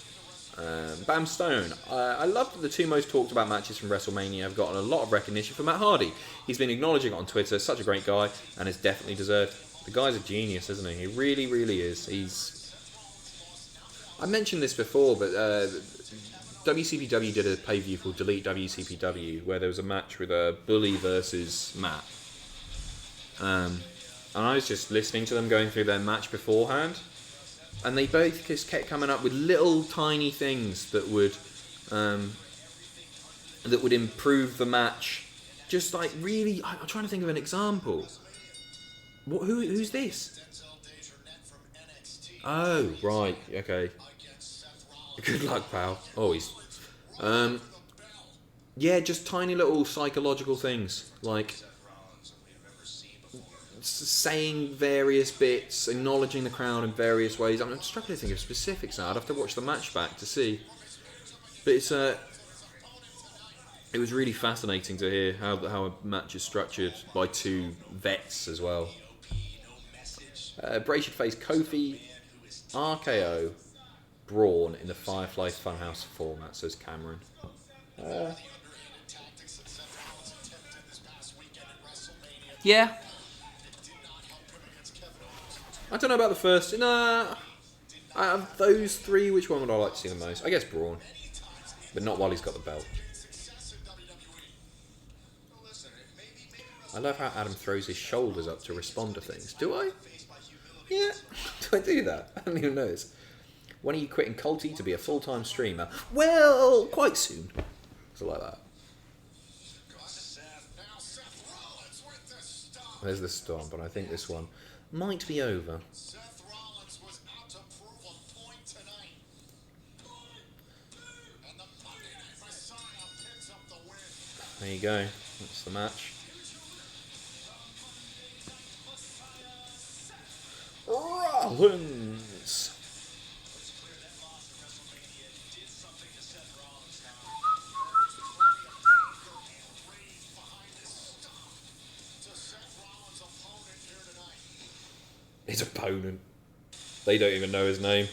Bam Stone. I love that the 2 most talked about matches from WrestleMania have gotten a lot of recognition for Matt Hardy. He's been acknowledging it on Twitter. Such a great guy, and is definitely deserved. The guy's a genius, isn't he? He really, really is. I mentioned this before, but WCPW did a pay-per-view called Delete WCPW, where there was a match with Bully versus Matt. And I was just listening to them going through their match beforehand, and they both just kept coming up with little tiny things that would improve the match. Just like really, I'm trying to think of an example. Who's this? Oh, right, okay. Good luck, pal. Oh, he's... yeah, just tiny little psychological things. Like... saying various bits, acknowledging the crowd in various ways. I'm struggling to think of specifics now. I'd have to watch the match back to see. But it's... it was really fascinating to hear how a match is structured by 2 vets as well. Bray should face Kofi RKO, Braun in the Firefly Funhouse format, says Cameron. Yeah. I don't know about the first. Nah. Out of those three, which one would I like to see the most? I guess Braun. But not while he's got the belt. I love how Adam throws his shoulders up to respond to things. Do I? Yeah. Do I do that? I don't even notice. When are you quitting Culty to be a full-time streamer? Well, quite soon. So like that. There's the stomp, but I think this one might be over. There you go. That's the match. Rollins. His opponent. They don't even know his name.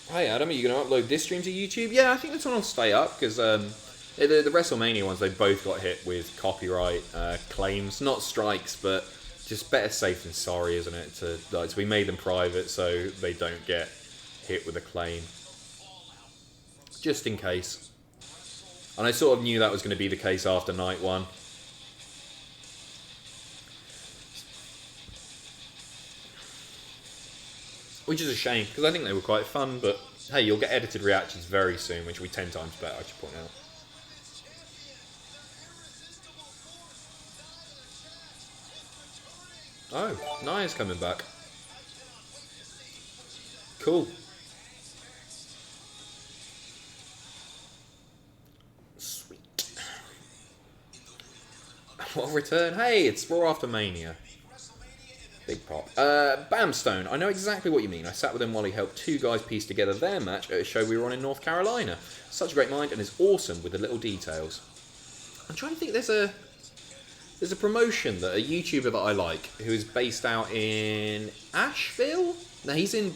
Hey Adam, are you going to upload this stream to YouTube? Yeah, I think this one will stay up because the WrestleMania ones, they both got hit with copyright claims. Not strikes, but just better safe than sorry, isn't it? So we made them private so they don't get hit with a claim. Just in case. And I sort of knew that was going to be the case after night one. Which is a shame, because I think they were quite fun, but hey, you'll get edited reactions very soon, which will be 10 times better, I should point out. Oh, Nia's coming back. Cool. Sweet. What a return. Hey, it's Raw after Mania. Big pop. Bamstone, I know exactly what you mean. I sat with him while he helped two guys piece together their match at a show we were on in North Carolina. Such a great mind and is awesome with the little details. I'm trying to think, there's a promotion, that a YouTuber that I like, who is based out in Asheville? No, he's in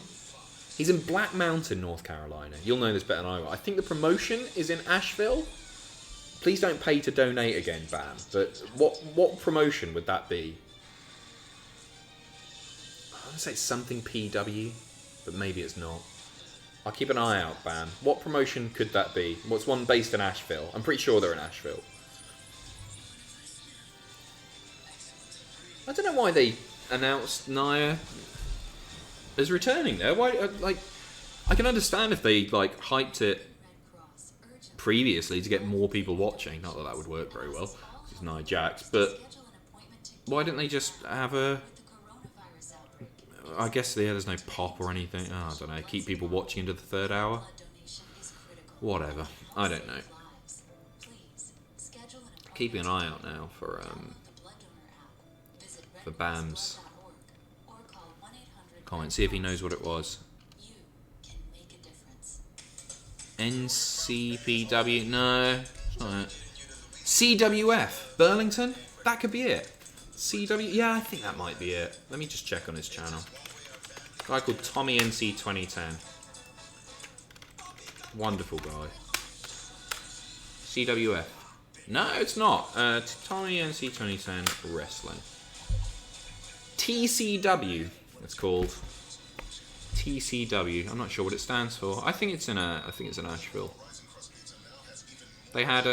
Black Mountain, North Carolina. You'll know this better than I will. I think the promotion is in Asheville. Please don't pay to donate again, Bam. But what promotion would that be? I want to say it's something PW, but maybe it's not. I'll keep an eye out, Bam. What promotion could that be? What's one based in Asheville? I'm pretty sure they're in Asheville. I don't know why they announced Nia as returning there. Why? I can understand if they hyped it previously to get more people watching. Not that that would work very well. It's Nia Jax, but why didn't they just have a? I guess there's no pop or anything. Oh, I don't know. Keep people watching into the third hour. Whatever. I don't know. Keeping an eye out now for Bam's comment. See if he knows what it was. NCPW? No, it's not it. CWF Burlington? That could be it. CW? Yeah, I think that might be it. Let me just check on his channel. A guy called Tommy NC 2010. Wonderful guy. CWF. No, it's not. Tommy NC 2010 Wrestling. TCW, it's called. TCW. I'm not sure what it stands for. I think it's in Asheville. They had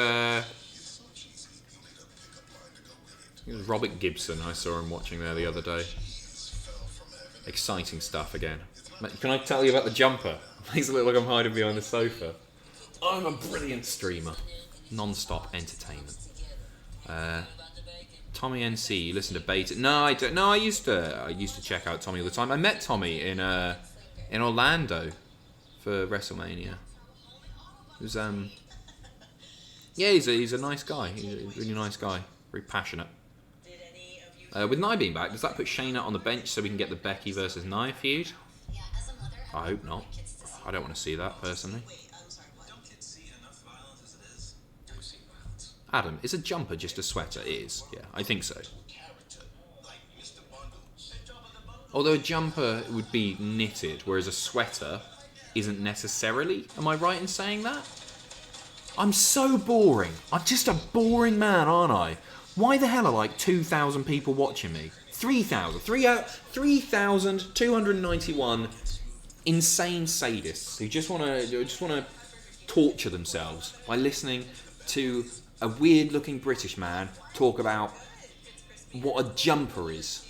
it was Robert Gibson. I saw him watching there the other day. Exciting stuff again. Can I tell you about the jumper? Makes it look like I'm hiding behind the sofa. I'm a brilliant streamer. Non-stop entertainment. Tommy NC, you listen to Beta? No, I don't. No, I used to check out Tommy all the time. I met Tommy in Orlando for WrestleMania. It was yeah, he's a nice guy. He's a really nice guy. Very passionate. With Nia being back, does that put Shayna on the bench so we can get the Becky versus Nia feud? I hope not. I don't want to see that personally. Adam, is a jumper just a sweater? It is. Yeah, I think so. Although a jumper would be knitted, whereas a sweater isn't necessarily. Am I right in saying that? I'm so boring. I'm just a boring man, aren't I? Why the hell are like 2,000 people watching me? 3,291 insane sadists who just want to torture themselves by listening to a weird-looking British man talk about what a jumper is.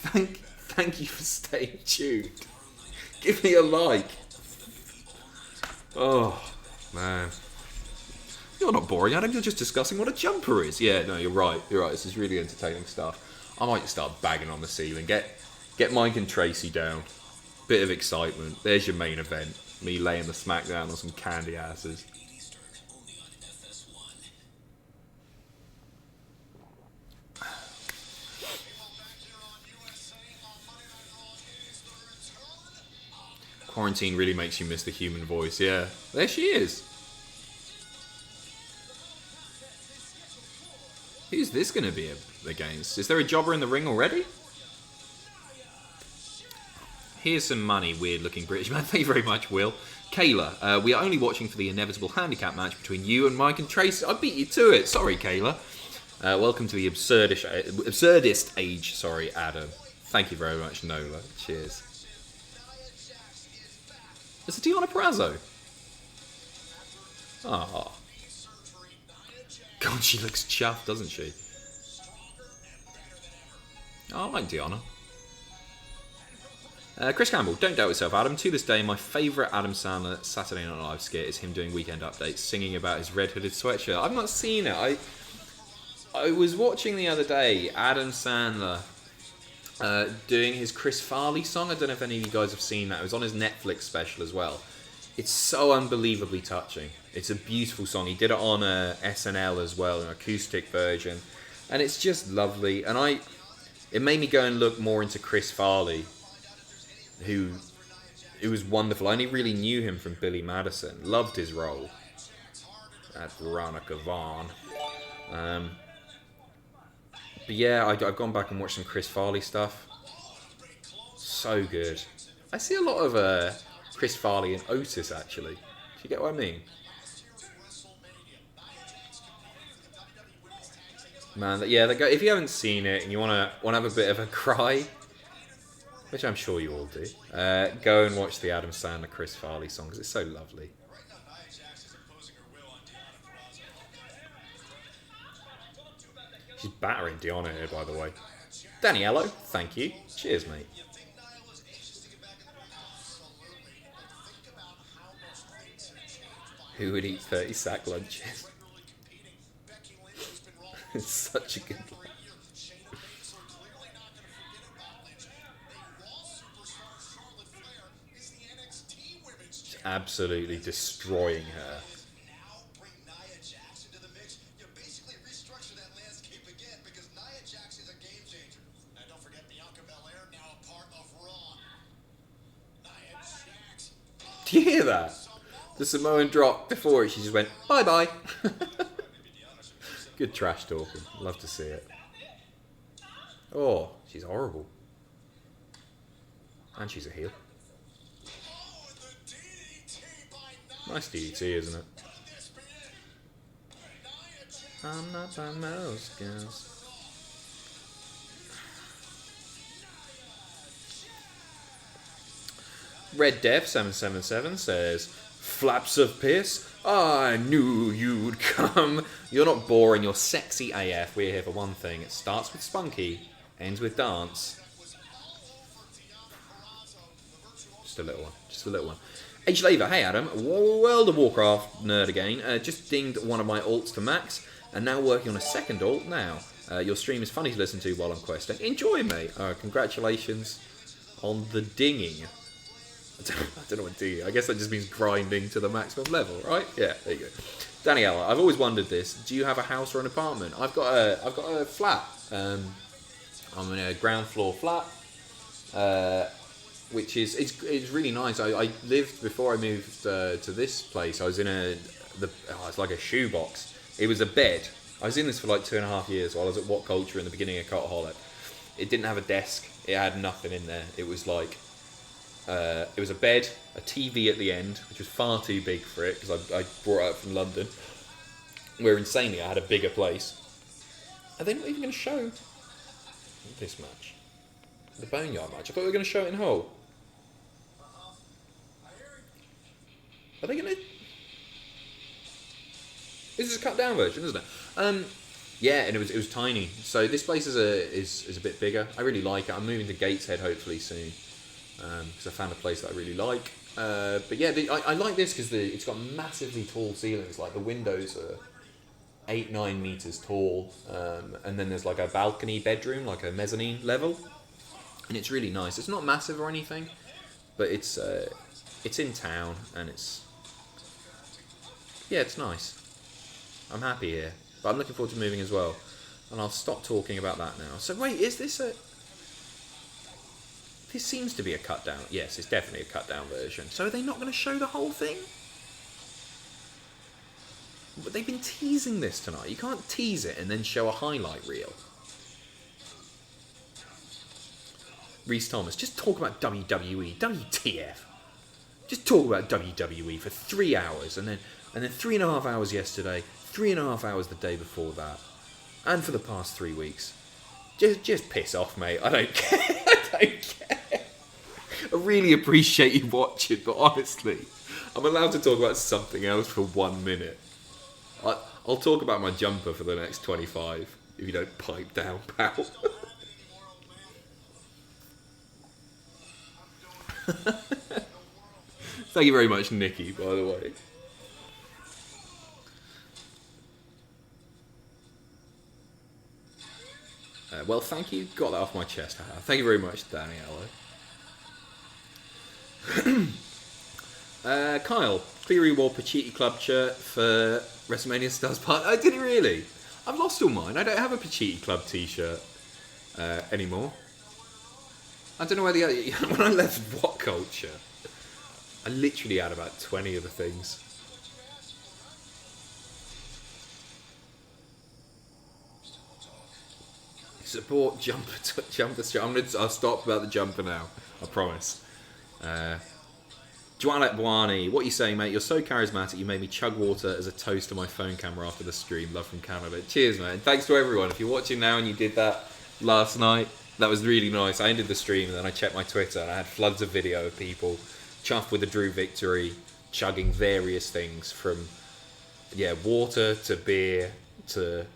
Thank you for staying tuned. Give me a like. Oh, man. You're not boring, Adam. You're just discussing what a jumper is. Yeah, no, you're right. You're right. This is really entertaining stuff. I might start bagging on the ceiling. Get Mike and Tracy down. Bit of excitement. There's your main event. Me laying the SmackDown on some candy asses. Quarantine really makes you miss the human voice. Yeah, there she is. Who's this going to be against? Is there a jobber in the ring already? Here's some money, weird-looking British man. Thank you very much, Will. Kayla, we are only watching for the inevitable handicap match between you and Mike and Tracy. I beat you to it. Sorry, Kayla. Welcome to the absurdist age. Sorry, Adam. Thank you very much, Nola. Cheers. It's a Deonna Purrazzo. Oh. God, she looks chuffed, doesn't she? Oh, I like Deonna. Chris Campbell, don't doubt yourself, Adam. To this day, my favourite Adam Sandler Saturday Night Live skit is him doing Weekend Updates, singing about his red hooded sweatshirt. I've not seen it. I was watching the other day Adam Sandler doing his Chris Farley song. I don't know if any of you guys have seen that. It was on his Netflix special as well. It's so unbelievably touching. It's a beautiful song. He did it on SNL as well, an acoustic version, and it's just lovely. And it made me go and look more into Chris Farley, who was wonderful. I only really knew him from Billy Madison. Loved his role at Veronica Vaughn. But yeah, I've gone back and watched some Chris Farley stuff. So good. I see a lot of Chris Farley and Otis, actually. Do you get what I mean? Man, yeah, if you haven't seen it and you want to have a bit of a cry, which I'm sure you all do, go and watch the Adam Sandler Chris Farley song, because it's so lovely. She's battering Deonna here, by the way. Daniello, thank you. Cheers, mate. Who would eat 30 sack lunches? It's such a good line. She's absolutely destroying her. Do you hear that? The Samoan drop before it, she just went, bye-bye. Good trash talking. Love to see it. Oh, she's horrible. And she's a heel. Nice DDT, isn't it? I'm not by most girls. Red Dev 777 says, flaps of piss. I knew you'd come. You're not boring, you're sexy AF. We're here for one thing. It starts with spunky, ends with dance. Just a little one. H. Laver, hey Adam. World of Warcraft nerd again. Just dinged one of my alts to max, and now working on a second alt now. Your stream is funny to listen to while I'm questing. Enjoy, mate. Congratulations on the dinging. I don't know what dinging. I guess that just means grinding to the maximum level, right? Yeah, there you go. Daniela, I've always wondered this. Do you have a house or an apartment? I've got a flat. I'm in a ground floor flat, which is it's really nice. I lived before I moved to this place. I was in it's like a shoebox. It was a bed I was in this for like 2.5 years while I was at What Culture in the beginning of Cultaholic. It didn't have a desk. It had nothing in there. It was like, it was a bed, a TV at the end, which was far too big for it because I brought it up from London, where insanely I had a bigger place. Are they not even going to show this match? The Boneyard match? I thought they were going to show it in whole. Are they going to... This is a cut down version, isn't it? Yeah, and it was tiny. So this place is a bit bigger. I really like it. I'm moving to Gateshead hopefully soon because I found a place that I really like. But yeah, I like this because it's got massively tall ceilings. Like the windows are 8-9 meters tall, and then there's like a balcony bedroom, like a mezzanine level, and it's really nice. It's not massive or anything, but it's in town and it's nice. I'm happy here, but I'm looking forward to moving as well, and I'll stop talking about that now. So wait, is this a... This seems to be a cut down. Yes, it's definitely a cut down version. So are they not going to show the whole thing? But they've been teasing this tonight. You can't tease it and then show a highlight reel. Rhys Thomas, just talk about WWE, WTF. Just talk about WWE for 3 hours, and then 3.5 hours yesterday, 3.5 hours the day before that, and for the past 3 weeks. Just piss off, mate. I don't care. I don't care. I really appreciate you watching, but honestly, I'm allowed to talk about something else for 1 minute. I'll talk about my jumper for the next 25 if you don't pipe down, pal. Thank you very much, Nikki, by the way. Well, thank you. Got that off my chest. Thank you very much, Daniela. Kyle, Cleary wore Pacitti Club shirt for WrestleMania Stars Part. I did it really. I've lost all mine. I don't have a Pacitti Club t-shirt anymore. I don't know where when I left What Culture, I literally had about 20 of the things. Support jumper. I'll stop about the jumper now. I promise. Joanette Buani, what are you saying, mate? You're so charismatic. You made me chug water as a toast to my phone camera after the stream. Love from Canada. Cheers, mate. And thanks to everyone. If you're watching now and you did that last night, that was really nice. I ended the stream and then I checked my Twitter and I had floods of video of people chuffed with the Drew victory, chugging various things from water to beer to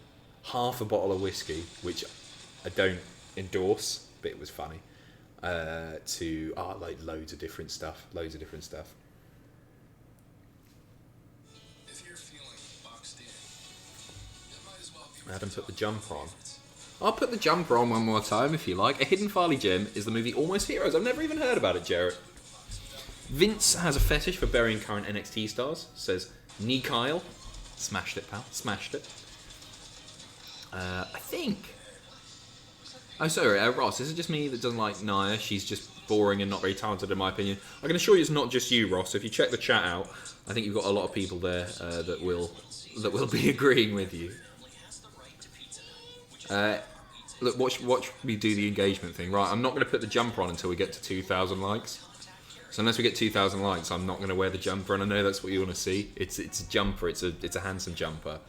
half a bottle of whiskey, which I don't endorse, but it was funny. To like loads of different stuff. If you're feeling boxed in, it might as well be. I haven't put the jumper on. I'll put the jumper on one more time if you like. A Hidden Farley gem is the movie Almost Heroes. I've never even heard about it, Jarrett. Vince has a fetish for burying current NXT stars. Says Kyle. Smashed it, pal. Smashed it. I think. Oh, sorry, Ross, is it just me that doesn't like Nia? She's just boring and not very talented, in my opinion. I can assure you it's not just you, Ross. If you check the chat out, I think you've got a lot of people there that will be agreeing with you. Look, watch me do the engagement thing. Right, I'm not going to put the jumper on until we get to 2,000 likes. So unless we get 2,000 likes, I'm not going to wear the jumper, and I know that's what you want to see. It's a jumper. It's a handsome jumper.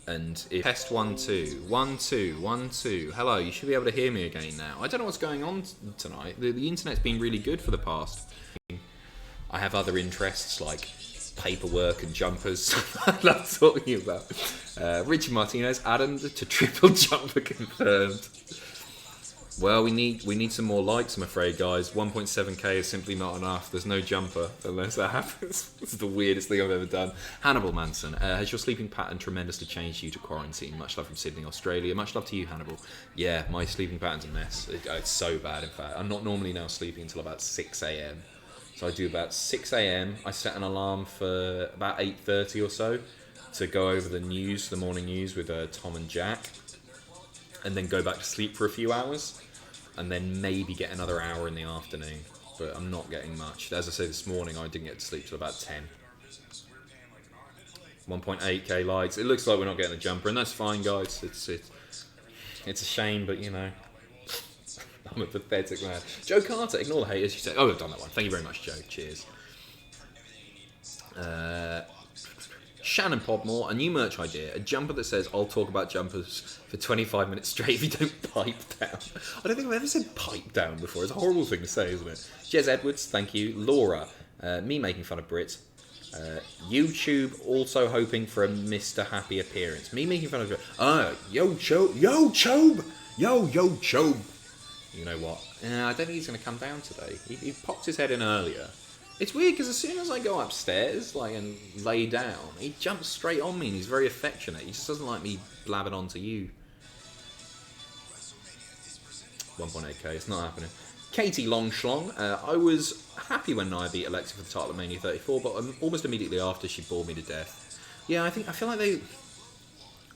And if test 1 2 1 2 1 2. Hello, you should be able to hear me again now. I don't know what's going on tonight. The internet's been really good for the past. I have other interests like paperwork and jumpers. I love talking about. Richard Martinez, Adam to triple jumper confirmed. Well, we need some more likes, I'm afraid, guys. 1.7k is simply not enough. There's no jumper unless that happens. This is the weirdest thing I've ever done. Hannibal Manson, has your sleeping pattern tremendously changed due to quarantine? Much love from Sydney, Australia. Much love to you, Hannibal. Yeah, my sleeping pattern's a mess. It's so bad, in fact. I'm not normally now sleeping until about 6 a.m. So I do about 6 a.m. I set an alarm for about 8:30 or so to go over the news, the morning news with Tom and Jack, and then go back to sleep for a few hours. And then maybe get another hour in the afternoon. But I'm not getting much. As I say, this morning I didn't get to sleep till about 10. 1.8k likes. It looks like we're not getting the jumper, and that's fine, guys. It's a shame, but you know, I'm a pathetic man. Joe Carter, ignore the haters. You say, oh, I've done that one. Thank you very much, Joe. Cheers. Shannon Podmore, a new merch idea, a jumper that says, I'll talk about jumpers for 25 minutes straight if you don't pipe down. I don't think I've ever said pipe down before. It's a horrible thing to say, isn't it? Jez Edwards, thank you. Laura, me making fun of Brits. YouTube also hoping for a Mr. Happy appearance. Me making fun of yo Chobe. You know what? I don't think he's going to come down today. He popped his head in earlier. It's weird because as soon as I go upstairs and lay down, he jumps straight on me and he's very affectionate. He just doesn't like me blabbing on to you. 1.8k, it's not happening. Katie Longschlong, I was happy when Nia beat Alexa for the title at Mania 34, but almost immediately after she bored me to death. Yeah, I feel like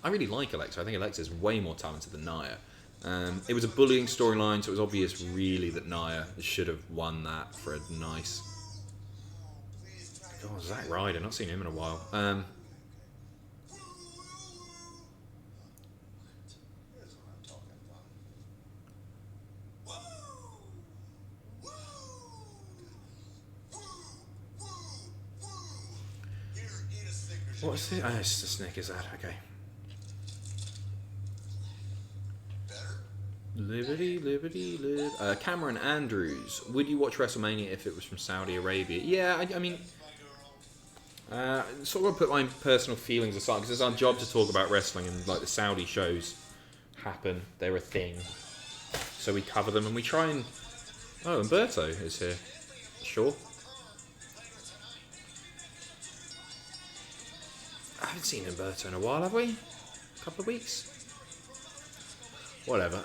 I really like Alexa. I think Alexa's way more talented than Nia. It was a bullying storyline, so it was obvious really that Nia should have won that for a nice... God, Zack Ryder, not seen him in a while. What's this? Oh, it's the Snickers ad, okay. Liberty, live. Cameron Andrews, would you watch WrestleMania if it was from Saudi Arabia? Yeah, I mean... sort of put my personal feelings aside because it's our job to talk about wrestling, and like the Saudi shows happen, they're a thing, so we cover them and we try and... Oh, Umberto is here. Sure. I haven't seen Umberto in a while, have we? A couple of weeks? Whatever.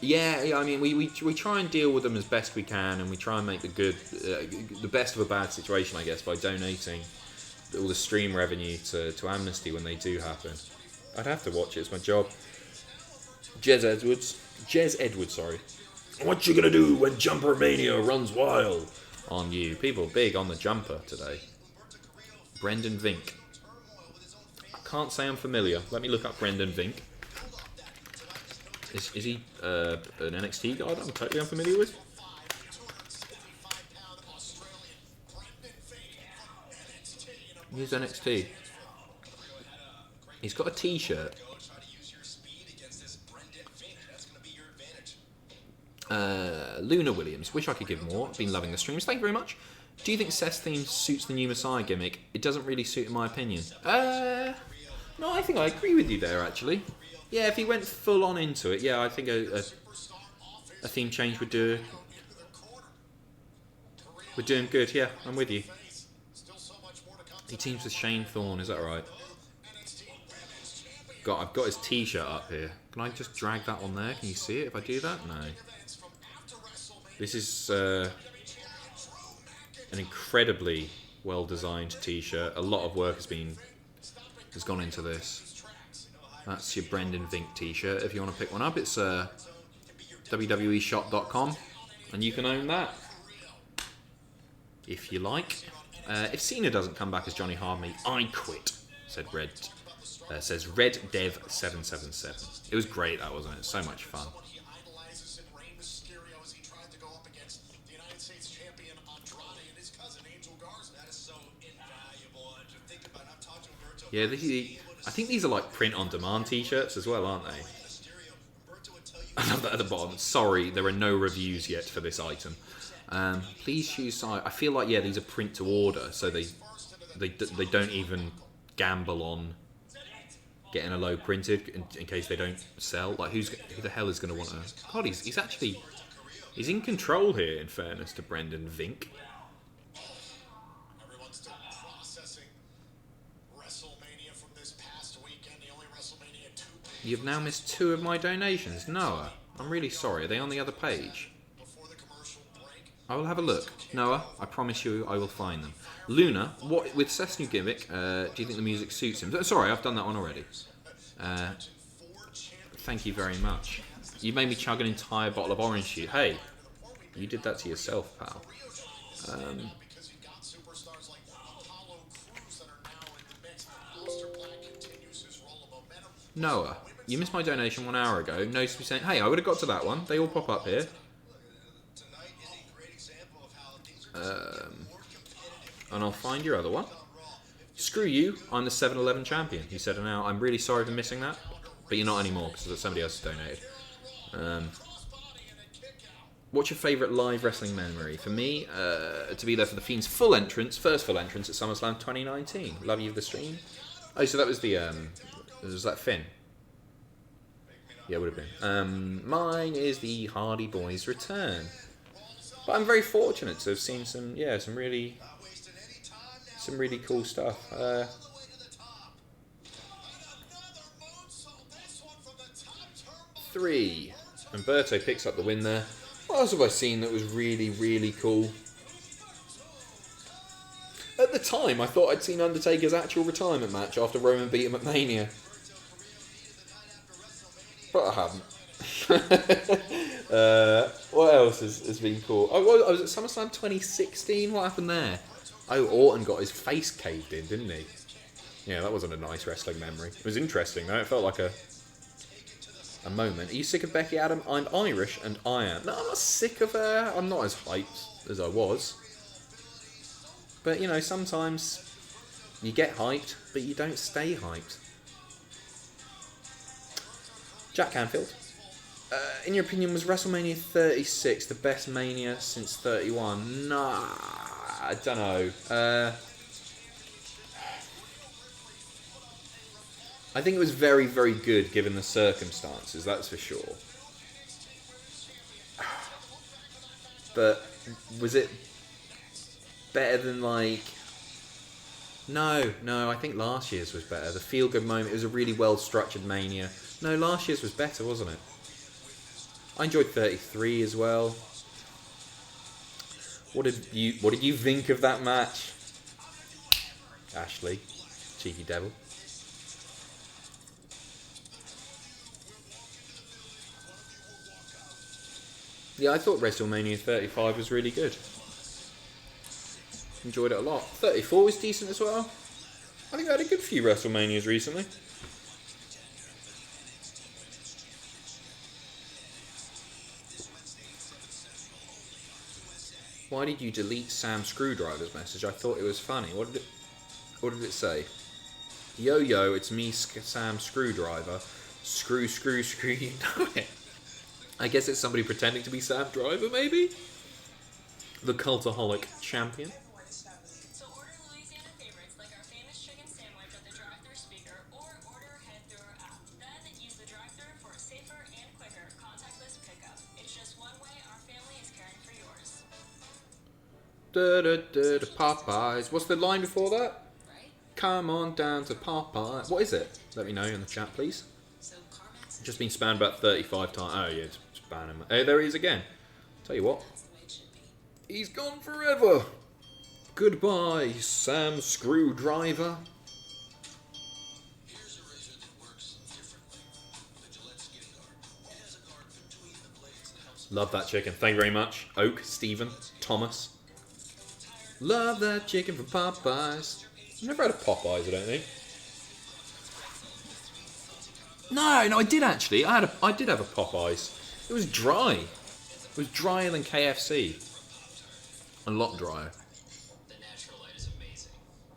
Yeah, I mean, we try and deal with them as best we can, and we try and make the best of a bad situation, I guess, by donating all the stream revenue to Amnesty when they do happen. I'd have to watch it, it's my job. Jez Edwards, sorry. What you gonna do when Jumper Mania runs wild on you? People are big on the jumper today. Brendan Vink. I can't say I'm familiar. Let me look up Brendan Vink. Is he an NXT guy that I'm totally unfamiliar with? He's NXT. He's got a t-shirt. Luna Williams. Wish I could give more. Been loving the streams. Thank you very much. Do you think Seth's theme suits the new Messiah gimmick? It doesn't really suit in my opinion. No, I think I agree with you there, actually. Yeah, if he went full on into it, yeah, I think a theme change would do him good. Yeah, I'm with you. He teams with Shane Thorne, is that right? I've got his t-shirt up here. Can I just drag that on there? Can you see it if I do that? No. This is an incredibly well-designed t-shirt. A lot of work has gone into this. That's your Brendan Vink t-shirt. If you want to pick one up, it's WWEshop.com, and you can own that if you like. If Cena doesn't come back as Johnny Harmony, I quit. Says Red Dev 777. It was great, that wasn't it? So much fun. Yeah, I think these are like print-on-demand t-shirts as well, aren't they? I love that at the bottom. Sorry, there are no reviews yet for this item. Please choose side. I feel like, yeah, these are print-to-order, so they don't even gamble on getting a load printed in case they don't sell. Like, who the hell is going to want to... God, he's in control here, in fairness to Brendan Vink. You've now missed 2 of my donations. Noah, I'm really sorry. Are they on the other page? I will have a look. Noah, I promise you I will find them. Luna, what with Seth's new gimmick, do you think the music suits him? Sorry, I've done that one already. Thank you very much. You made me chug an entire bottle of orange juice. Hey, you did that to yourself, pal. Noah, you missed my donation 1 hour ago. Notice me saying, hey, I would have got to that one. They all pop up here. And I'll find your other one. Screw you, I'm the 7-Eleven champion. He said, now I'm really sorry for missing that, but you're not anymore because somebody else has donated. What's your favourite live wrestling memory? For me, to be there for the Fiend's first full entrance at SummerSlam 2019. Love you, the stream. Oh, so that was was that Finn? Yeah, it would have been. Mine is the Hardy Boys return. But I'm very fortunate to have seen some really cool stuff. 3. Umberto picks up the win there. What else have I seen that was really, really cool? At the time, I thought I'd seen Undertaker's actual retirement match after Roman beat him at Mania. But I haven't. What else has been cool? I was at SummerSlam 2016. What happened there? Oh, Orton got his face caved in, didn't he? Yeah, that wasn't a nice wrestling memory. It was interesting, though. It felt like a moment. Are you sick of Becky Adam? I'm Irish, and I am. No, I'm not sick of her. I'm not as hyped as I was. But, sometimes you get hyped, but you don't stay hyped. Jack Canfield. In your opinion, was WrestleMania 36 the best Mania since 31? Nah, I don't know. I think it was very, very good given the circumstances, that's for sure. But was it better than No, I think last year's was better. The feel-good moment, it was a really well-structured Mania. No, last year's was better, wasn't it? I enjoyed 33 as well. What did you think of that match? Ashley, cheeky devil. Yeah, I thought WrestleMania 35 was really good. Enjoyed it a lot. 34 was decent as well. I think I had a good few WrestleManias recently. Why did you delete Sam Screwdriver's message? I thought it was funny. What did it say? Yo, it's me, Sam Screwdriver. Screw, you know it. I guess it's somebody pretending to be Sam Driver, maybe? The Cultaholic champion. So order Louisiana favorites like our famous chicken sandwich at the drive-thru speaker, or order ahead through our app. Then use the drive-thru for a safer and quicker contactless pickup. It's just one way our family is caring for yours. Popeyes. What's the line before that? Right? Come on down to Popeyes. What is it? Let me know in the chat, please. So CarMax Just been spammed about 35 times. Oh, yeah, it's spamming him. Hey, there he is again. Tell you what. that's the way it should be. He's gone forever. Goodbye, Sam Screwdriver. Here's a razor that works differently. The Gillette Skin Guard. It has a guard between the blades that helps. Love that chicken. Thank you very much. Oak, Stephen, Thomas. Love that chicken from Popeyes. I've never had a Popeyes, I don't think. No, I did actually. I did have a Popeyes. It was dry. It was drier than KFC. A lot drier. The natural light is amazing.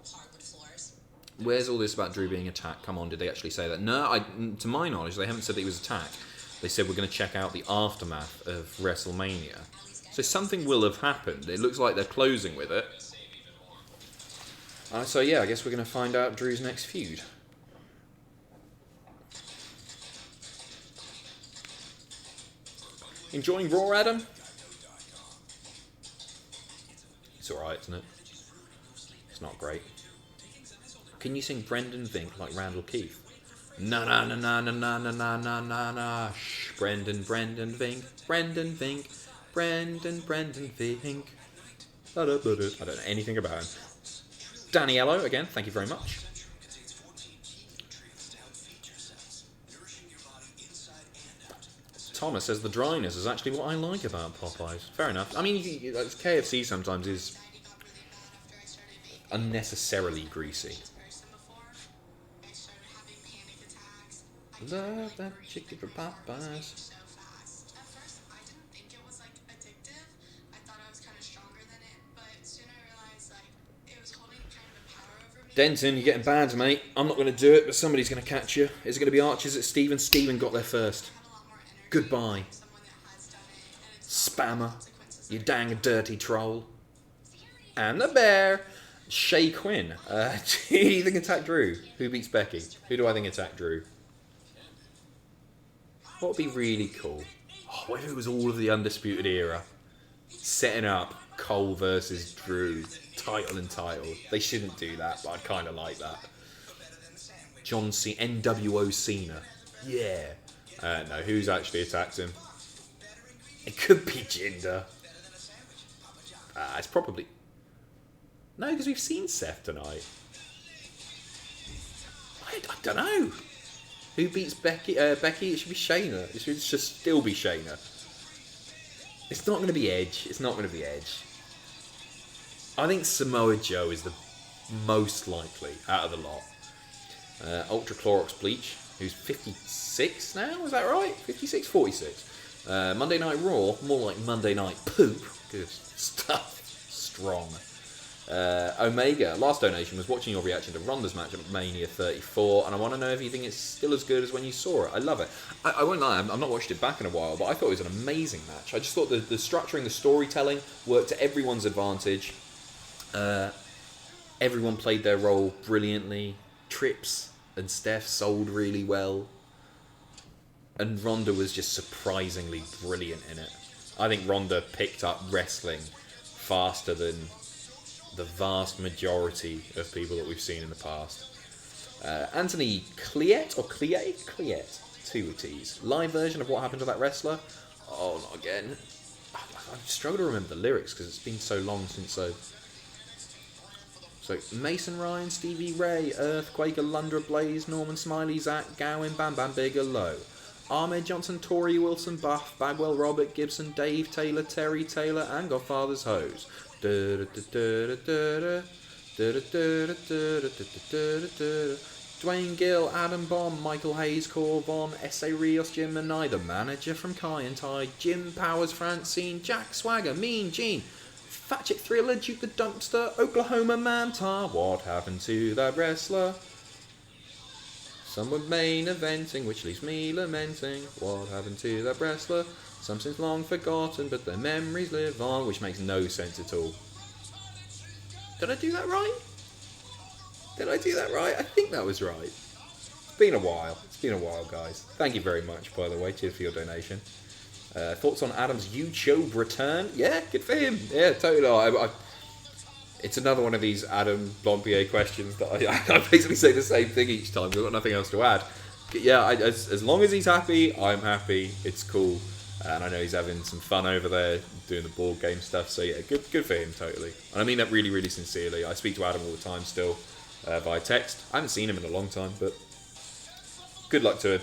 Hardwood floors. Where's all this about Drew being attacked? Come on, did they actually say that? No, to my knowledge, they haven't said that he was attacked. They said we're going to check out the aftermath of WrestleMania. So something will have happened. It looks like they're closing with it. So yeah, I guess we're going to find out Drew's next feud. Enjoying Raw, Adam? It's alright, isn't it? It's not great. Can you sing Brendan Vink like Randall Keith? Na na na na na na na na na na na. Shh, Brendan Vink, Brendan Vink, Brendan Vink. I don't know anything about him. Daniello, again, thank you very much. Thomas says the dryness is actually what I like about Popeyes. Fair enough. I mean, KFC sometimes is unnecessarily greasy. Love that chicken from Popeyes. So fast. At first, I didn't think it was like addictive. I thought I was kind of stronger than it, but soon I realized like it was holding kind of a power over me. Denton, you're getting banned, mate. I'm not going to do it, but somebody's going to catch you. Is it going to be Archers at Steven? Steven got there first. I have a lot more energy Goodbye, from someone that has done it, and it's spammer. consequences You that dang dirty troll. And the bear. Shay Quinn. Do you think attack Drew? Who beats Becky? Who do I think attack Drew? What would be really cool? Oh, what if it was all of the Undisputed Era? Setting up Cole versus Drew. Title and title. They shouldn't do that, but I'd kind of like that. John Cena. NWO Cena. Yeah. No, who's actually attacked him? It could be Jinder. It's probably... No, because we've seen Seth tonight. I don't know. Who beats Becky? Becky? It should be Shayna. It should just still be Shayna. It's not going to be Edge. It's not going to be Edge. I think Samoa Joe is the most likely out of the lot. Ultra Clorox Bleach, who's 56 now, is that right? 56, 46. Monday Night Raw, more like Monday Night Poop. Good stuff. Strong. Omega, last donation was watching your reaction to Ronda's match at Mania 34, and I want to know if you think it's still as good as when you saw it. I love it. I won't lie, I've not watched it back in a while, but I thought it was an amazing match. I just thought the structuring, the storytelling worked to everyone's advantage. Everyone played their role brilliantly. Trips and Steph sold really well. And Ronda was just surprisingly brilliant in it. I think Ronda picked up wrestling faster than the vast majority of people that we've seen in the past. Anthony Cliet, or Cliet? Cliet, two T's. Live version of What Happened to That Wrestler? Oh, not again. I struggle to remember the lyrics because it's been so long since So Mason Ryan, Stevie Ray, Earthquake, Alundra Blaze, Norman Smiley, Zach Gowen, Bam Bam Bigelow, Ahmed Johnson, Tori Wilson, Buff, Bagwell, Robert Gibson, Dave Taylor, Terry Taylor, and Godfather's Hose. Dwayne Gill, Adam Bomb, Michael Hayes, Corvon, S.A. Rios, Jim Manai, the manager from Kai and Tai, Jim Powers, Francine, Jack Swagger, Mean Gene, Fat Chick Thriller, Duke the Dumpster, Oklahoma Manta. What happened to that wrestler? Someone main eventing, which leaves me lamenting. What happened to that wrestler? Some since long forgotten, but their memories live on, which makes no sense at all. Did I do that right? Did I do that right? I think that was right. It's been a while. It's been a while, guys. Thank you very much, by the way. Cheers for your donation. Thoughts on Adam's YouTube return? Yeah, good for him. Yeah, totally. It's another one of these Adam Blompier questions that I basically say the same thing each time. I've got nothing else to add. Yeah, as long as he's happy, I'm happy. It's cool. And I know he's having some fun over there doing the board game stuff. So yeah, good for him, totally. And I mean that really, really sincerely. I speak to Adam all the time still via text. I haven't seen him in a long time, but good luck to him.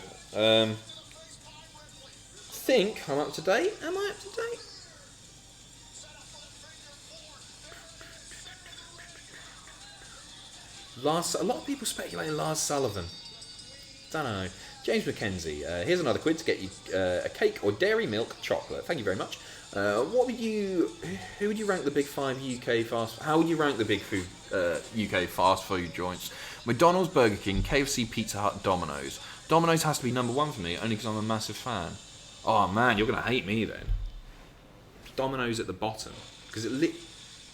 Think I'm up to date. Am I up to date? A lot of people speculating Lars Sullivan. Don't know. James McKenzie, here's another quid to get you a cake or dairy milk chocolate. Thank you very much. Who would you rank the big five UK fast? How would you rank the big food UK fast food joints? McDonald's, Burger King, KFC, Pizza Hut, Domino's. Domino's has to be number one for me, only because I'm a massive fan. Oh man, you're gonna hate me then. Domino's at the bottom because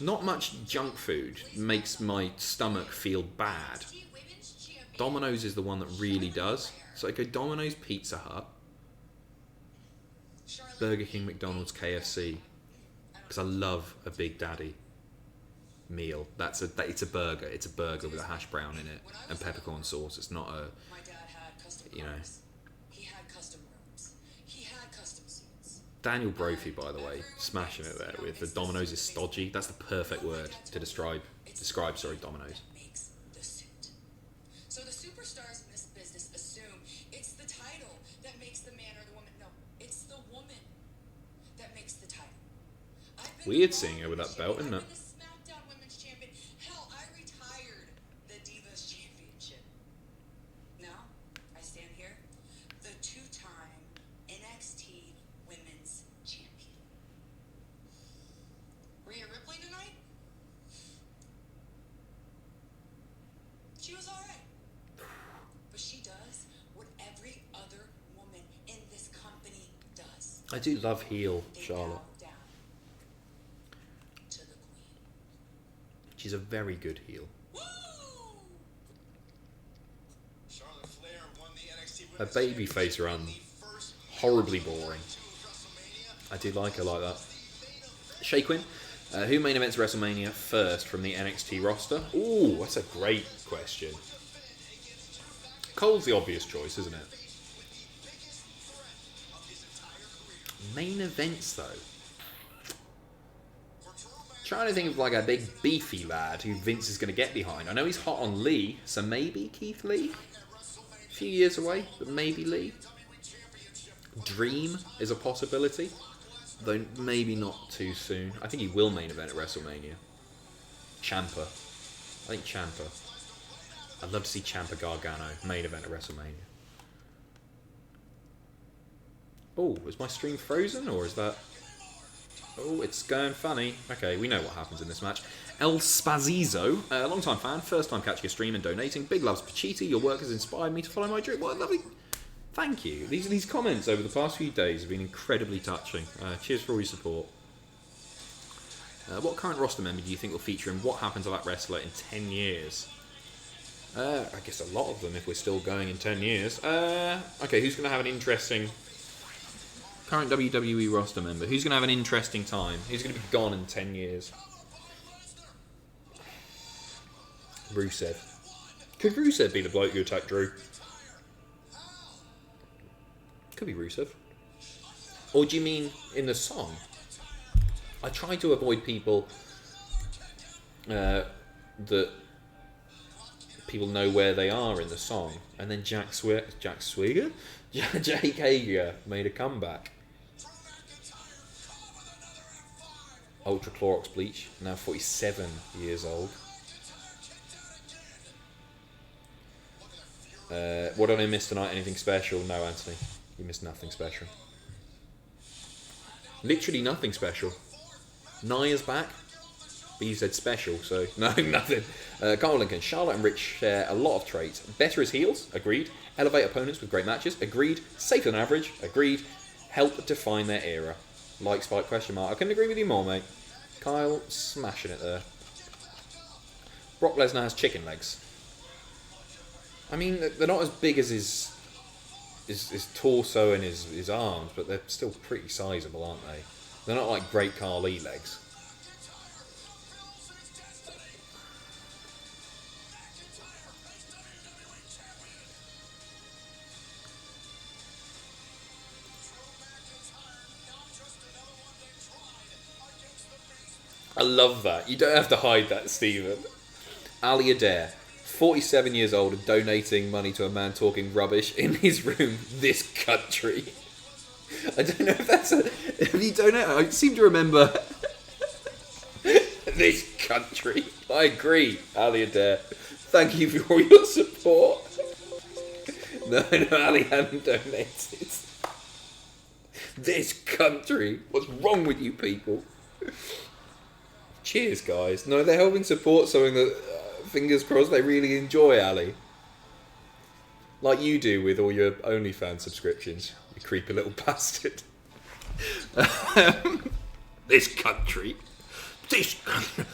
not much junk food makes my stomach feel bad. Domino's is the one that really does. So I go Domino's, Pizza Hut, Burger King, McDonald's, KFC, because I love a Big Daddy meal. It's a burger. It's a burger with a hash brown in it and peppercorn sauce. It's not a, He had custom rooms. He had custom seats. Daniel Brophy, by the way, smashing it there with the Domino's is stodgy. That's the perfect word to describe Domino's. Makes the suit. So the superstars in this business assume it's the title that makes the man or the woman. No, it's the woman that makes the title. Weird seeing her with that belt, isn't it? I've been the SmackDown Women's Champion. Hell, I retired the Divas Championship. Now, I stand here I do love heel Charlotte. Down to the queen. She's a very good heel. Woo! Charlotte Flair won the NXT Her Women's babyface Championship run, in the first horribly boring. to WrestleMania. I do like her like that. Shay Quinn, who main events WrestleMania first from the NXT roster? Ooh, that's a great question. Cole's the obvious choice, isn't it? Main events, though. Trying to think of like a big beefy lad who Vince is going to get behind. I know he's hot on Lee, so maybe Keith Lee? A few years away, but maybe Lee. Dream is a possibility, though maybe not too soon. I think he will main event at WrestleMania. Ciampa. I think Ciampa. I'd love to see Ciampa Gargano main event at WrestleMania. Oh, is my stream frozen, or is that... Oh, it's going funny. Okay, we know what happens in this match. El Spazizo, a long-time fan, first time catching a stream and donating. Big loves Pacitti. Your work has inspired me to follow my dream. What a lovely... Thank you. These comments over the past few days have been incredibly touching. Cheers for all your support. What current roster member do you think will feature in What Happened to That Wrestler in 10 years? I guess a lot of them if we're still going in 10 years. Okay, who's going to have an interesting... Current WWE roster member. Who's going to have an interesting time? Who's going to be gone in 10 years? Rusev. Could Rusev be the bloke who attacked Drew? Could be Rusev. Or do you mean in the song? I try to avoid people that people know where they are in the song. And then Jake Hager made a comeback. Ultra Clorox Bleach, now 47 years old. What did I miss tonight? Anything special? No, Anthony. You missed nothing special. Literally nothing special. Nia's back, but you said special, so no, nothing. Carl Lincoln, Charlotte and Rich share a lot of traits. Better as heels, agreed. Elevate opponents with great matches, agreed. Safer than average, agreed. Help define their era. Like Spike, question mark. I couldn't agree with you more, mate. Kyle smashing it there. Brock Lesnar has chicken legs. I mean, they're not as big as his torso and his arms, but they're still pretty sizable, aren't they? They're not like Great Khali legs. I love that. You don't have to hide that, Stephen. Ali Adair, 47 years old and donating money to a man talking rubbish in his room, this country. I don't know if that's a... Have you donated? I seem to remember... this country. I agree, Ali Adair. Thank you for all your support. No, Ali hadn't donated. This country. What's wrong with you people? Cheers, guys. No, they're helping support something that, fingers crossed, they really enjoy, Ali. Like you do with all your OnlyFans subscriptions. You creepy little bastard. This country. This country.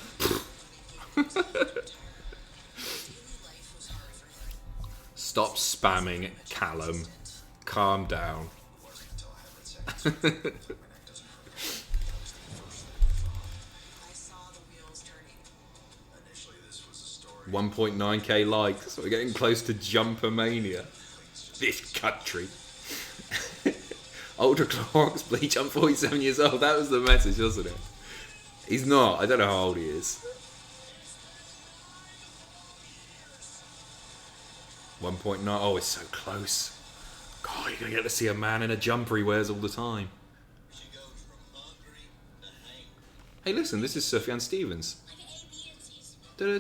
Stop spamming, Callum. Calm down. 1.9k likes. So we're getting close to Jumper Mania. This country. Ultra Clorox Bleach, I'm 47 years old. That was the message, wasn't it? He's not. I don't know how old he is. 1.9. Oh, it's so close. God, you're going to get to see a man in a jumper he wears all the time. Hey, listen, this is Sufjan Stevens. Oh,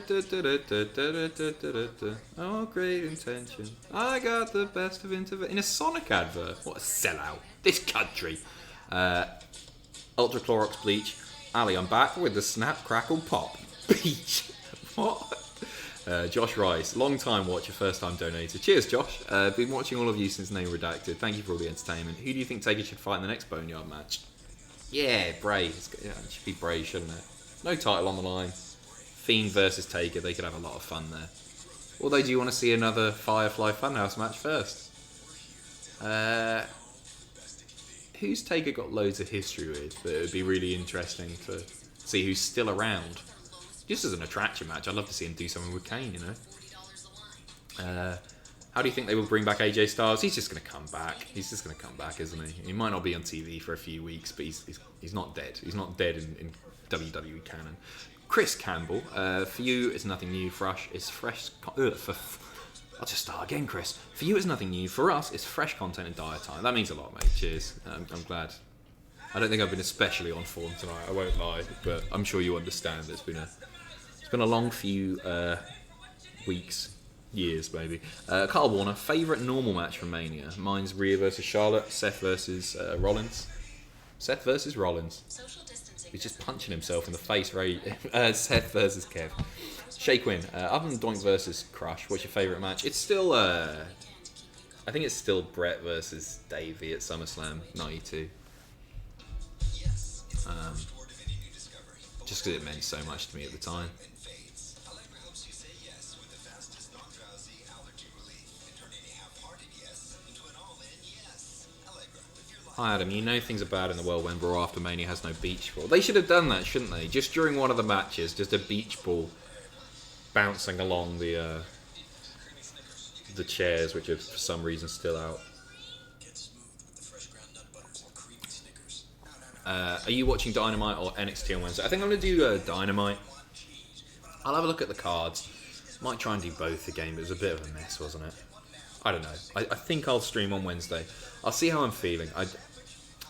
great intention. I got the best of intervention. In a Sonic advert. What a sellout. This country. Ultra Clorox Bleach. Ali, I'm back with the Snap, Crackle, Pop. Beach. What? Josh Rice, long time watcher, first time donator. Cheers, Josh. Been watching all of you since Name Redacted. Thank you for all the entertainment. Who do you think Taker should fight in the next Boneyard match? Yeah, Bray. It should be Bray, shouldn't it? No title on the line. Fiend versus Taker. They could have a lot of fun there. Although, do you want to see another Firefly Funhouse match first? Who's Taker got loads of history with? But it would be really interesting to see who's still around. Just as an attraction match, I'd love to see him do something with Kane, you know. How do you think they will bring back AJ Styles? He's just going to come back. He's just going to come back, isn't he? He might not be on TV for a few weeks, but he's not dead. He's not dead in WWE canon. Chris Campbell, for you, it's nothing new. For us, it's fresh. I'll just start again, Chris. For you, it's nothing new. For us, it's fresh content in dire time. That means a lot, mate. Cheers. I'm glad. I don't think I've been especially on form tonight. I won't lie, but I'm sure you understand. It's been a long few weeks, years maybe. Carl Warner, favourite normal match from Mania. Mine's Rhea versus Charlotte. Seth versus Rollins. Seth versus Rollins. He's just punching himself in the face. Seth versus Kev. Shay Quinn. Other than Doink versus Crush, what's your favourite match? It's still, I think it's still Brett versus Davey at SummerSlam '92. Just because it meant so much to me at the time. Hi Adam, you know things are bad in the world when Raw after Mania has no beach ball. They should have done that, shouldn't they? Just during one of the matches, just a beach ball bouncing along the chairs, which are for some reason still out. Are you watching Dynamite or NXT on Wednesday? I think I'm going to do Dynamite. I'll have a look at the cards. Might try and do both again, but it was a bit of a mess, wasn't it? I don't know. I think I'll stream on Wednesday. I'll see how I'm feeling.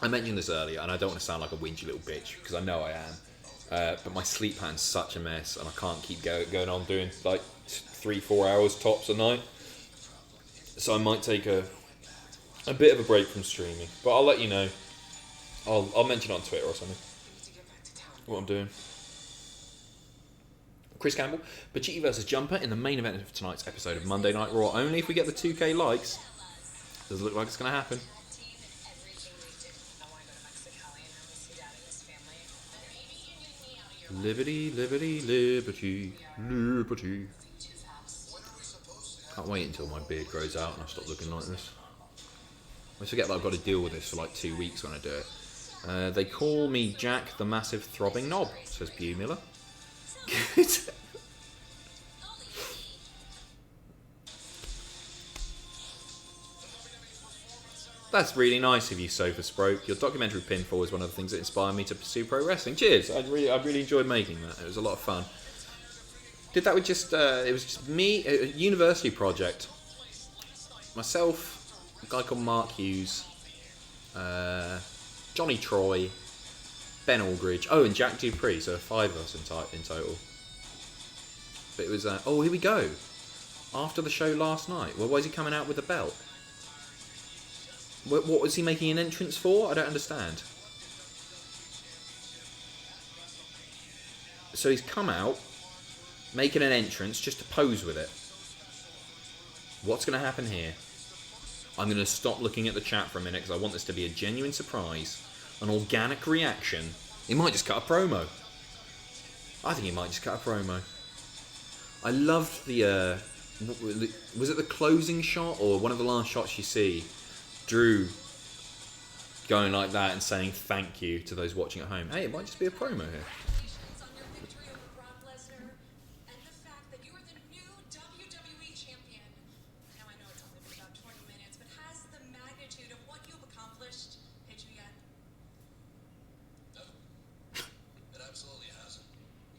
I mentioned this earlier, and I don't want to sound like a whingy little bitch, because I know I am. But my sleep pattern's such a mess, and I can't keep going on doing like 3-4 hours tops a night. So I might take a bit of a break from streaming. But I'll let you know. I'll mention it on Twitter or something what I'm doing. Chris Campbell, Pacitti versus Jumper in the main event of tonight's episode of Monday Night Raw. Only if we get the 2K likes. Does it look like it's going to happen? Liberty, liberty, liberty, liberty. Can't wait until my beard grows out and I stop looking like this. I forget that I've got to deal with this for like 2 weeks when I do it. They call me Jack the Massive Throbbing Knob, says Pew Miller. Good. That's really nice of you, Sofa Sproke. Your documentary pinfall is one of the things that inspired me to pursue pro wrestling. Cheers. I really enjoyed making that. It was a lot of fun. Did that with just it was just me, a university project. Myself, a guy called Mark Hughes, Johnny Troy, Ben Aldridge, and Jack Dupree, so 5 of us in total. But it was, here we go. After the show last night. Well, why is he coming out with the belt? What was he making an entrance for? I don't understand. So he's come out, making an entrance just to pose with it. What's going to happen here? I'm going to stop looking at the chat for a minute because I want this to be a genuine surprise, an organic reaction. He might just cut a promo. I think he might just cut a promo. I loved the... was it the closing shot or one of the last shots you see? Drew going like that and saying thank you to those watching at home. Hey, it might just be a promo here. Congratulations on your victory over Brock Lesnar and the fact that you are the new WWE champion. Now I know it's only been about 20 minutes, but has the magnitude of what you've accomplished hit you yet? No, it absolutely hasn't.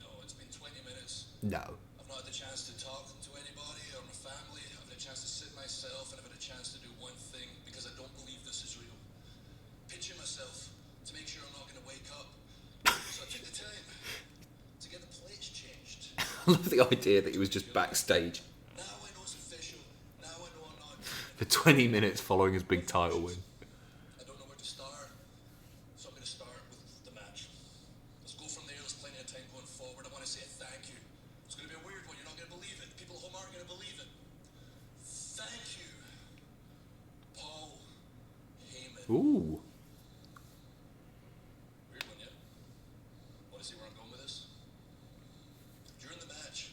No, it's been 20 minutes. No. I've not had the chance to talk to anybody or my family. I've had a chance to sit myself, and I've had a chance to do one thing because I don't believe this is real. Picture myself to make sure I'm not going to wake up. So I took the time to get the plates changed. I love the idea that he was just backstage Now I know it's official. Now I know I'm not. for 20 minutes following his big title win. I don't know where to start, so I'm going to start with the match. Let's go from there. There's plenty of time going forward. I want to say thank you. It's going to be a weird one. You're not going to believe it. People Ooh. Weird one, yeah? Want to see where I'm going with this? During the match,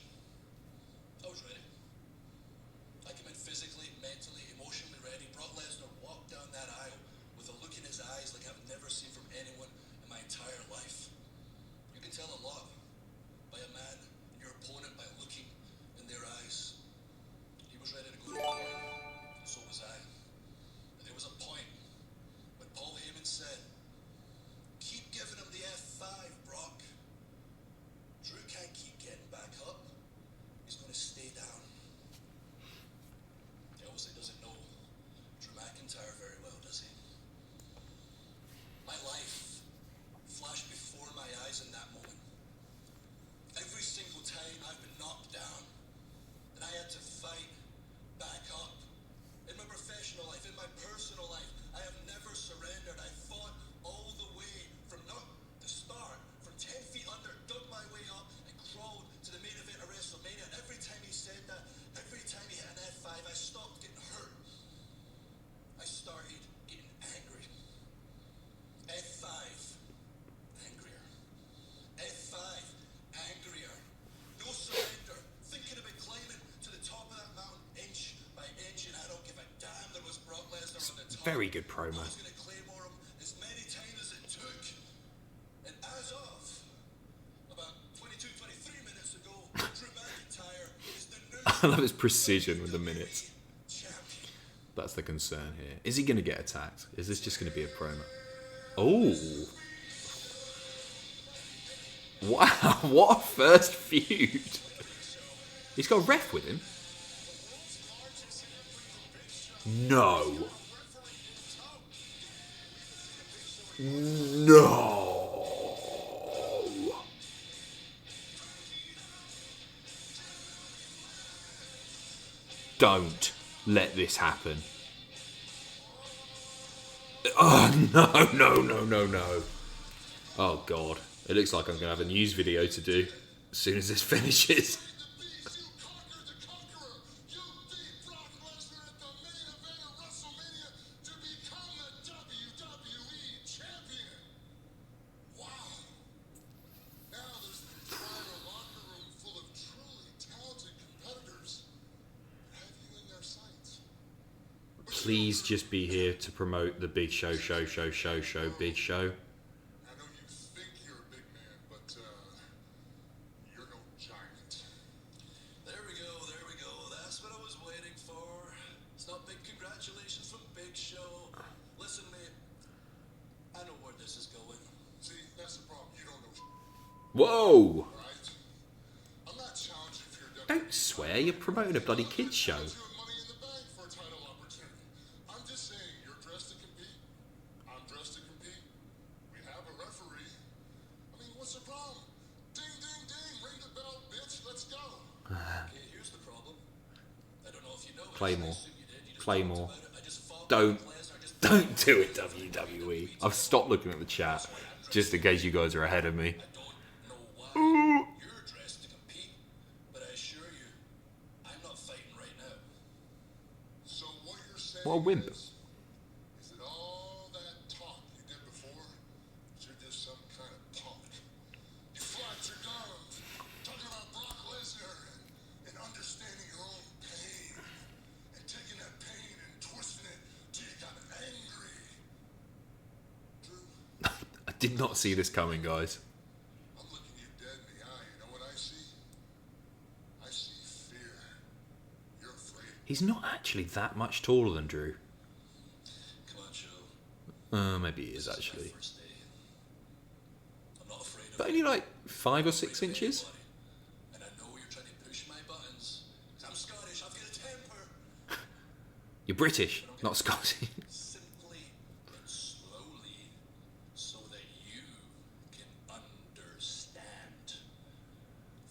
I was ready. I came in physically, mentally, emotionally ready. Brock Lesnar walked down that aisle with a look in his eyes like I've never seen from anyone in my entire life. You can tell a lot by a man and your opponent by looking in their eyes. He was ready to go to war. So was I. And there was a point when Paul Heyman said, "Keep giving him the F5, Brock. Drew can't keep getting back up. He's going to stay down." He obviously doesn't know Drew McIntyre very well, does he? My life flashed before my eyes in that moment. Every single time I've been knocked down, and I had to fight back up. In my professional life, in my personal life, I have never surrendered. I fought all the way from not the start, from 10 feet under, dug my way up, and crawled to the main event of WrestleMania. And every time he said that, every time he hit an F5, I stopped getting hurt. I started getting angry. F5, angrier. F5, angrier. No surrender. Thinking about climbing to the top of that mountain inch by inch, and I don't give a damn there was Brock Lesnar on the top. Very good promo. I was going to claymore him as many times as it took. And as of about 22, 23 minutes ago, Drew McIntyre is the new I love his precision with the minutes. champion. That's the concern here. Is he going to get attacked? Is this just going to be a promo? Oh. Wow, what a first feud. He's got a ref with him. No. No. Don't let this happen. Oh, no. Oh, God. It looks like I'm going to have a news video to do as soon as this finishes. Please just be here to promote the big show, big show. I know you think you're a big man, but you're no giant. There we go. That's what I was waiting for. It's not big congratulations from Big Show. Listen, mate. I know where this is going. See, that's the problem. You don't know, Whoa! right? I'm not challenging for your Don't swear, you're promoting a bloody kids show. Doing money in the bank for a title opportunity. I'm just saying, you're dressed to compete. I'm dressed to compete. We have a referee. I mean, what's the problem? Ding, ding, ding. Ring the bell, bitch. Let's go. Okay, here's the problem. I don't know if you know it. Claymore. I assume you did. You just Claymore. talked about it. I just fought Don't. Brock Lesnar. I just Don't do it, WWE. I've stopped looking at the chat, just in case you guys are ahead of me. I don't know why you're dressed to compete, but I assure you, I'm not fighting right now. So what you're saying What a wimp. is that all that talk you did before, you're just some kind of punk. You flapped your gums, talking about Brock Lesnar and understanding your own pain, and taking that pain and twisting it till you got angry. Drew, I did not see this coming, guys. I'm looking you dead in the eye. You know what I see? I see fear. You're afraid. He's not actually that much taller than Drew. Come on, Joe. Maybe he is This is my actually. first day. I'm not afraid of But only like 5 or 6 inches. anybody. And I know you're trying to push my buttons. 'Cause I'm Scottish. I've got a temper. You're British, not Scottish. Simply and slowly, so that you can understand.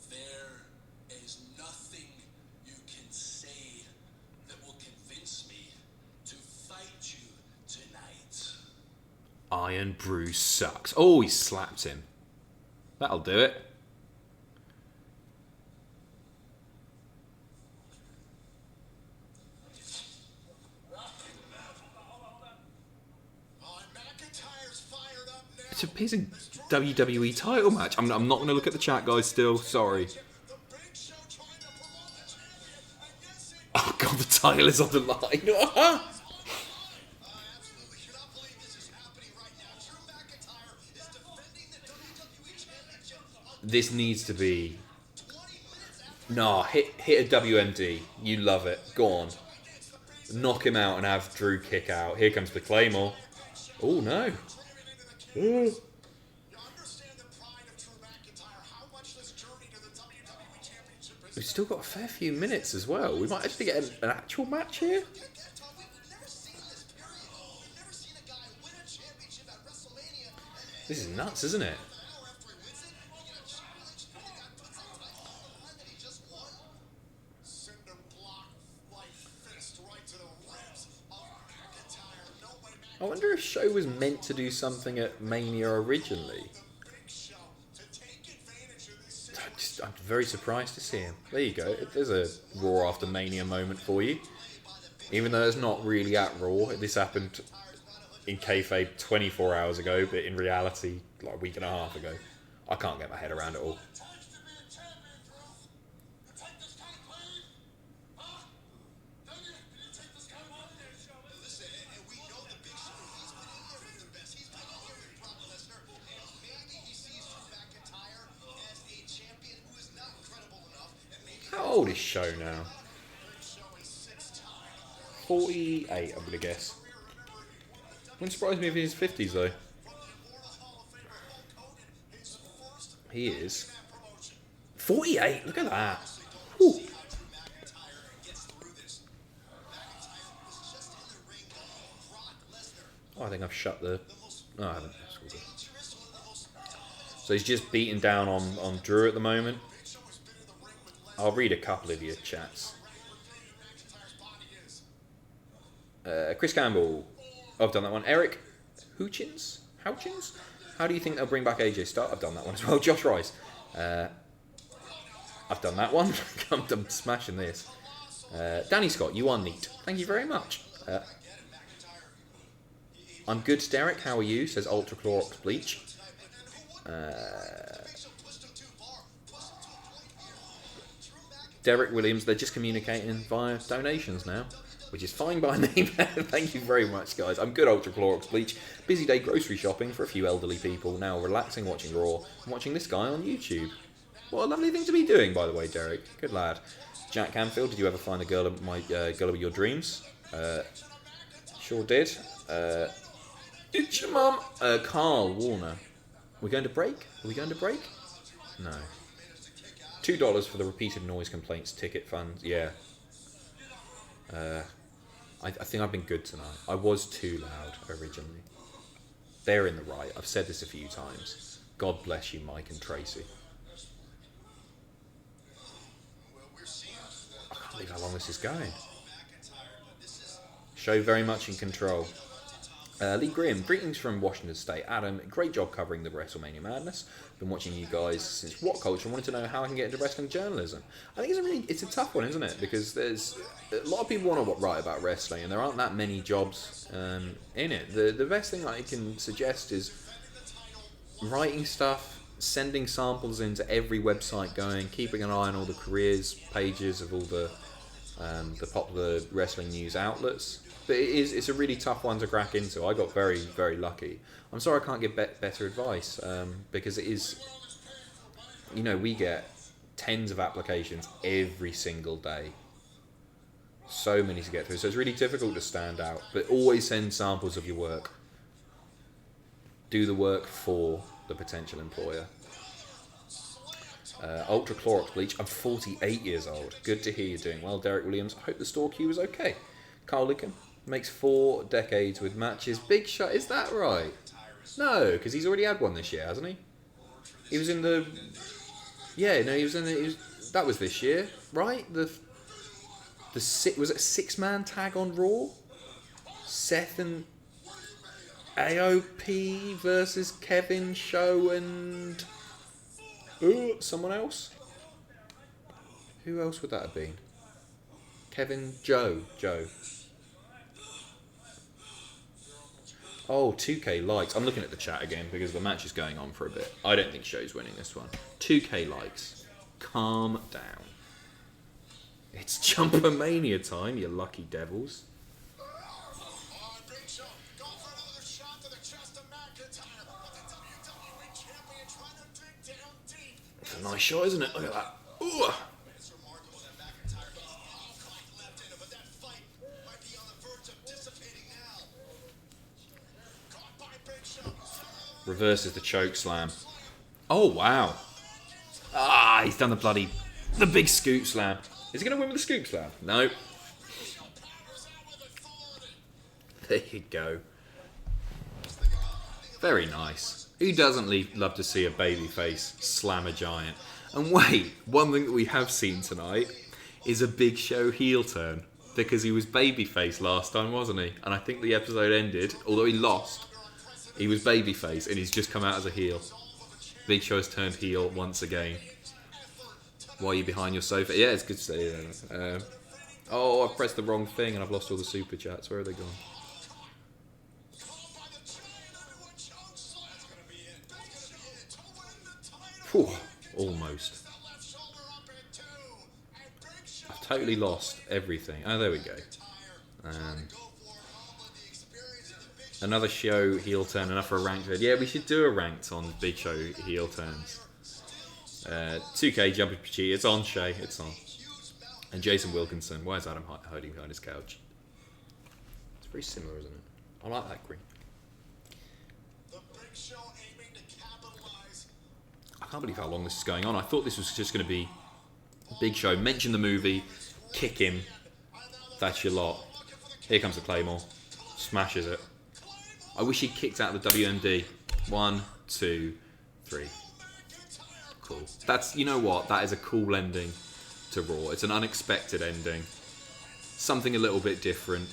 There is nothing you can say that will convince me to fight you tonight. Iron Bruce sucks. Oh, he slapped him. That'll do it. appears in WWE title match. I'm not going to look at the chat, guys, still. Sorry. The Big Show trying to promote the champion, and yes, it Oh, God, the title is on the line. absolutely cannot believe this is happening right now. Drew McIntyre is defending the WWE Championship on This needs to be... 20 minutes after Nah, hit a WMD. You love it. Go on. Knock him out and have Drew kick out. Here comes the Claymore. Oh, no. You understand the pride of Drew McIntyre, how much this journey to the WWE Championship is. We've still got a fair few minutes as well. We might actually get an actual match here. We've never seen this, period. We've never seen a guy win a championship at WrestleMania and This is nuts, isn't it? an hour after he wins it, you get a challenge, and the guy puts a title on the line that he just won. Cinder block like fist right to the ribs of McIntyre. No way back. I wonder if Show was meant to do something at Mania originally. The Big Show to take advantage of this I'm very surprised to see him. There you go. There's a Raw after Mania moment for you. Even though it's not really at Raw, this happened in kayfabe 24 hours ago, but in reality, like a week and a half ago. I can't get my head around it all. Takes to be a champion, Drew. You take this kind of claim? Huh? Don't you? Did you take this kind of money? Listen, and we know the Big Show. He's been in here with the best. He's been in here with Brock Lesnar, and maybe he sees Drew McIntyre as a champion who is not credible enough, and maybe How old is Show now? Big Show is 6-time. 48, I'm going to guess. Wouldn't surprise me if he's in his 50s, though. From the Immortal Hall of Famer Hulk Hogan, his first He is. promotion. 48, look at that. Whew. Drew McIntyre gets through this. McIntyre was just in the ring with Brock Lesnar. Oh, I think I've shut the... No, I haven't. That's all good. Dangerous, one of the most dominant. So he's just beating down on Drew at the moment. Big Show has been in the ring with Lesnar. I'll read a couple of your chats. McIntyre's body is. Chris Campbell. I've done that one. Eric Houchins? How do you think they'll bring back AJ Styles? I've done that one as well. Josh Rice. I've done that one. I'm smashing this. Danny Scott, you are neat. Thank you very much. I'm good, Derek. How are you? Says Ultra Clorox Bleach. Derek Williams, they're just communicating via donations now, which is fine by me. Thank you very much, guys. I'm good, Ultra Clorox Bleach. Busy day grocery shopping for a few elderly people. Now relaxing, watching Raw, and watching this guy on YouTube. What a lovely thing to be doing, by the way, Derek. Good lad. Jack Canfield, did you ever find the girl of your dreams? Sure did. It's your mum. Carl Warner. We're going to break? Are we going to break? No. $2 for the repeated noise complaints ticket fund. Yeah. I think I've been good tonight. I was too loud originally. They're in the right. I've said this a few times. God bless you, Mike and Tracy. I can't believe how long this is going. Show very much in control. Lee Grimm, greetings from Washington State. Adam, great job covering the WrestleMania madness. Been watching you guys since What Culture. Wanted to know how I can get into wrestling journalism. I think it's a tough one, isn't it? Because there's a lot of people want to write about wrestling, and there aren't that many jobs in it. The best thing I can suggest is writing stuff, sending samples into every website going, keeping an eye on all the careers pages of all the popular wrestling news outlets. But it's a really tough one to crack into. I got very, very lucky. I'm sorry I can't give better advice, because it is, we get tens of applications every single day. So many to get through. So it's really difficult to stand out. But always send samples of your work. Do the work for the potential employer. Ultra Clorox Bleach. I'm 48 years old. Good to hear you're doing well, Derek Williams. I hope the store queue was okay. Carl Lickham makes 4 decades with matches. Big Shot, is that right? No, because he's already had one this year, hasn't he? He was in the... Yeah, no, he was in the... That was this year, right? Was it a 6-man tag on Raw? Seth and AOP versus Kevin, Show and... someone else? Who else would that have been? Kevin, Joe. Oh, 2K likes. I'm looking at the chat again because the match is going on for a bit. I don't think Show's winning this one. 2K likes. Calm down. It's Jumper Mania time, you lucky devils. Big Show, go for another shot to the chest of McIntyre. The WWE champion trying to dig down deep. It's a nice shot, isn't it? Look at that. Ooh. It's remarkable that McIntyre is all caught left in it, but that fight might be on the verge of dissipating now. Caught by Big Show. Reverses the choke slam. Oh, wow. Ah, he's done the big scoop slam. Is he going to win with the scoop slam? No. There you go. Very nice. Who doesn't love to see a babyface slam a giant? And wait, one thing that we have seen tonight is a Big Show heel turn. Because he was babyface last time, wasn't he? And I think the episode ended, although he lost, he was babyface and he's just come out as a heel. Big Show has turned heel once again. Why are you behind your sofa? Yeah, it's good to say that. Oh, I've pressed the wrong thing and I've lost all the super chats. Where are they gone? Whew, almost. I've totally lost everything. Oh, there we go. Another Show heel turn, enough for a ranked vid. Yeah, we should do a ranked on Big Show heel turns. 2K jumping Pacitti. It's on, Shay. It's on. And Jason Wilkinson. Why is Adam hiding behind his couch? It's very similar, isn't it? I like that green. I can't believe how long this is going on. I thought this was just going to be Big Show. Mention the movie. Kick him. That's your lot. Here comes the Claymore. Smashes it. I wish he'd kicked out the WMD. 1, 2, 3. Cool. That's, you know what? That is a cool ending to Raw. It's an unexpected ending. Something a little bit different.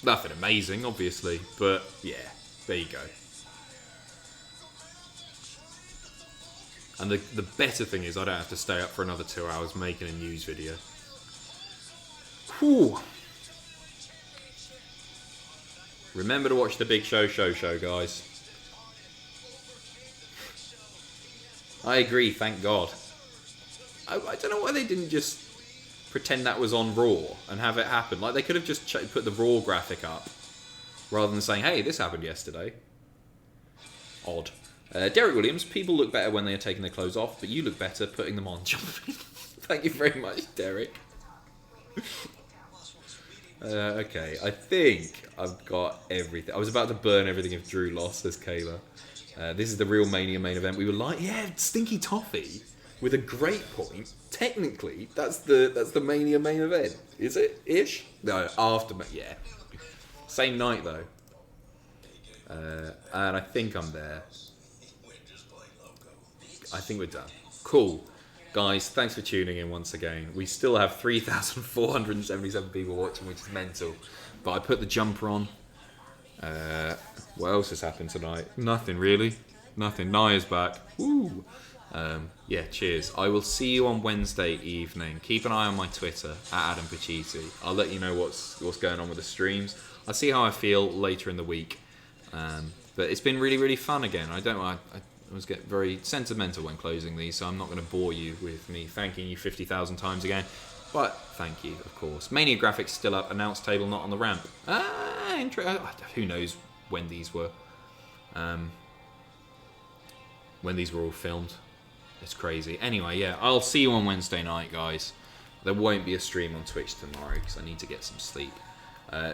Nothing amazing, obviously, but yeah, there you go. And the better thing is I don't have to stay up for another 2 hours making a news video. Whew. Remember to watch the Big Show, guys. I agree, thank God. I don't know why they didn't just pretend that was on Raw and have it happen. Like, they could have just put the Raw graphic up rather than saying, hey, this happened yesterday. Odd. Derek Williams, people look better when they are taking their clothes off, but you look better putting them on. Thank you very much, Derek. Okay, I think I've got everything. I was about to burn everything if Drew lost, says Kayla. This is the real Mania main event. We were like, yeah, Stinky Toffee with a great point. Technically, that's the Mania main event. Is it? Ish? No, after. Yeah. Same night, though. And I think I'm there. I think we're done. Cool. Guys, thanks for tuning in once again. We still have 3,477 people watching, which is mental. But I put the jumper on. What else has happened tonight? Nothing, really. Nothing. Naya's back. Woo! Yeah, cheers. I will see you on Wednesday evening. Keep an eye on my Twitter, at @AdamPacitti. I'll let you know what's going on with the streams. I'll see how I feel later in the week. But it's been really, really fun again. I always get very sentimental when closing these, so I'm not going to bore you with me thanking you 50,000 times again. But thank you, of course. Mania graphics still up. Announce table not on the ramp. Who knows when these were. When these were all filmed. It's crazy. Anyway, yeah, I'll see you on Wednesday night, guys. There won't be a stream on Twitch tomorrow because I need to get some sleep.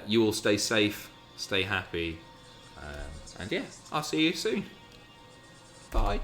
You all stay safe, stay happy, and yeah, I'll see you soon. Bye.